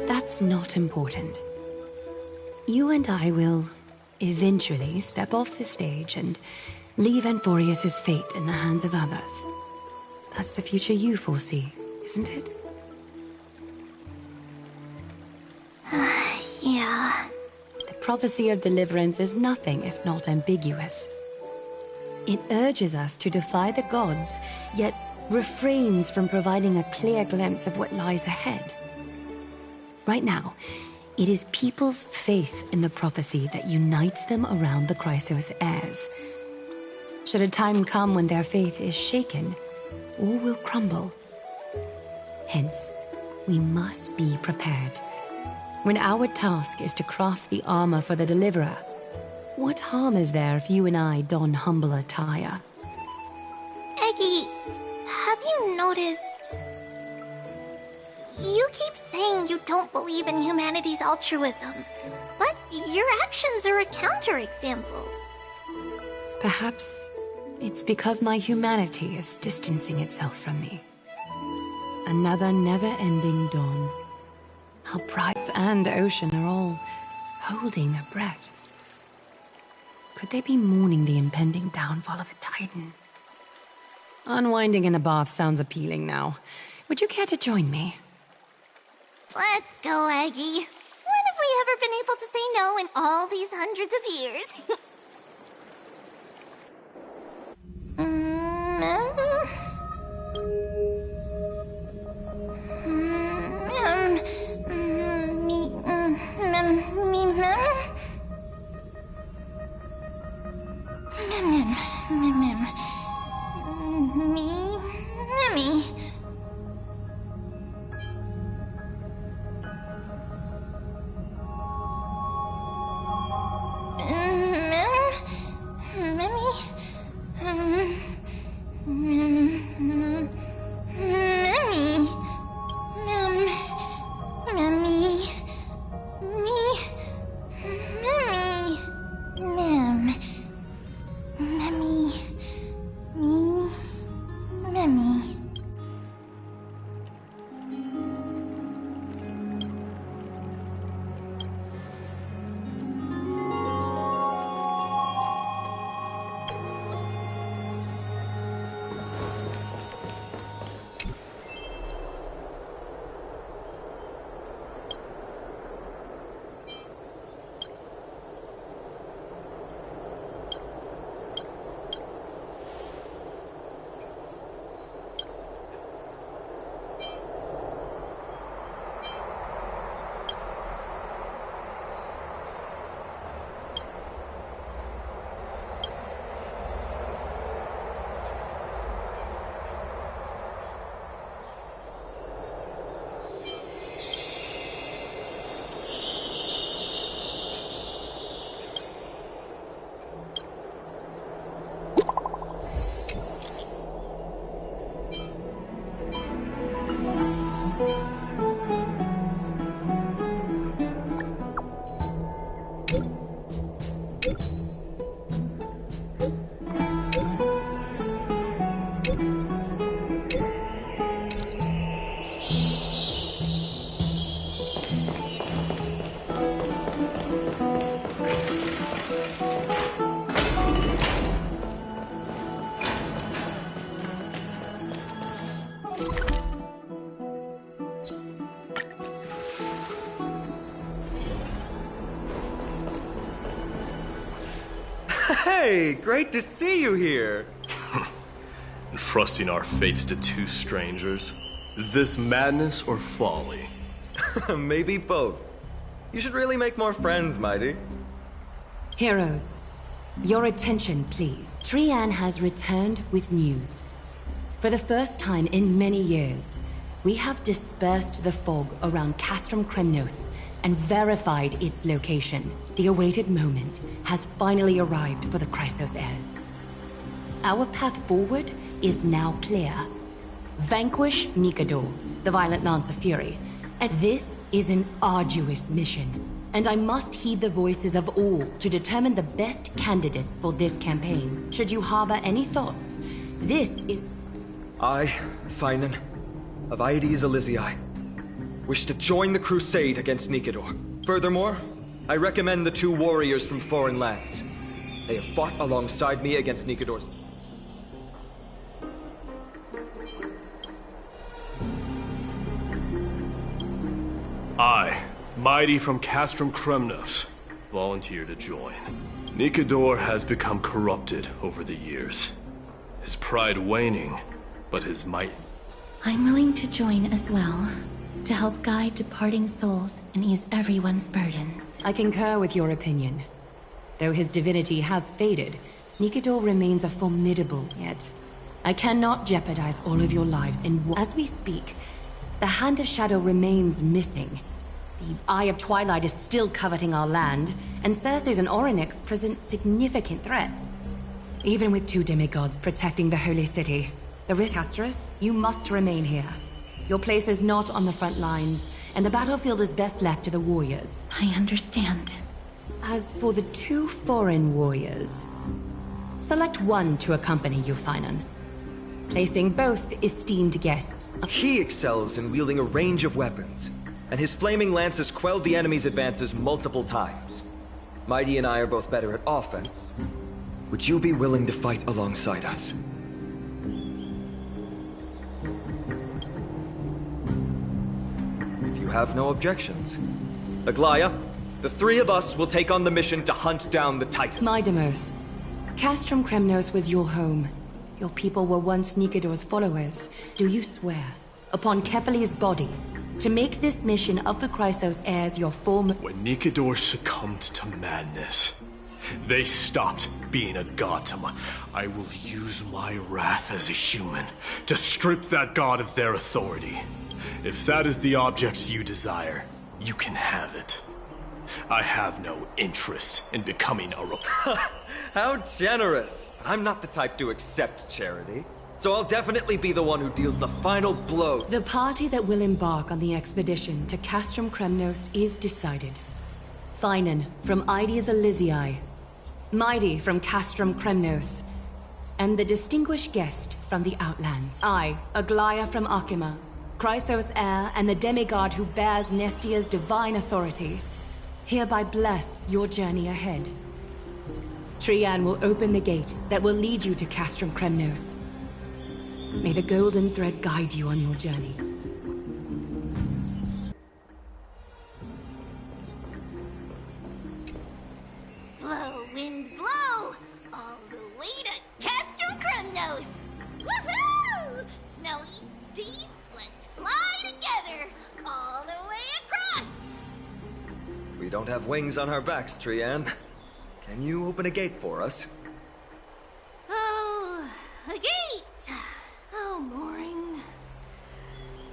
That's not important. You and I will eventually step off the stage and leave amphoreus' fate in the hands of others. That's the future you foresee, isn't it? Yeah. The prophecy of deliverance is nothing if not ambiguous. It urges us to defy the gods, yet refrains from providing a clear glimpse of what lies ahead. Right now, it is people's faith in the prophecy that unites them around the Chrysos heirs. Should a time come when their faith is shaken, all will crumble. Hence, we must be prepared. When our task is to craft the armor for the Deliverer, what harm is there if you and I don humble attire? Eggie, have you noticed... You keep saying you don't believe in humanity's altruism, but your actions are a counterexample. Perhaps it's because my humanity is distancing itself from me. Another never-ending dawn. How bright and ocean are all holding their breath. Could they be mourning the impending downfall of a titan? Unwinding in a bath sounds appealing now. Would you care to join me? Let's go, Aggie. When have we ever been able to say no in all these hundreds of years? Hey, great to see you here. Entrusting our fates to two strangers. Is this madness or folly? Maybe both. You should really make more friends, Mighty. Heroes, your attention, please. Trian has returned with news. For the first time in many years, we have dispersed the fog around Castrum Kremnos and verified its location. The awaited moment has finally arrived for the Chrysos heirs. Our path forward is now clear. Vanquish Nikador, the violent Lance of Fury. And this is an arduous mission, and I must heed the voices of all to determine the best candidates for this campaign. Should you harbor any thoughts, this is... I, Finan, of Aedes Elysiae, wish to join the crusade against Nikador. Furthermore, I recommend the two warriors from foreign lands. They have fought alongside me against Nikador's... I, Mighty from Castrum Kremnos, volunteer to join. Nikador has become corrupted over the years. His pride waning, but his might... I'm willing to join as well, to help guide departing souls and ease everyone's burdens. I concur with your opinion. Though his divinity has faded, Nikador remains a formidable yet. I cannot jeopardize all of your lives in war. As we speak, the Hand of Shadow remains missing. The Eye of Twilight is still coveting our land, and Circes and Orynyx present significant threats. Even with two demigods protecting the Holy City, the Castorus, you must remain here. Your place is not on the front lines, and the battlefield is best left to the warriors. I understand. As for the two foreign warriors, select one to accompany you, Finan. Placing both esteemed guests. He excels in wielding a range of weapons, and his flaming lance has quelled the enemy's advances multiple times. Mighty and I are both better at offense. Would you be willing to fight alongside us? If you have no objections. Aglaya, the three of us will take on the mission to hunt down the Titan. Mydamos, Castrum Kremnos was your home. Your people were once Nikador's followers. Do you swear, upon Kefali's body, to make this mission of the Chrysos heirs your form... When Nikador succumbed to madness, they stopped being a god to my... I will use my wrath as a human to strip that god of their authority. If that is the object you desire, you can have it. I have no interest in becoming a... How generous! I'm not the type to accept charity, so I'll definitely be the one who deals the final blow. The party that will embark on the expedition to Castrum Kremnos is decided. Finan from Aedes Elysiae, Mighty from Castrum Kremnos, and the distinguished guest from the Outlands. I, Aglaya from Akima, Chrysos heir and the demigod who bears Nestia's divine authority, hereby bless your journey ahead. Trian will open the gate that will lead you to Castrum Kremnos. May the golden thread guide you on your journey. Blow, wind, blow! All the way to Castrum Kremnos! Woohoo! Snowy, Dee, let's fly together! All the way across! We don't have wings on our backs, Trian. Can you open a gate for us? Oh, a gate! Oh, boring.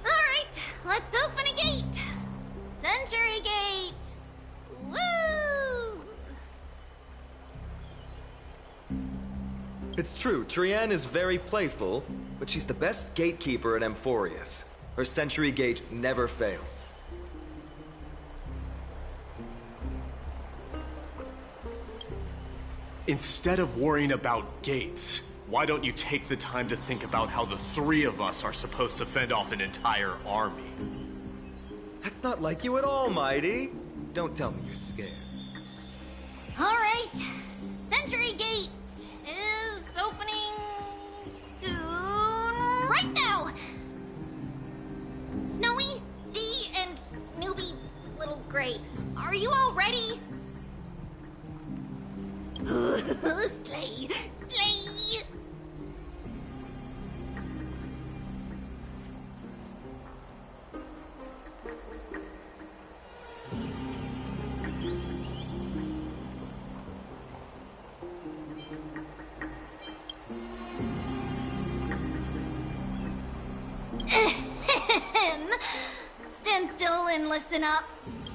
Alright, let's open a gate! Century Gate! Woo! It's true, Trian is very playful, but she's the best gatekeeper in Amphoreus. Her Century Gate never fails. Instead of worrying about gates, why don't you take the time to think about how the three of us are supposed to fend off an entire army? That's not like you at all, Mighty. Don't tell me you're scared. Alright, Century Gate is opening soon, right now! Snowy, Dee, and newbie Little Gray, are you all ready? Slay! Slay! Stand still and listen up.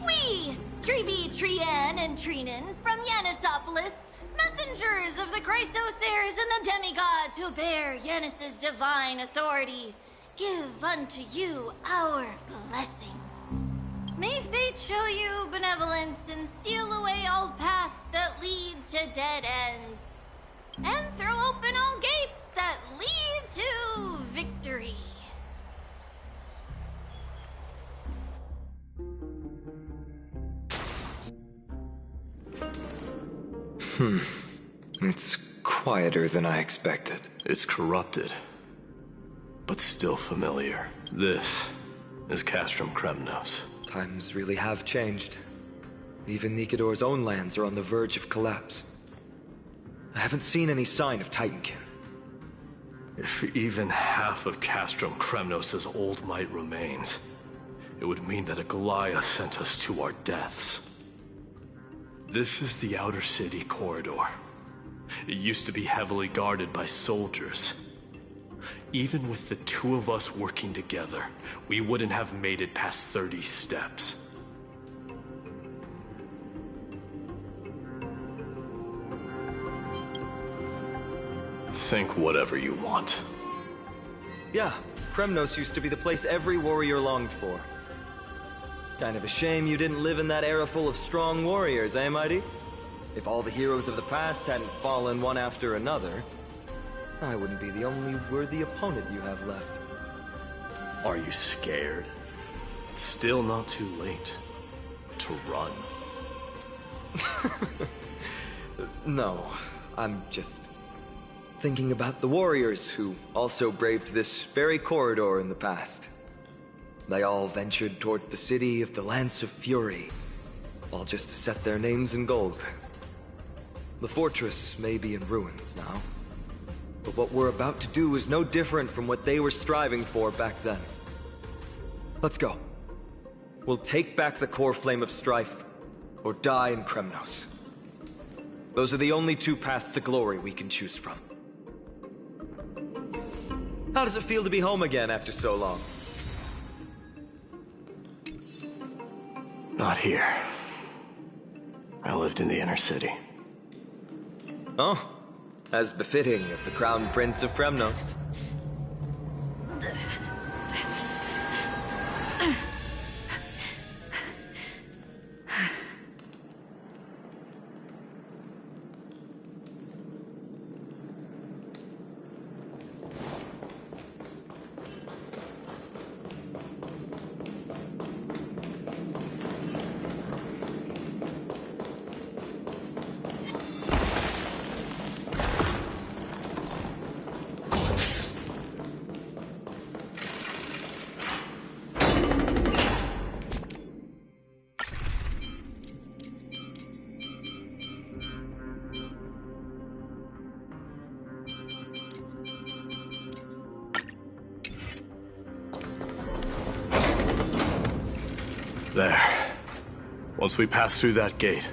We, Treeby, Trien, and Trinin from Yanisopolis, messengers of the Chrysosaurs and the demigods who bear Yanis's divine authority, give unto you our blessings. May fate show you benevolence and seal away all paths that lead to dead ends, and throw open all gates that lead to victory. It's quieter than I expected. It's corrupted, but still familiar. This is Castrum Kremnos. Times really have changed. Even Nikador's own lands are on the verge of collapse. I haven't seen any sign of Titankin. If even half of Castrum Kremnos' old might remains, it would mean that Aglaia sent us to our deaths. This is the Outer City corridor. It used to be heavily guarded by soldiers. Even with the two of us working together, we wouldn't have made it past 30 steps. Think whatever you want. Yeah, Kremnos used to be the place every warrior longed for. Kind of a shame you didn't live in that era full of strong warriors, eh, Mighty? If all the heroes of the past hadn't fallen one after another, I wouldn't be the only worthy opponent you have left. Are you scared? It's still not too late to run. No, I'm just thinking about the warriors who also braved this very corridor in the past. They all ventured towards the city of the Lance of Fury, all just to set their names in gold. The fortress may be in ruins now, but what we're about to do is no different from what they were striving for back then. Let's go. We'll take back the core flame of strife, or die in Kremnos. Those are the only two paths to glory we can choose from. How does it feel to be home again after so long? Not here. I lived in the inner city. Oh, as befitting of the Crown Prince of Kremnos. There. Once we pass through that gate,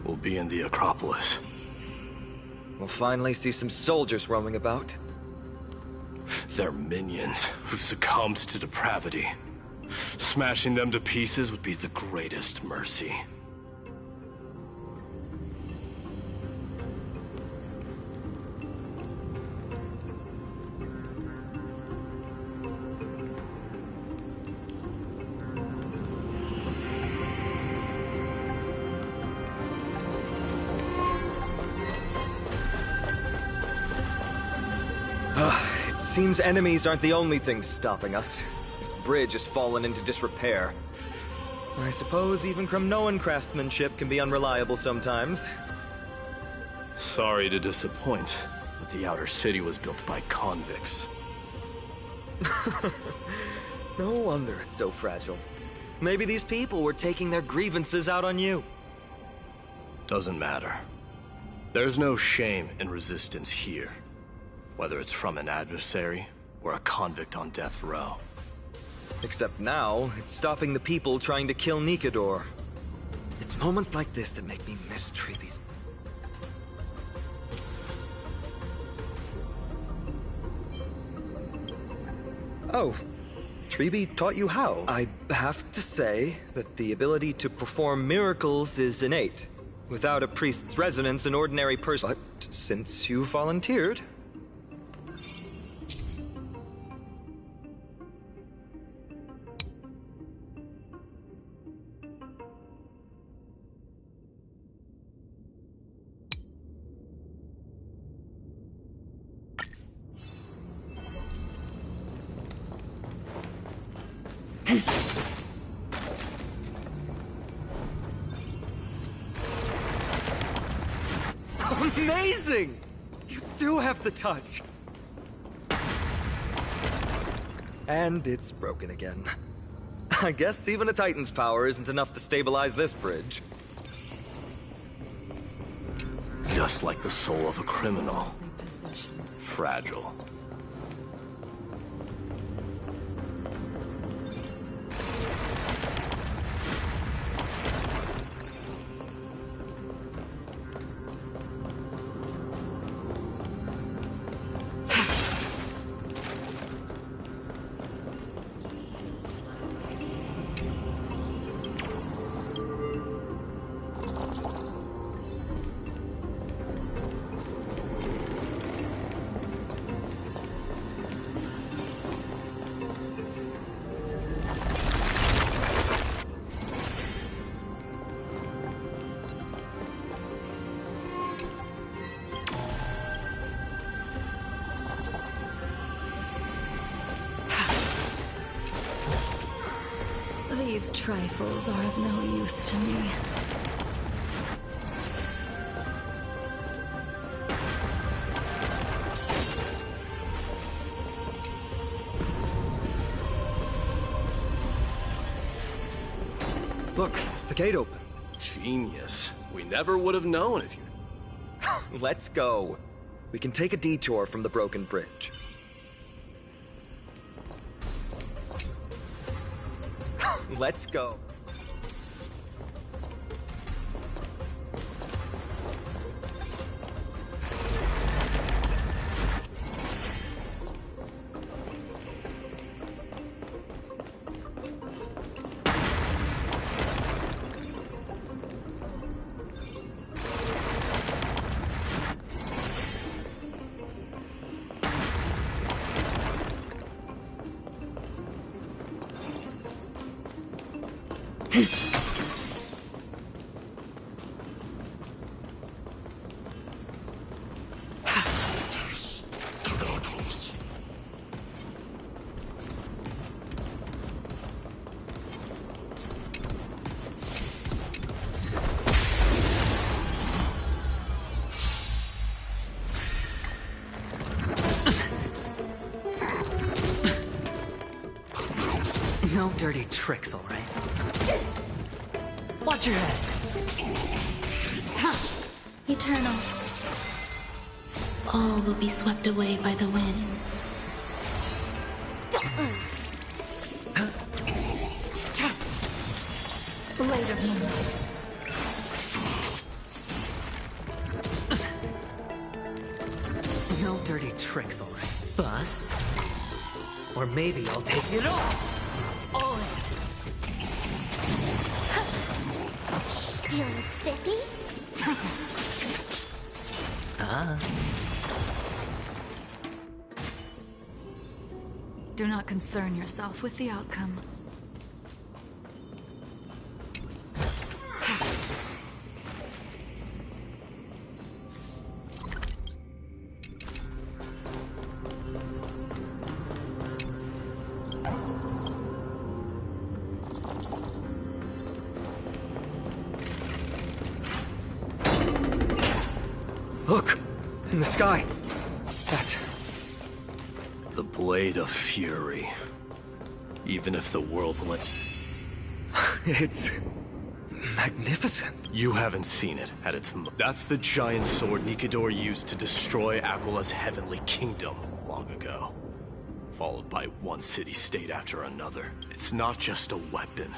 we'll be in the Acropolis. We'll finally see some soldiers roaming about. They're minions who succumbed to depravity. Smashing them to pieces would be the greatest mercy. Seems enemies aren't the only things stopping us. This bridge has fallen into disrepair. I suppose even Kremnoan craftsmanship can be unreliable sometimes. Sorry to disappoint, but the Outer City was built by convicts. No wonder it's so fragile. Maybe these people were taking their grievances out on you. Doesn't matter. There's no shame in resistance here, whether it's from an adversary or a convict on death row. Except now, it's stopping the people trying to kill Nikador. It's moments like this that make me miss Treeby's. Oh, Treeby taught you how? I have to say that the ability to perform miracles is innate. Without a priest's resonance, an ordinary person... But since you volunteered... Amazing! You do have the touch. And it's broken again. I guess even a Titan's power isn't enough to stabilize this bridge. Just like the soul of a criminal. Fragile. These trifles are of no use to me. Look, the gate open. Genius. We never would have known if you... Let's go. We can take a detour from the broken bridge. Let's go. No dirty tricks, all right? Watch your head. Eternal. All will be swept away by the wind. Blade of moonlight. No dirty tricks, all right? Bust. Or maybe I'll take it off. All in. Feeling spiffy? Do not concern yourself with the outcome. Look! In the sky! That's... The Blade of Fury. Even if the world's lit... It's... magnificent. You haven't seen it at its That's the giant sword Nikidor used to destroy Aquala's heavenly kingdom long ago. Followed by one city-state after another. It's not just a weapon.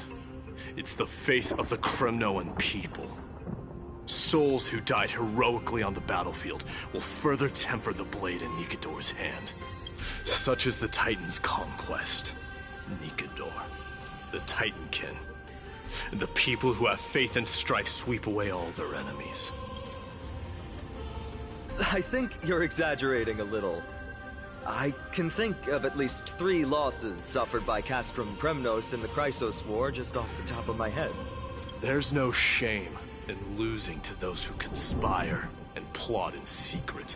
It's the faith of the Kremnoan people. Souls who died heroically on the battlefield will further temper the blade in Nikidor's hand. Such is the Titan's conquest. Nikidor, the Titankin. And the people who have faith and strife sweep away all their enemies. I think you're exaggerating a little. I can think of at least 3 losses suffered by Castrum Kremnos in the Chrysos War just off the top of my head. There's no shame in losing to those who conspire and plot in secret.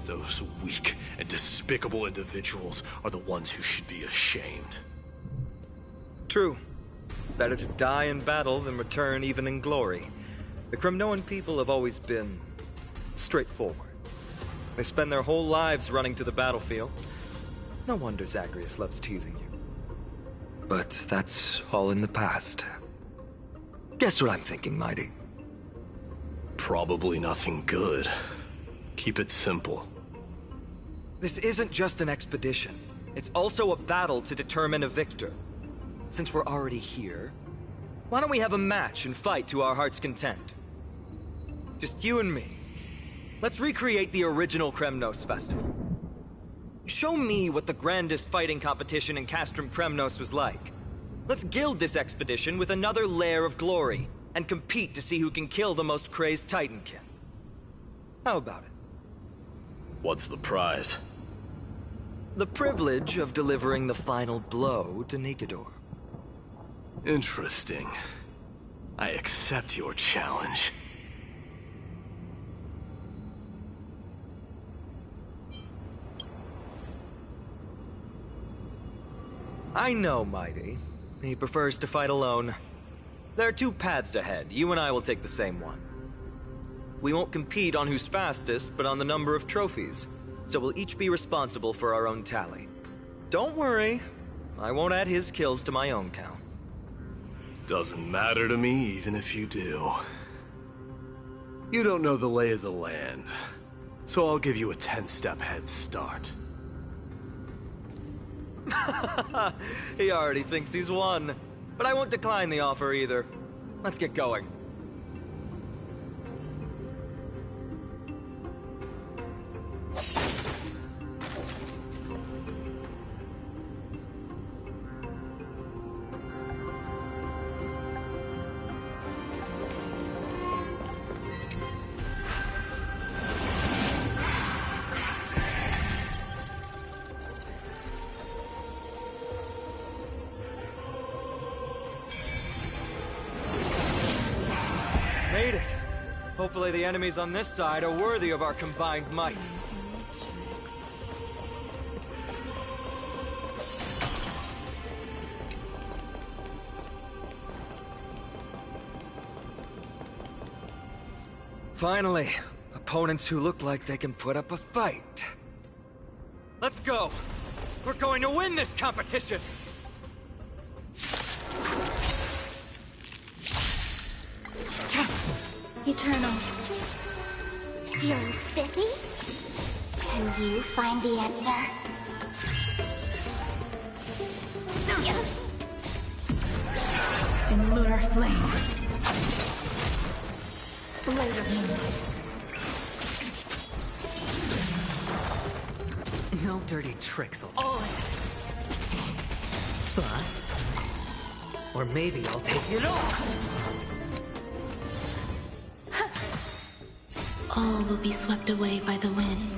Those weak and despicable individuals are the ones who should be ashamed. True. Better to die in battle than return even in glory. The Kremnoan people have always been straightforward. They spend their whole lives running to the battlefield. No wonder Zagreus loves teasing you. But that's all in the past. Guess what I'm thinking, Mighty? Probably nothing good. Keep it simple. This isn't just an expedition. It's also a battle to determine a victor. Since we're already here, why don't we have a match and fight to our heart's content? Just you and me. Let's recreate the original Kremnos festival. Show me what the grandest fighting competition in Castrum Kremnos was like. Let's gild this expedition with another layer of glory, and compete to see who can kill the most crazed Titankin. How about it? What's the prize? The privilege of delivering the final blow to Nikidor. Interesting. I accept your challenge. I know, Mighty. He prefers to fight alone. There are 2 paths ahead. You and I will take the same one. We won't compete on who's fastest, but on the number of trophies. So we'll each be responsible for our own tally. Don't worry. I won't add his kills to my own count. Doesn't matter to me, even if you do. You don't know the lay of the land, so I'll give you a 10-step head start. He already thinks he's won. But I won't decline the offer either. Let's get going. Made it. Hopefully the enemies on this side are worthy of our combined might. Finally, opponents who look like they can put up a fight. Let's go. We're going to win this competition. Eternal. Feeling spiffy? Can you find the answer? In lunar flame. Blade of moonlight. No dirty tricks, all in. Bust. Or maybe I'll take it all. All will be swept away by the wind.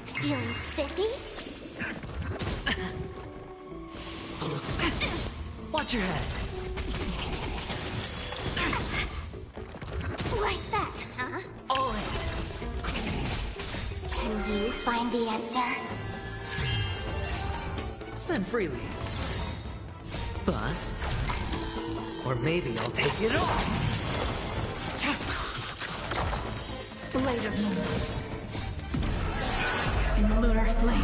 Feeling spiffy? Watch your head. Like that, huh? All in. Can you find the answer? Spend freely. Bust. Or maybe I'll take it all. Blade of moonlight. in lunar flame.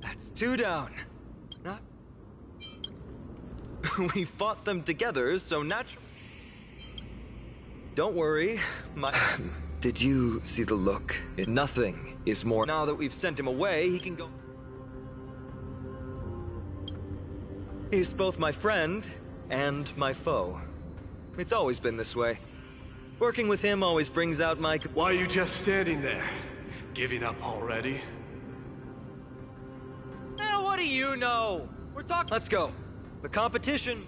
That's 2 down. Not... We fought them together, so naturally... Don't worry, my... Did you see the look? Nothing is more... Now that we've sent him away, he can go... He's both my friend and my foe. It's always been this way. Working with him always brings out my... Why are you just standing there? Giving up already? What do you know? We're talking... Let's go. The competition...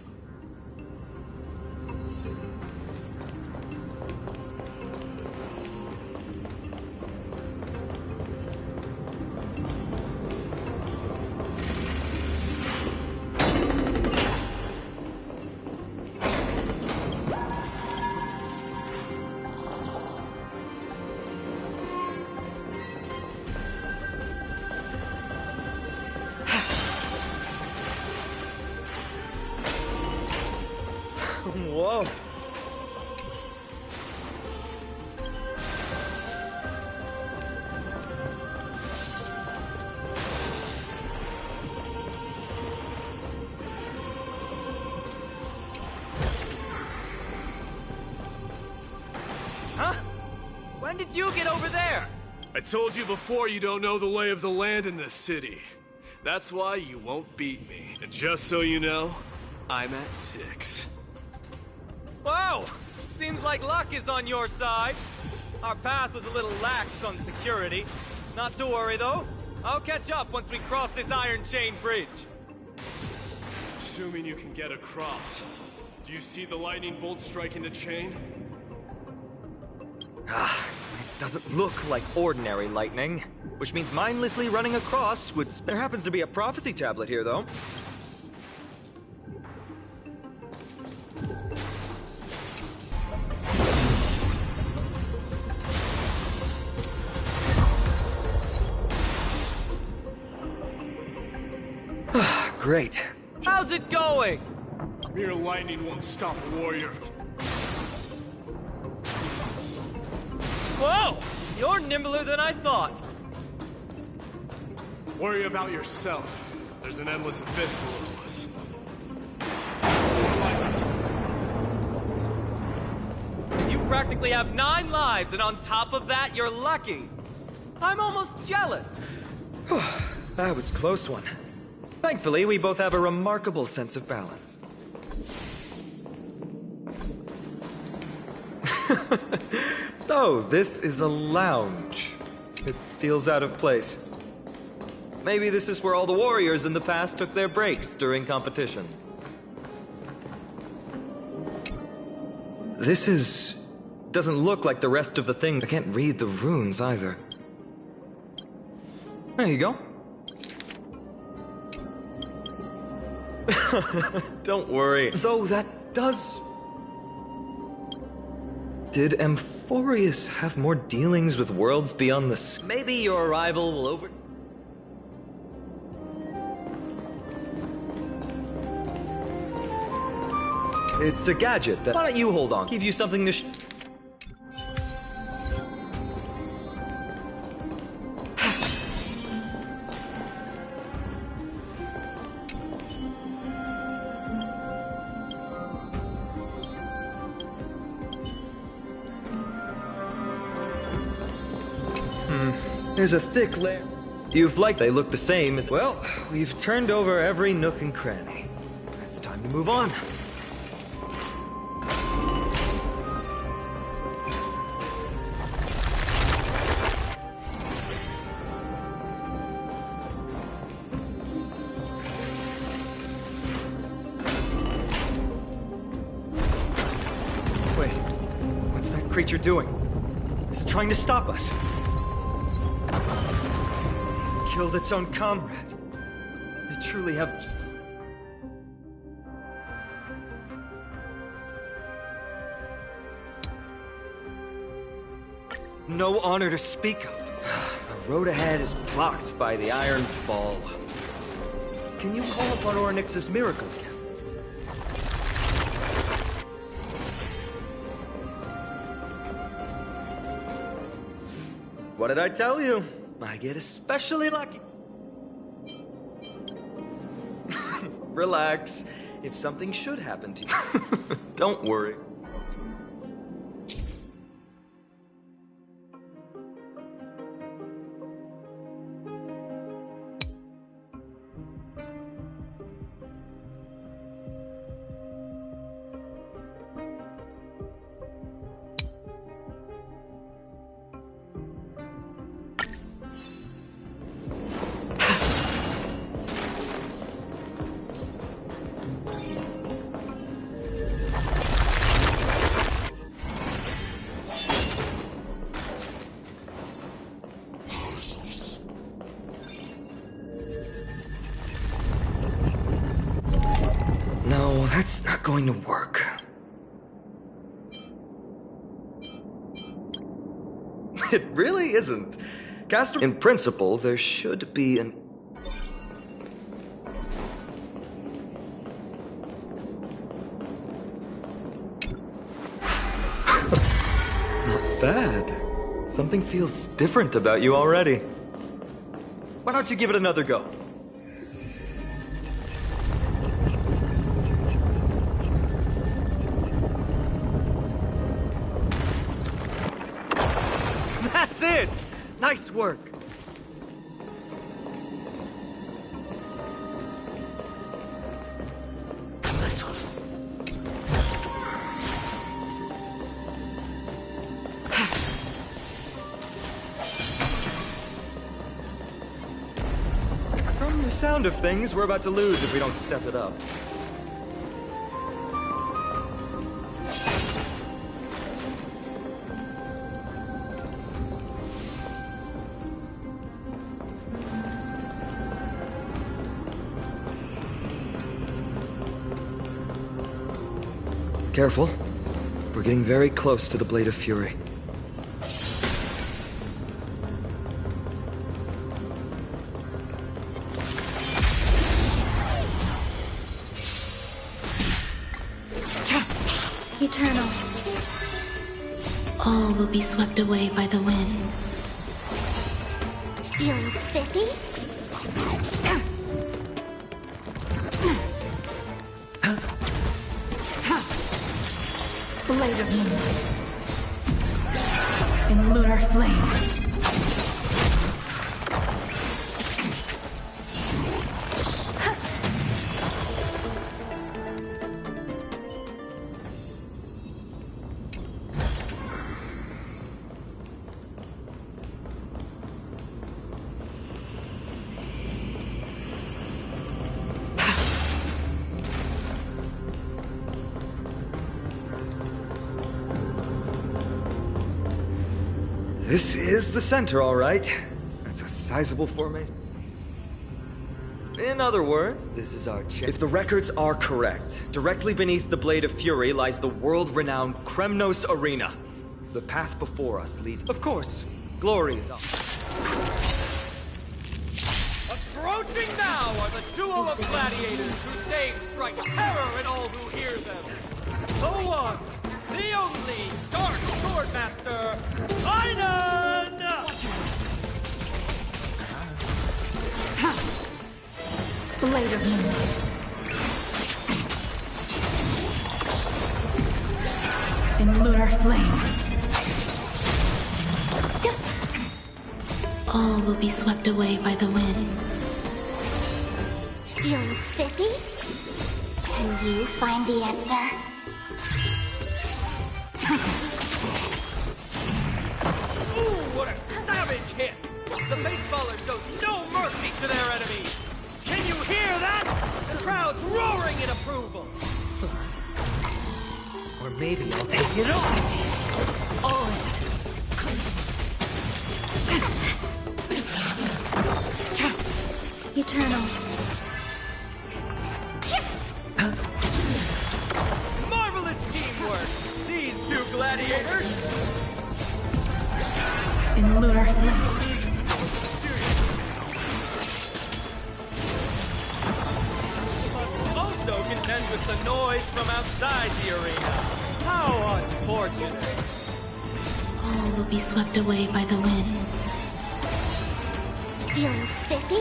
Whoa. Huh? When did you get over there? I told you before you don't know the lay of the land in this city. That's why you won't beat me. And just so you know, I'm at 6. Whoa! Seems like luck is on your side. Our path was a little lax on security. Not to worry, though. I'll catch up once we cross this iron chain bridge. Assuming you can get across. Do you see the lightning bolt striking the chain? It doesn't look like ordinary lightning, which means mindlessly running across would... There happens to be a prophecy tablet here, though. Great. How's it going? Mere lightning won't stop a warrior. Whoa! You're nimbler than I thought. Worry about yourself. There's an endless abyss below us. You practically have 9 lives, and on top of that, you're lucky. I'm almost jealous. That was a close one. Thankfully, we both have a remarkable sense of balance. So, this is a lounge. It feels out of place. Maybe this is where all the warriors in the past took their breaks during competitions. This doesn't look like the rest of the thing. I can't read the runes either. There you go. Don't worry. Though that does... Did Amphoreus have more dealings with worlds beyond the... Maybe your arrival will over... It's a gadget that... Why don't you hold on? Give you something to There's a thick layer. You've liked they look the same as... Well, we've turned over every nook and cranny. It's time to move on. Wait, what's that creature doing? Is it trying to stop us? Killed its own comrade. They truly have... No honor to speak of. The road ahead is blocked by the iron ball. Can you call upon Ornyx's miracle again? What did I tell you? I get especially lucky. Relax. If something should happen to you, don't worry. No, that's not going to work. It really isn't. Castor, in principle, there should be an... Not bad. Something feels different about you already. Why don't you give it another go? That's it! Nice work! From the sound of things, we're about to lose if we don't step it up. Careful. We're getting very close to the Blade of Fury. Eternal. All will be swept away by the wind. Feeling spiffy? Blade of moonlight. In lunar flame. This is the center, all right. That's a sizable formation. In other words, this is our chance. If the records are correct, directly beneath the Blade of Fury lies the world-renowned Kremnos Arena. The path before us leads... Of course, glory is up. Approaching now are the duo of gladiators whose names strike terror in all who hear them. The one, the only Dark Swordmaster, Einan! Blade of moonlight. In lunar flame. All will be swept away by the wind. Feeling spiffy? Can you find the answer? Ooh, what a savage hit! The baseballer shows no mercy to their enemies! Can you hear that? The crowd's roaring in approval! Bust. Or maybe I'll take it all! All in. Eternal. Marvelous teamwork! These two gladiators! In lunar flame. Also contend with the noise from outside the arena. How unfortunate! All will be swept away by the wind. Feeling spiffy?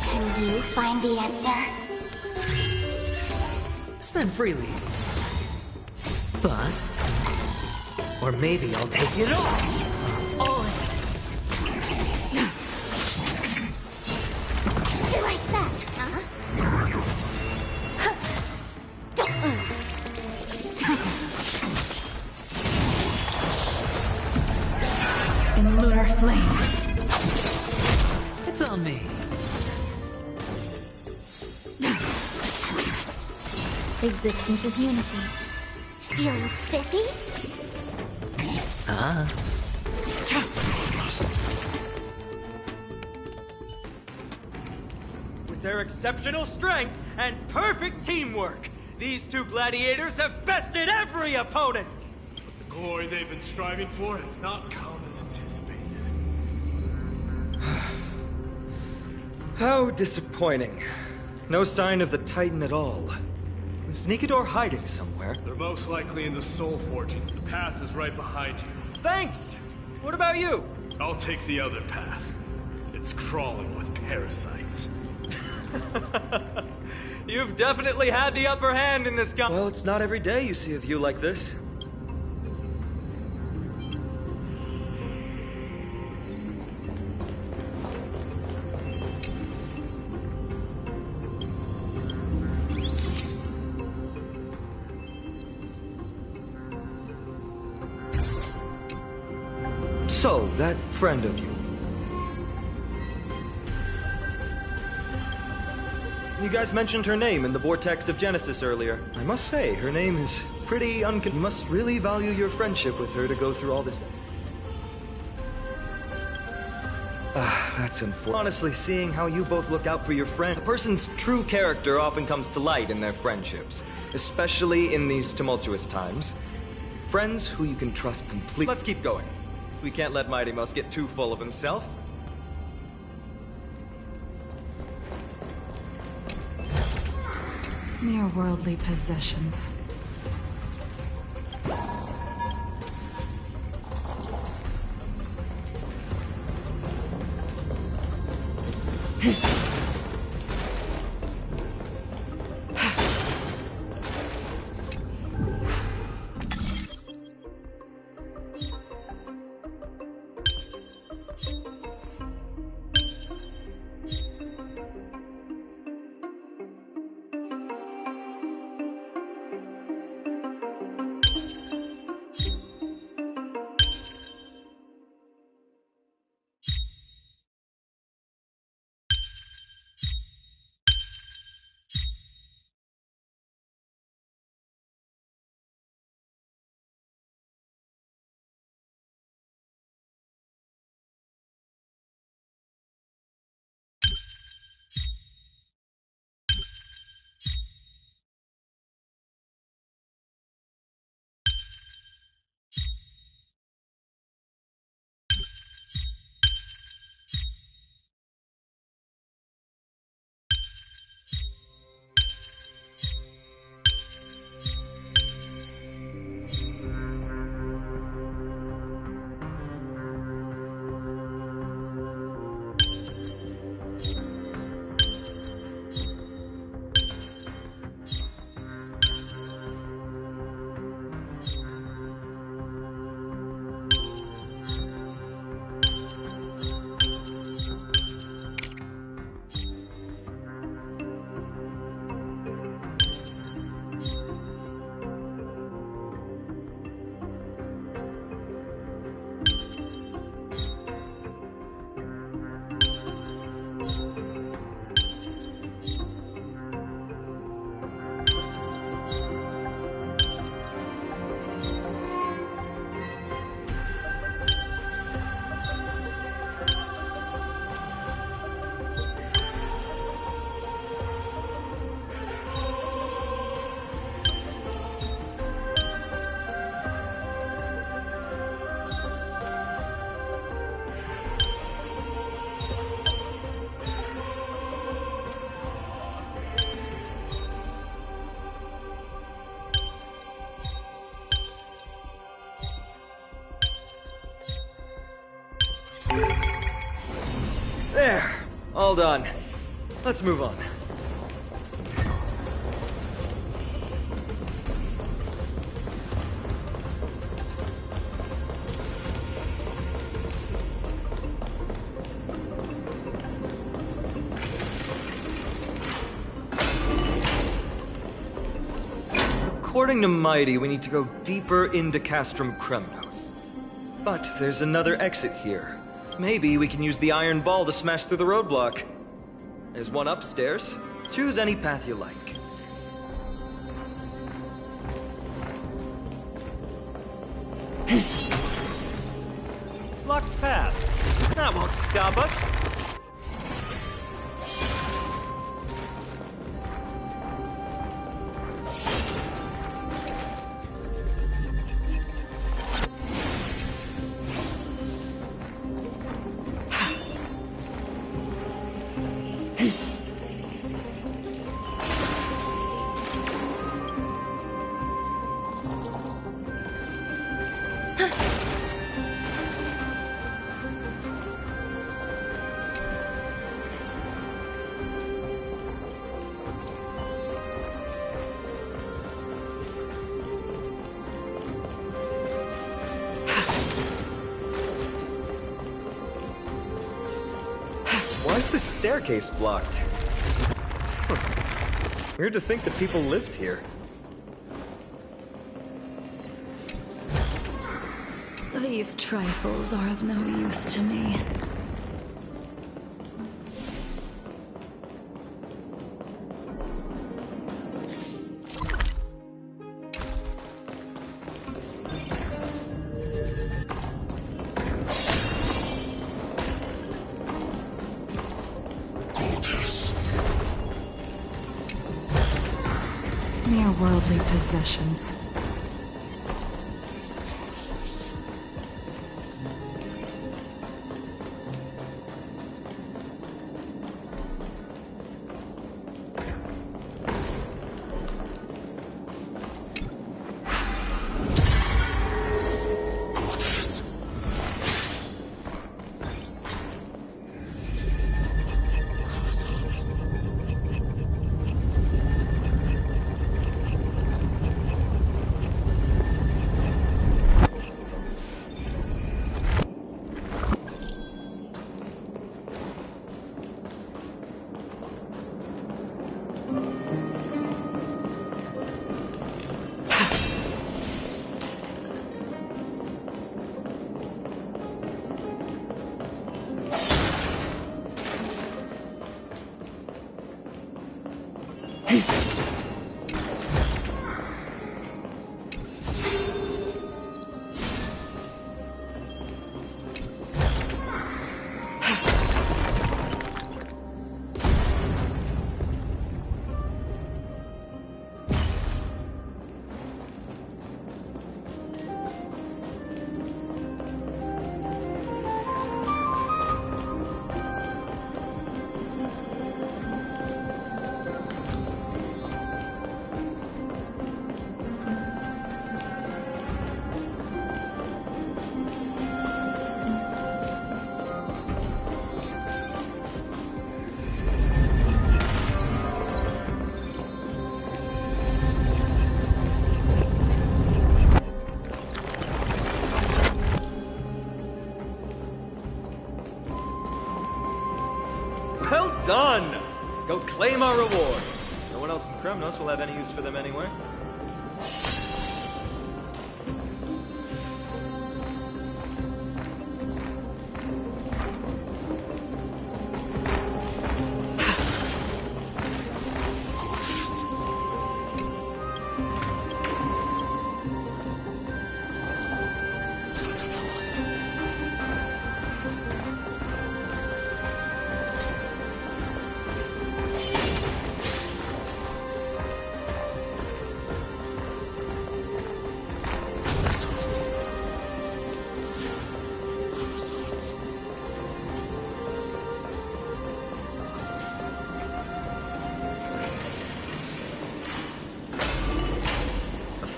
Can you find the answer? Spend freely. Bust. Or maybe I'll take it all. All in. Like that, huh? In lunar flame. It's on me. Existence is unity. Feeling spiffy? With their exceptional strength and perfect teamwork, these two gladiators have bested every opponent! The glory they've been striving for has not come as anticipated. How disappointing. No sign of the Titan at all. Is Nikador hiding somewhere? They're most likely in the soul forgings. The path is right behind you. Thanks! What about you? I'll take the other path. It's crawling with parasites. You've definitely had the upper hand in this Well, it's not every day you see a view like this. So, that friend of you. You guys mentioned her name in the Vortex of Genesis earlier. I must say, her name is pretty You must really value your friendship with her to go through all this. That's unfortunate. Honestly, seeing how you both look out for your friend, a person's true character often comes to light in their friendships, especially in these tumultuous times. Friends who you can trust completely. Let's keep going. We can't let Mighty Mouse get too full of himself. Mere worldly possessions. All done. Let's move on. According to Mighty, we need to go deeper into Castrum Kremnos. But there's another exit here. Maybe we can use the iron ball to smash through the roadblock. There's one upstairs. Choose any path you like. Locked path. That won't stop us. Why is this staircase blocked? Weird to think that people lived here. These trifles are of no use to me. Mere worldly possessions. Well done! Go claim our rewards. No one else in Kremnos will have any use for them anyway.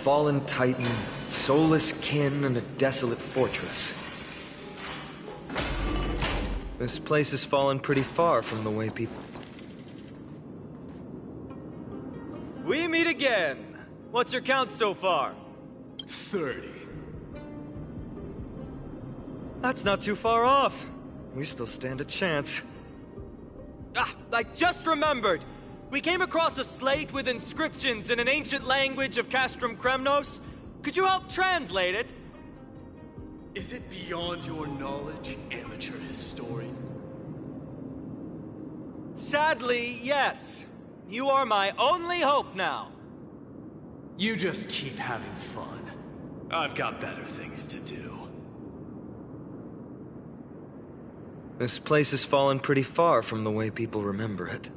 Fallen titan, soulless kin, and a desolate fortress. This place has fallen pretty far from the way people... We meet again. What's your count so far? 30. That's not too far off. We still stand a chance. Ah, I just remembered! We came across a slate with inscriptions in an ancient language of Castrum Kremnos. Could you help translate it? Is it beyond your knowledge, amateur historian? Sadly, yes. You are my only hope now. You just keep having fun. I've got better things to do. This place has fallen pretty far from the way people remember it.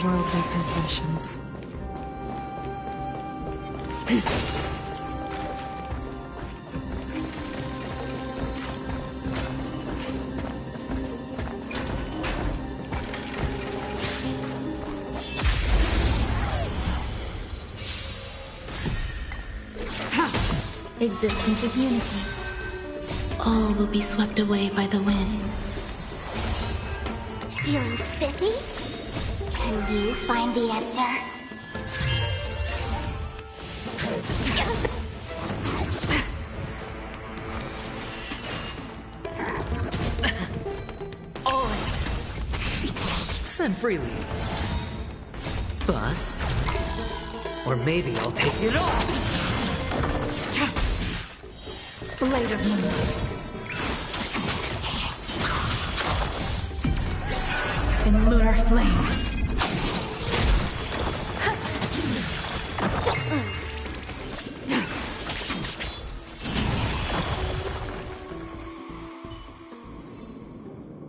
Worldly possessions. Existence is unity. All will be swept away by the wind. Feeling spiffy? Can you find the answer? Spend freely. Bust. Or maybe I'll take it all. Blade of moonlight. In lunar flame.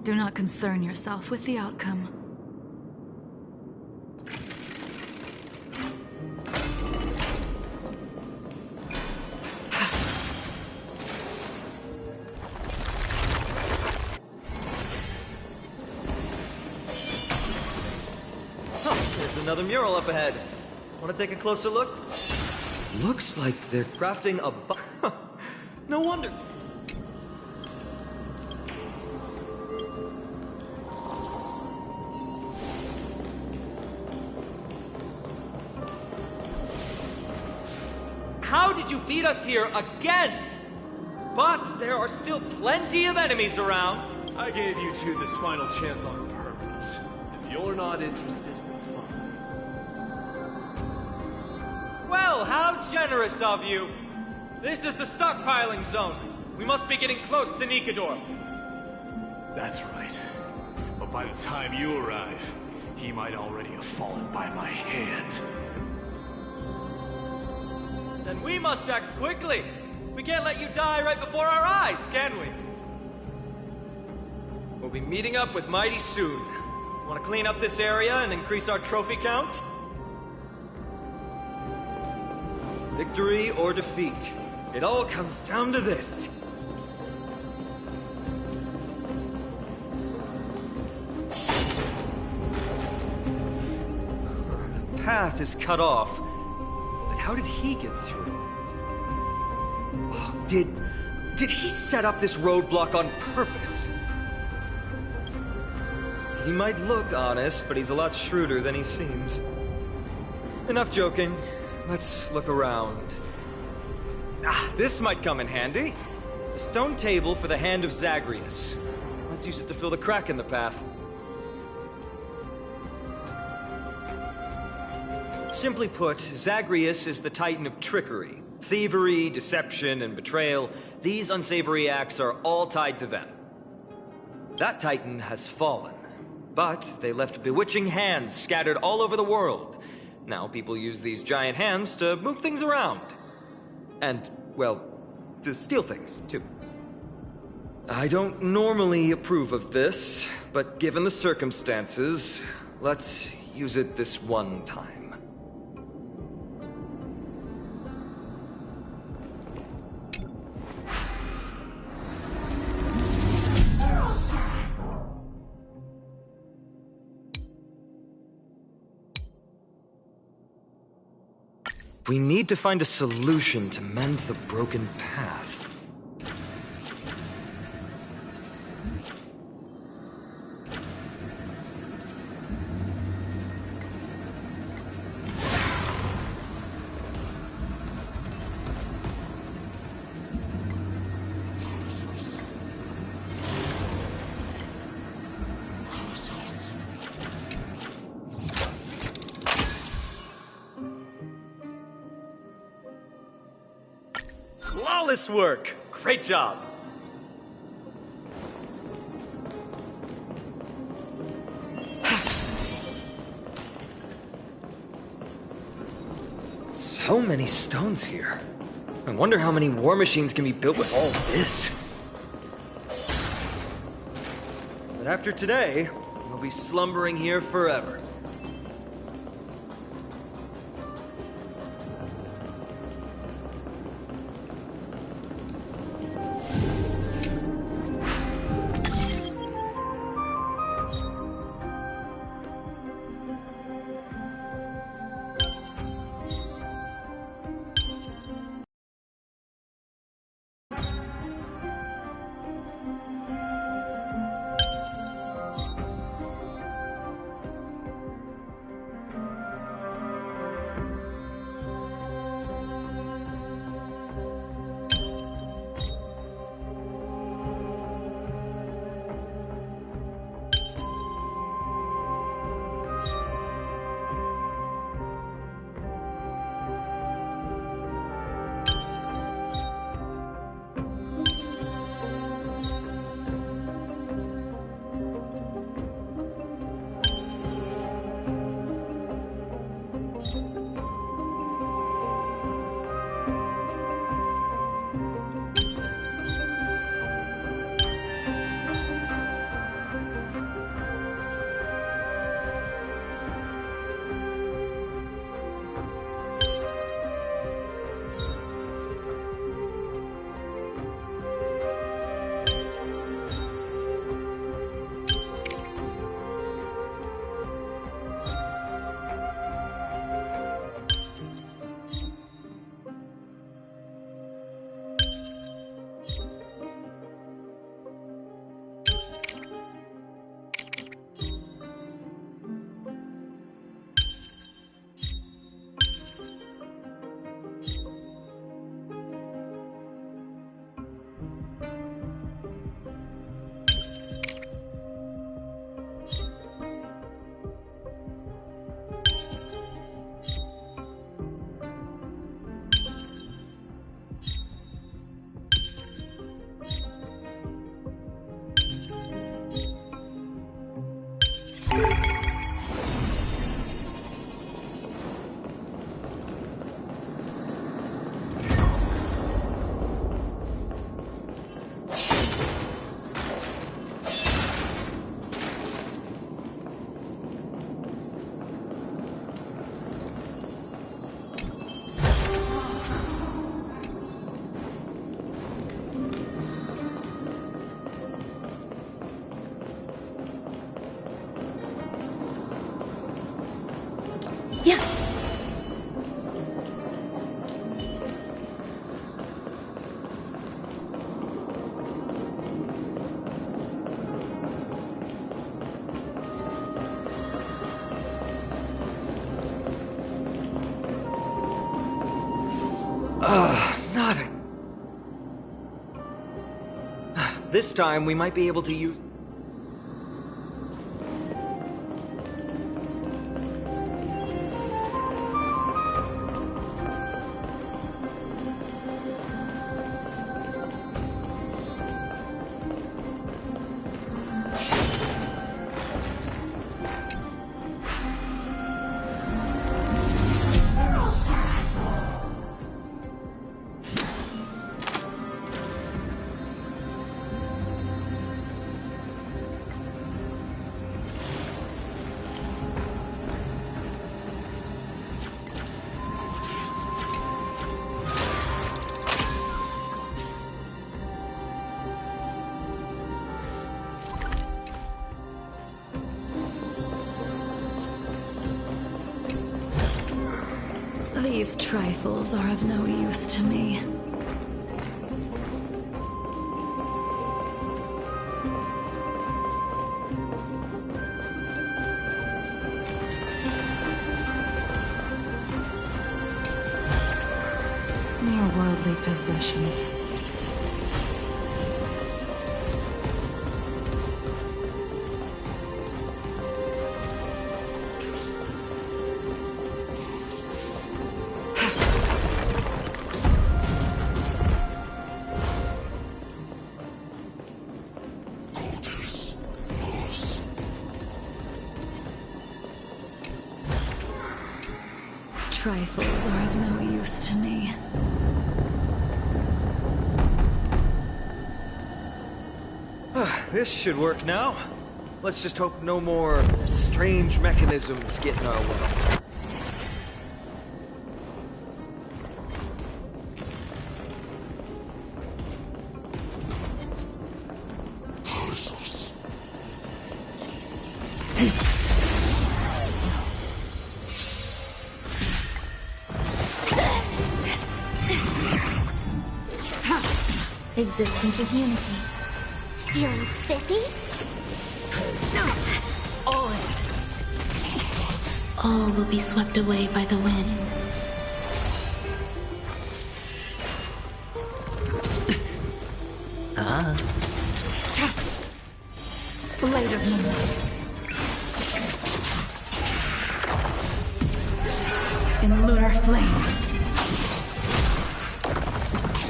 Do not concern yourself with the outcome. There's another mural up ahead. Want to take a closer look? Looks like they're crafting a No wonder. How did you beat us here again? But there are still plenty of enemies around. I gave you two this final chance on purpose. If you're not interested, fine. Well, how generous of you. This is the stockpiling zone. We must be getting close to Nikador. That's right. But by the time you arrive, he might already have fallen by my hand. Then we must act quickly. We can't let you die right before our eyes, can we? We'll be meeting up with Mighty soon. Want to clean up this area and increase our trophy count? Victory or defeat. It all comes down to this. The path is cut off. But how did he get through? Oh, Did he set up this roadblock on purpose? He might look honest, but he's a lot shrewder than he seems. Enough joking. Let's look around. This might come in handy. A stone table for the Hand of Zagreus. Let's use it to fill the crack in the path. Simply put, Zagreus is the titan of trickery. Thievery, deception, and betrayal. These unsavory acts are all tied to them. That titan has fallen. But they left bewitching hands scattered all over the world. Now people use these giant hands to move things around. And, well, to steal things, too. I don't normally approve of this, but given the circumstances, let's use it this one time. We need to find a solution to mend the broken path. Flawless work! Great job! So many stones here. I wonder how many war machines can be built with all this. But after today, we'll be slumbering here forever. This time, we might be able to use... These trifles are of no use to me. Mere worldly possessions. Trifles are of no use to me. This should work now. Let's just hope no more strange mechanisms get in our way. Existence is unity. Feeling spiffy? All will be swept away by the wind. Later moonlight. In lunar flame.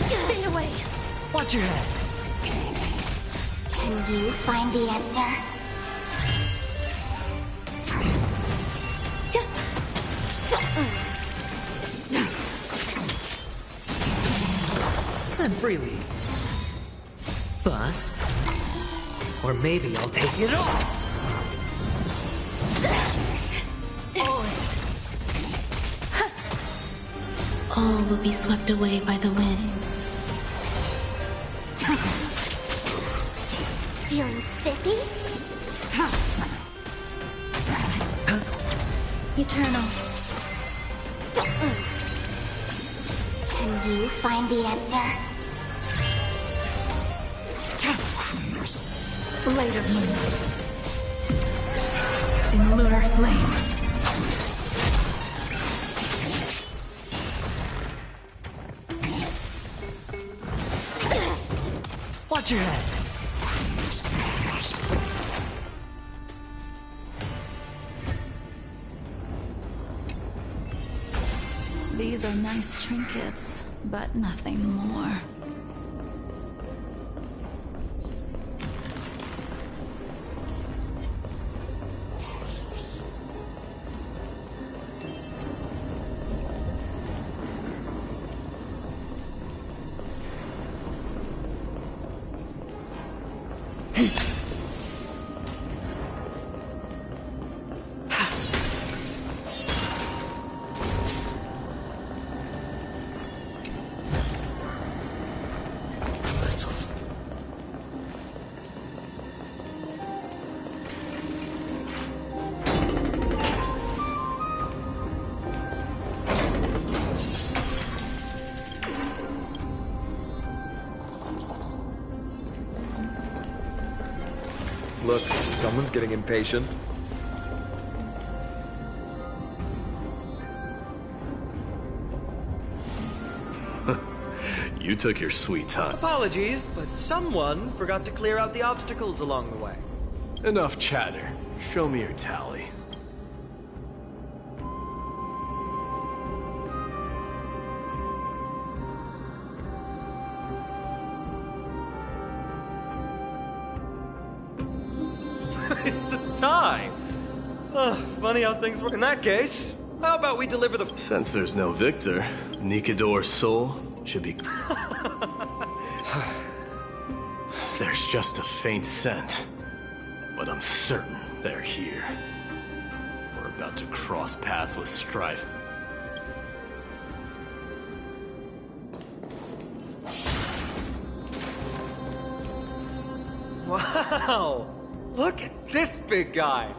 Stay away. Watch your head. Can you find the answer? Spend freely. Bust. Or maybe I'll take it all. All will be swept away by the wind. Feeling spiffy? Eternal. Can you find the answer? Later moonlight. In lunar flame. Watch your head. These are nice trinkets, but nothing more. Look, someone's getting impatient. You took your sweet time. Apologies, but someone forgot to clear out the obstacles along the way. Enough chatter. Show me your tally. It's a tie. Funny how things work. In that case, how about we deliver the... Since there's no victor, Nikidor's soul should be... There's just a faint scent, but I'm certain they're here. We're about to cross paths with strife. Wow! Look at this big guy!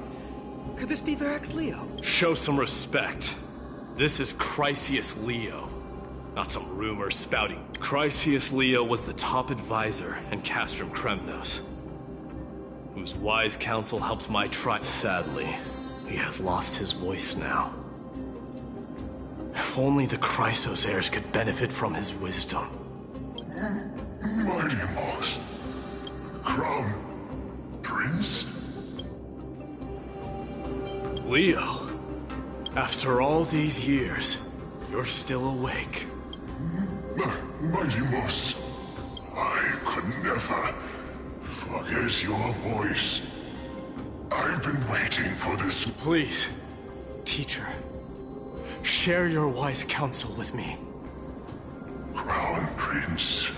Could this be Varric's Leo? Show some respect. This is Chrysius Leo, not some rumor spouting. Chrysius Leo was the top advisor in Castrum Kremnos, whose wise counsel helped my tribe. Sadly, he has lost his voice now. If only the Chrysos heirs could benefit from his wisdom. Mighty Moss, Crown Prince? Leo, after all these years, you're still awake. Mighty Moss, I could never forget your voice. I've been waiting for this. Please, teacher, share your wise counsel with me. Crown Prince,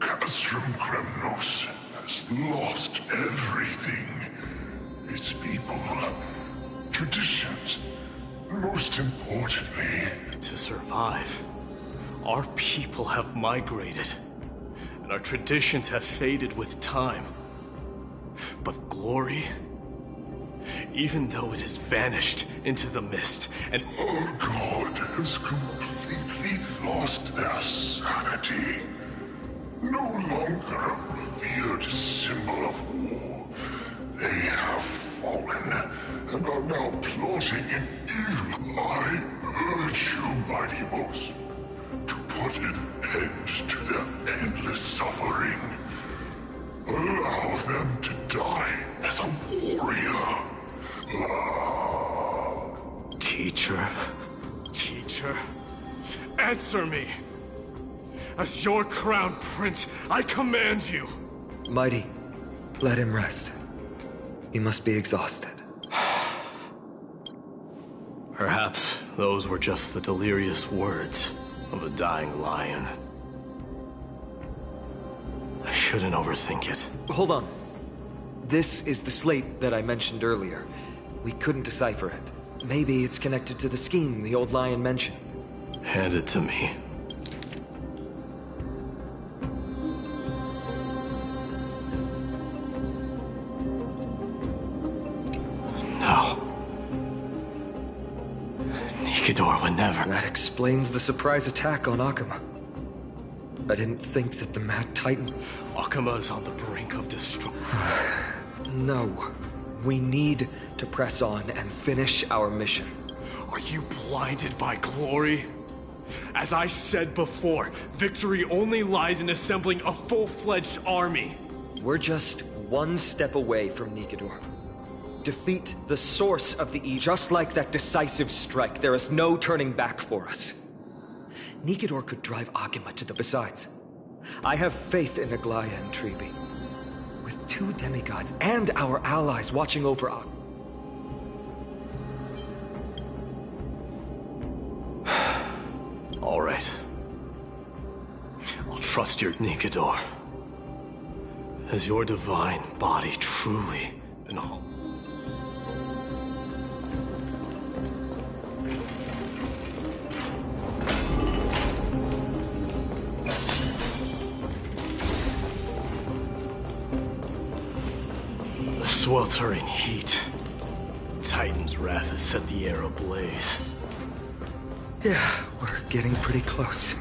Castrum Kremnos has lost everything. Its people, traditions, most importantly... To survive, our people have migrated, and our traditions have faded with time. But glory, even though it has vanished into the mist, and our god has completely lost their sanity. No longer a revered symbol of war. They have fallen and are now plotting an evil. I urge you, Mighty Moss, to put an end to their endless suffering. Allow them to die as a warrior. Teacher, answer me! As your crown prince, I command you! Mighty, let him rest. He must be exhausted. Perhaps those were just the delirious words of a dying lion. I shouldn't overthink it. Hold on. This is the slate that I mentioned earlier. We couldn't decipher it. Maybe it's connected to the scheme the old lion mentioned. Hand it to me. No. Nikidor would never. That explains the surprise attack on Akuma. I didn't think that the Mad Titan... Akuma is on the brink of destruction. No. We need to press on and finish our mission. Are you blinded by glory? As I said before, victory only lies in assembling a full-fledged army. We're just one step away from Nikidor. Defeat the source of the evil. Just like that decisive strike, there is no turning back for us. Nikidor could drive Akuma to the... Besides, I have faith in Aglaya and Tribi. With two demigods and our allies watching over Akuma. All right. I'll trust your Nikidor. As your divine body truly and all. The sweltering heat. The Titan's wrath has set the air ablaze. Yeah, we're getting pretty close.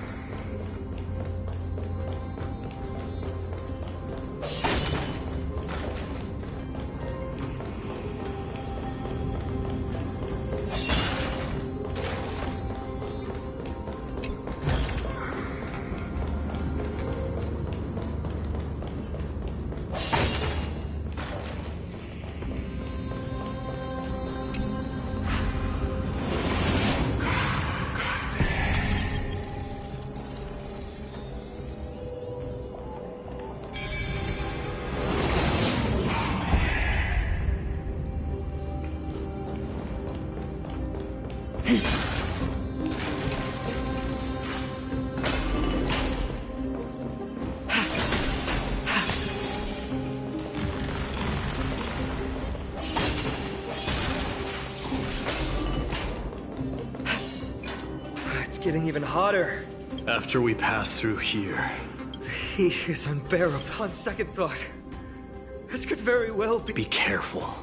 It's getting even hotter. After we pass through here. The heat is unbearable. On second thought, this could very well be... Be careful.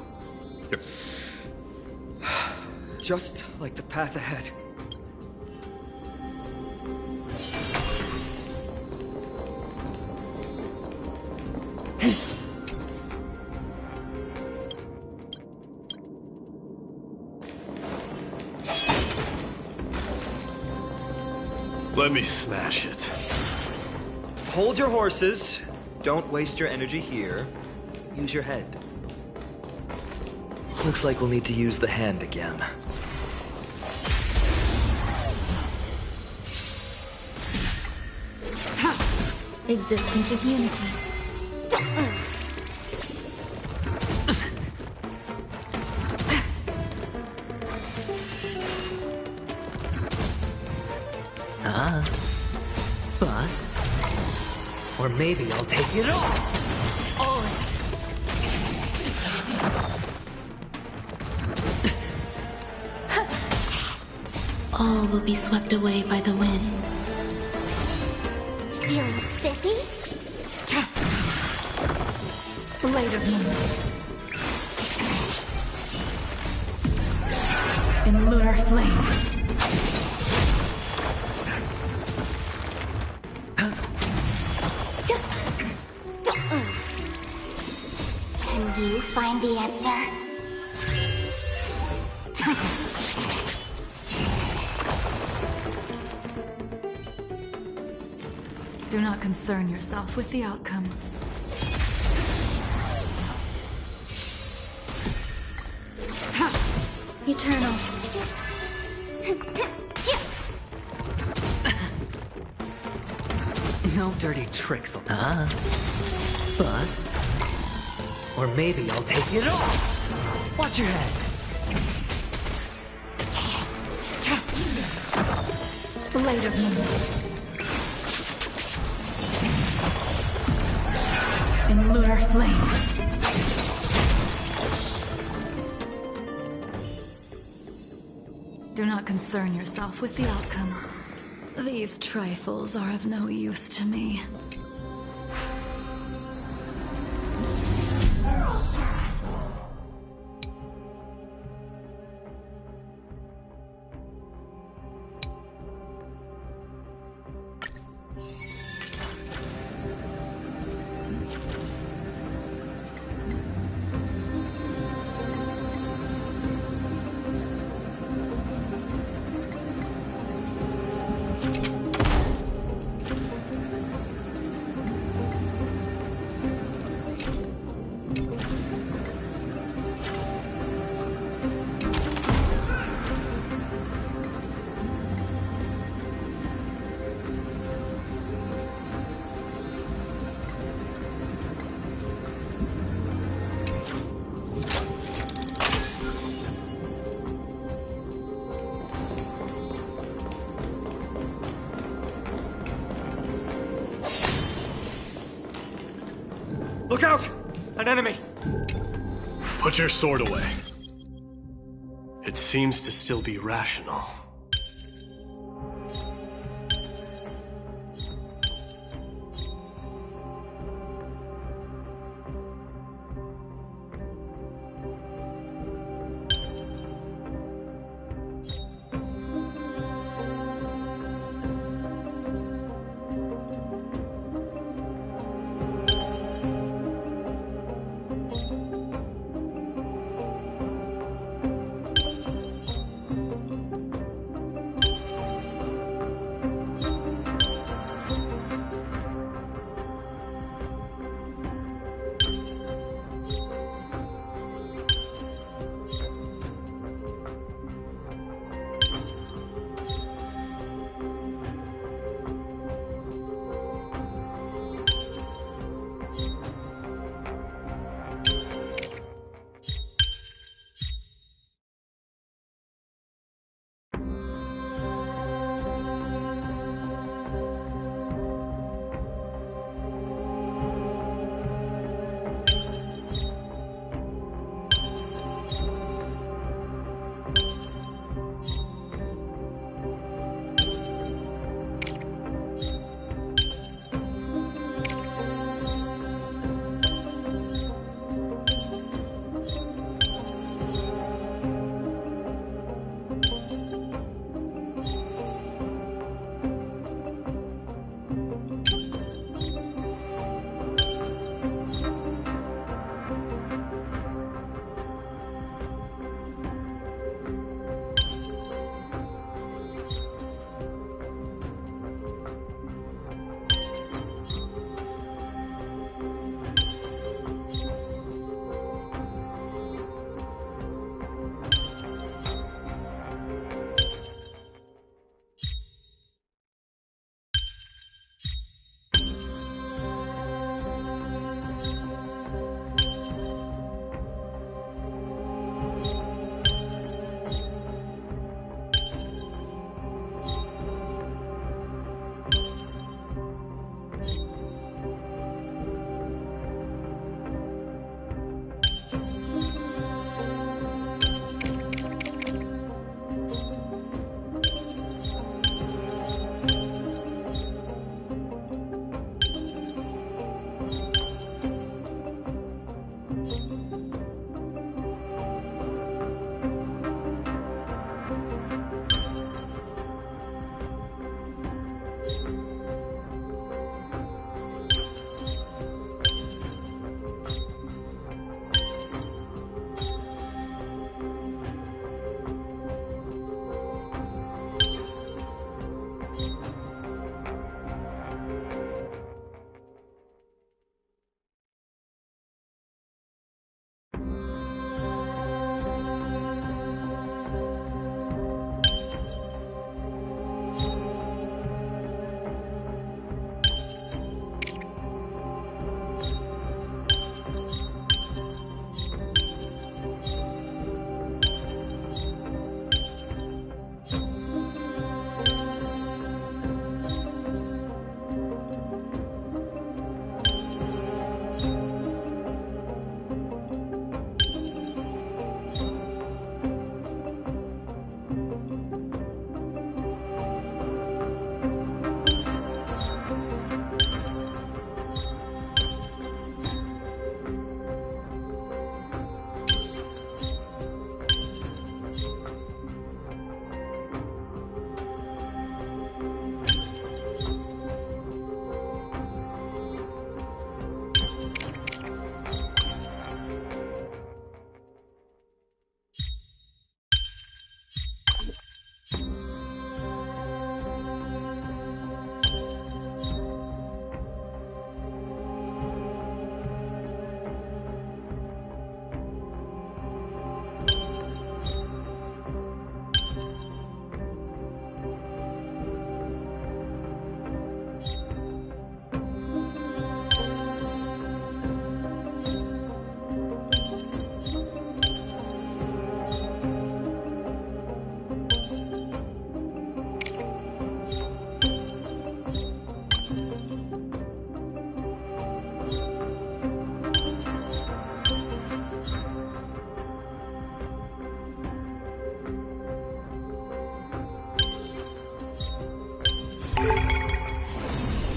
Just like the path ahead. Let me smash it. Hold your horses. Don't waste your energy here. Use your head. Looks like we'll need to use the hand again. Existence is unity. Bust. Or maybe I'll take it all. All will be swept away by the wind. Feeling spiffy? Later, moonlight. In lunar flame. Can you find the answer? Do not concern yourself with the outcome. Eternal. No dirty tricks. Bust. Or maybe I'll take it all. Watch your head. Later, moonlight. In lunar flame. Do not concern yourself with the outcome. These trifles are of no use to me. Look out! An enemy! Put your sword away. It seems to still be rational.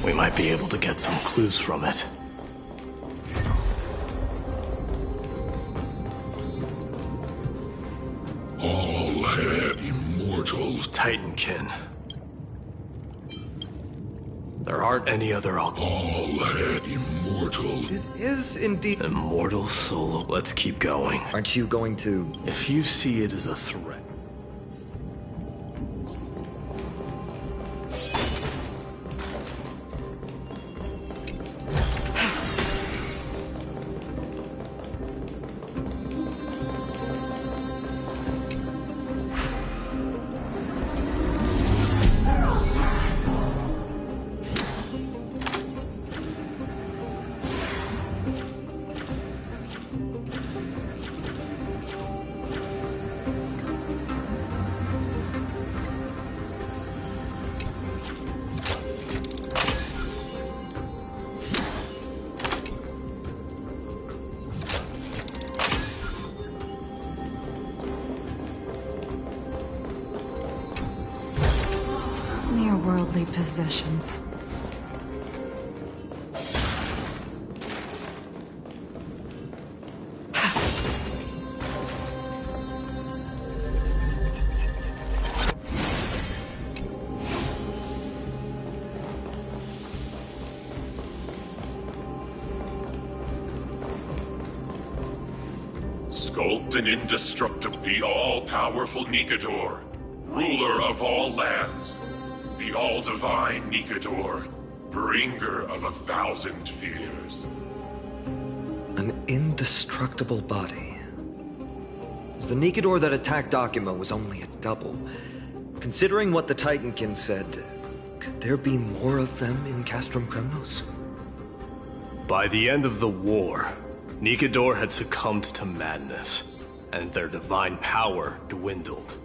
We might be able to get some clues from it. All hair immortals. Titankin. There aren't any other All hair immortals. It is indeed immortal solo. Let's keep going. Aren't you going to... If you see it as a threat. Worldly possessions. Sculpt and indestructible, the all-powerful Nikador, ruler of all lands. The all-divine Nikador, bringer of 1,000 fears. An indestructible body. The Nikador that attacked Akuma was only a double. Considering what the Titankin said, could there be more of them in Castrum Kremnos? By the end of the war, Nikador had succumbed to madness, and their divine power dwindled.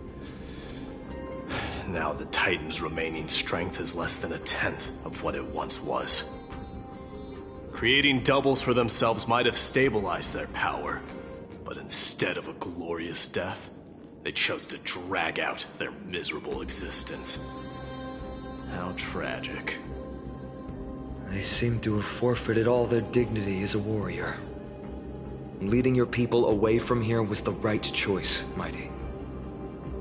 Now the Titan's remaining strength is less than 1/10 of what it once was. Creating doubles for themselves might have stabilized their power, but instead of a glorious death, they chose to drag out their miserable existence. How tragic. They seem to have forfeited all their dignity as a warrior. Leading your people away from here was the right choice, Mighty.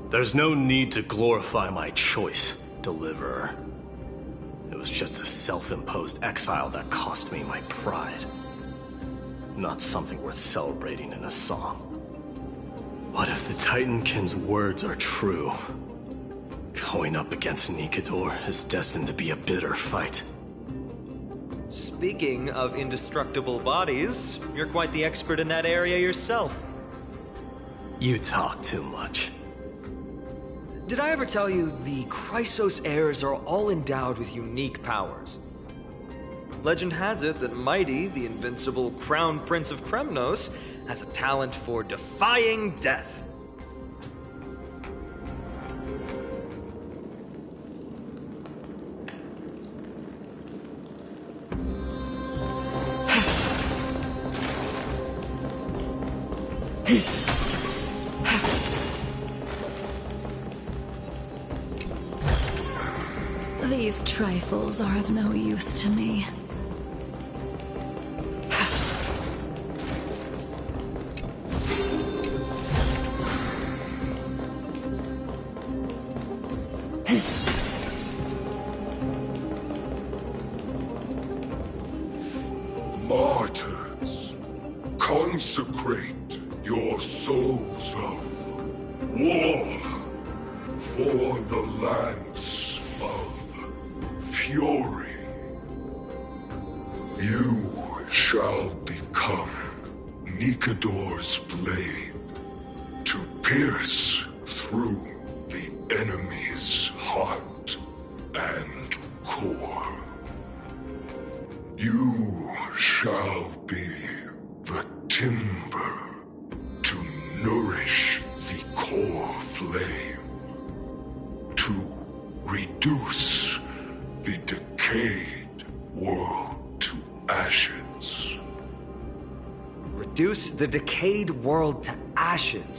There's no need to glorify my choice, Deliverer. It was just a self-imposed exile that cost me my pride. Not something worth celebrating in a song. But if the Titankin's words are true, going up against Nikador is destined to be a bitter fight. Speaking of indestructible bodies, you're quite the expert in that area yourself. You talk too much. Did I ever tell you the Chrysos heirs are all endowed with unique powers? Legend has it that Mighty, the invincible Crown Prince of Kremnos, has a talent for defying death. These trifles are of no use to me. Martyrs, consecrate your souls of war for the lands of fury. You shall become Nikador's blade to pierce through the enemy's heart and core. You shall be the timber to nourish the core flame, to reduce the decayed world to ashes. Reduce the decayed world to ashes?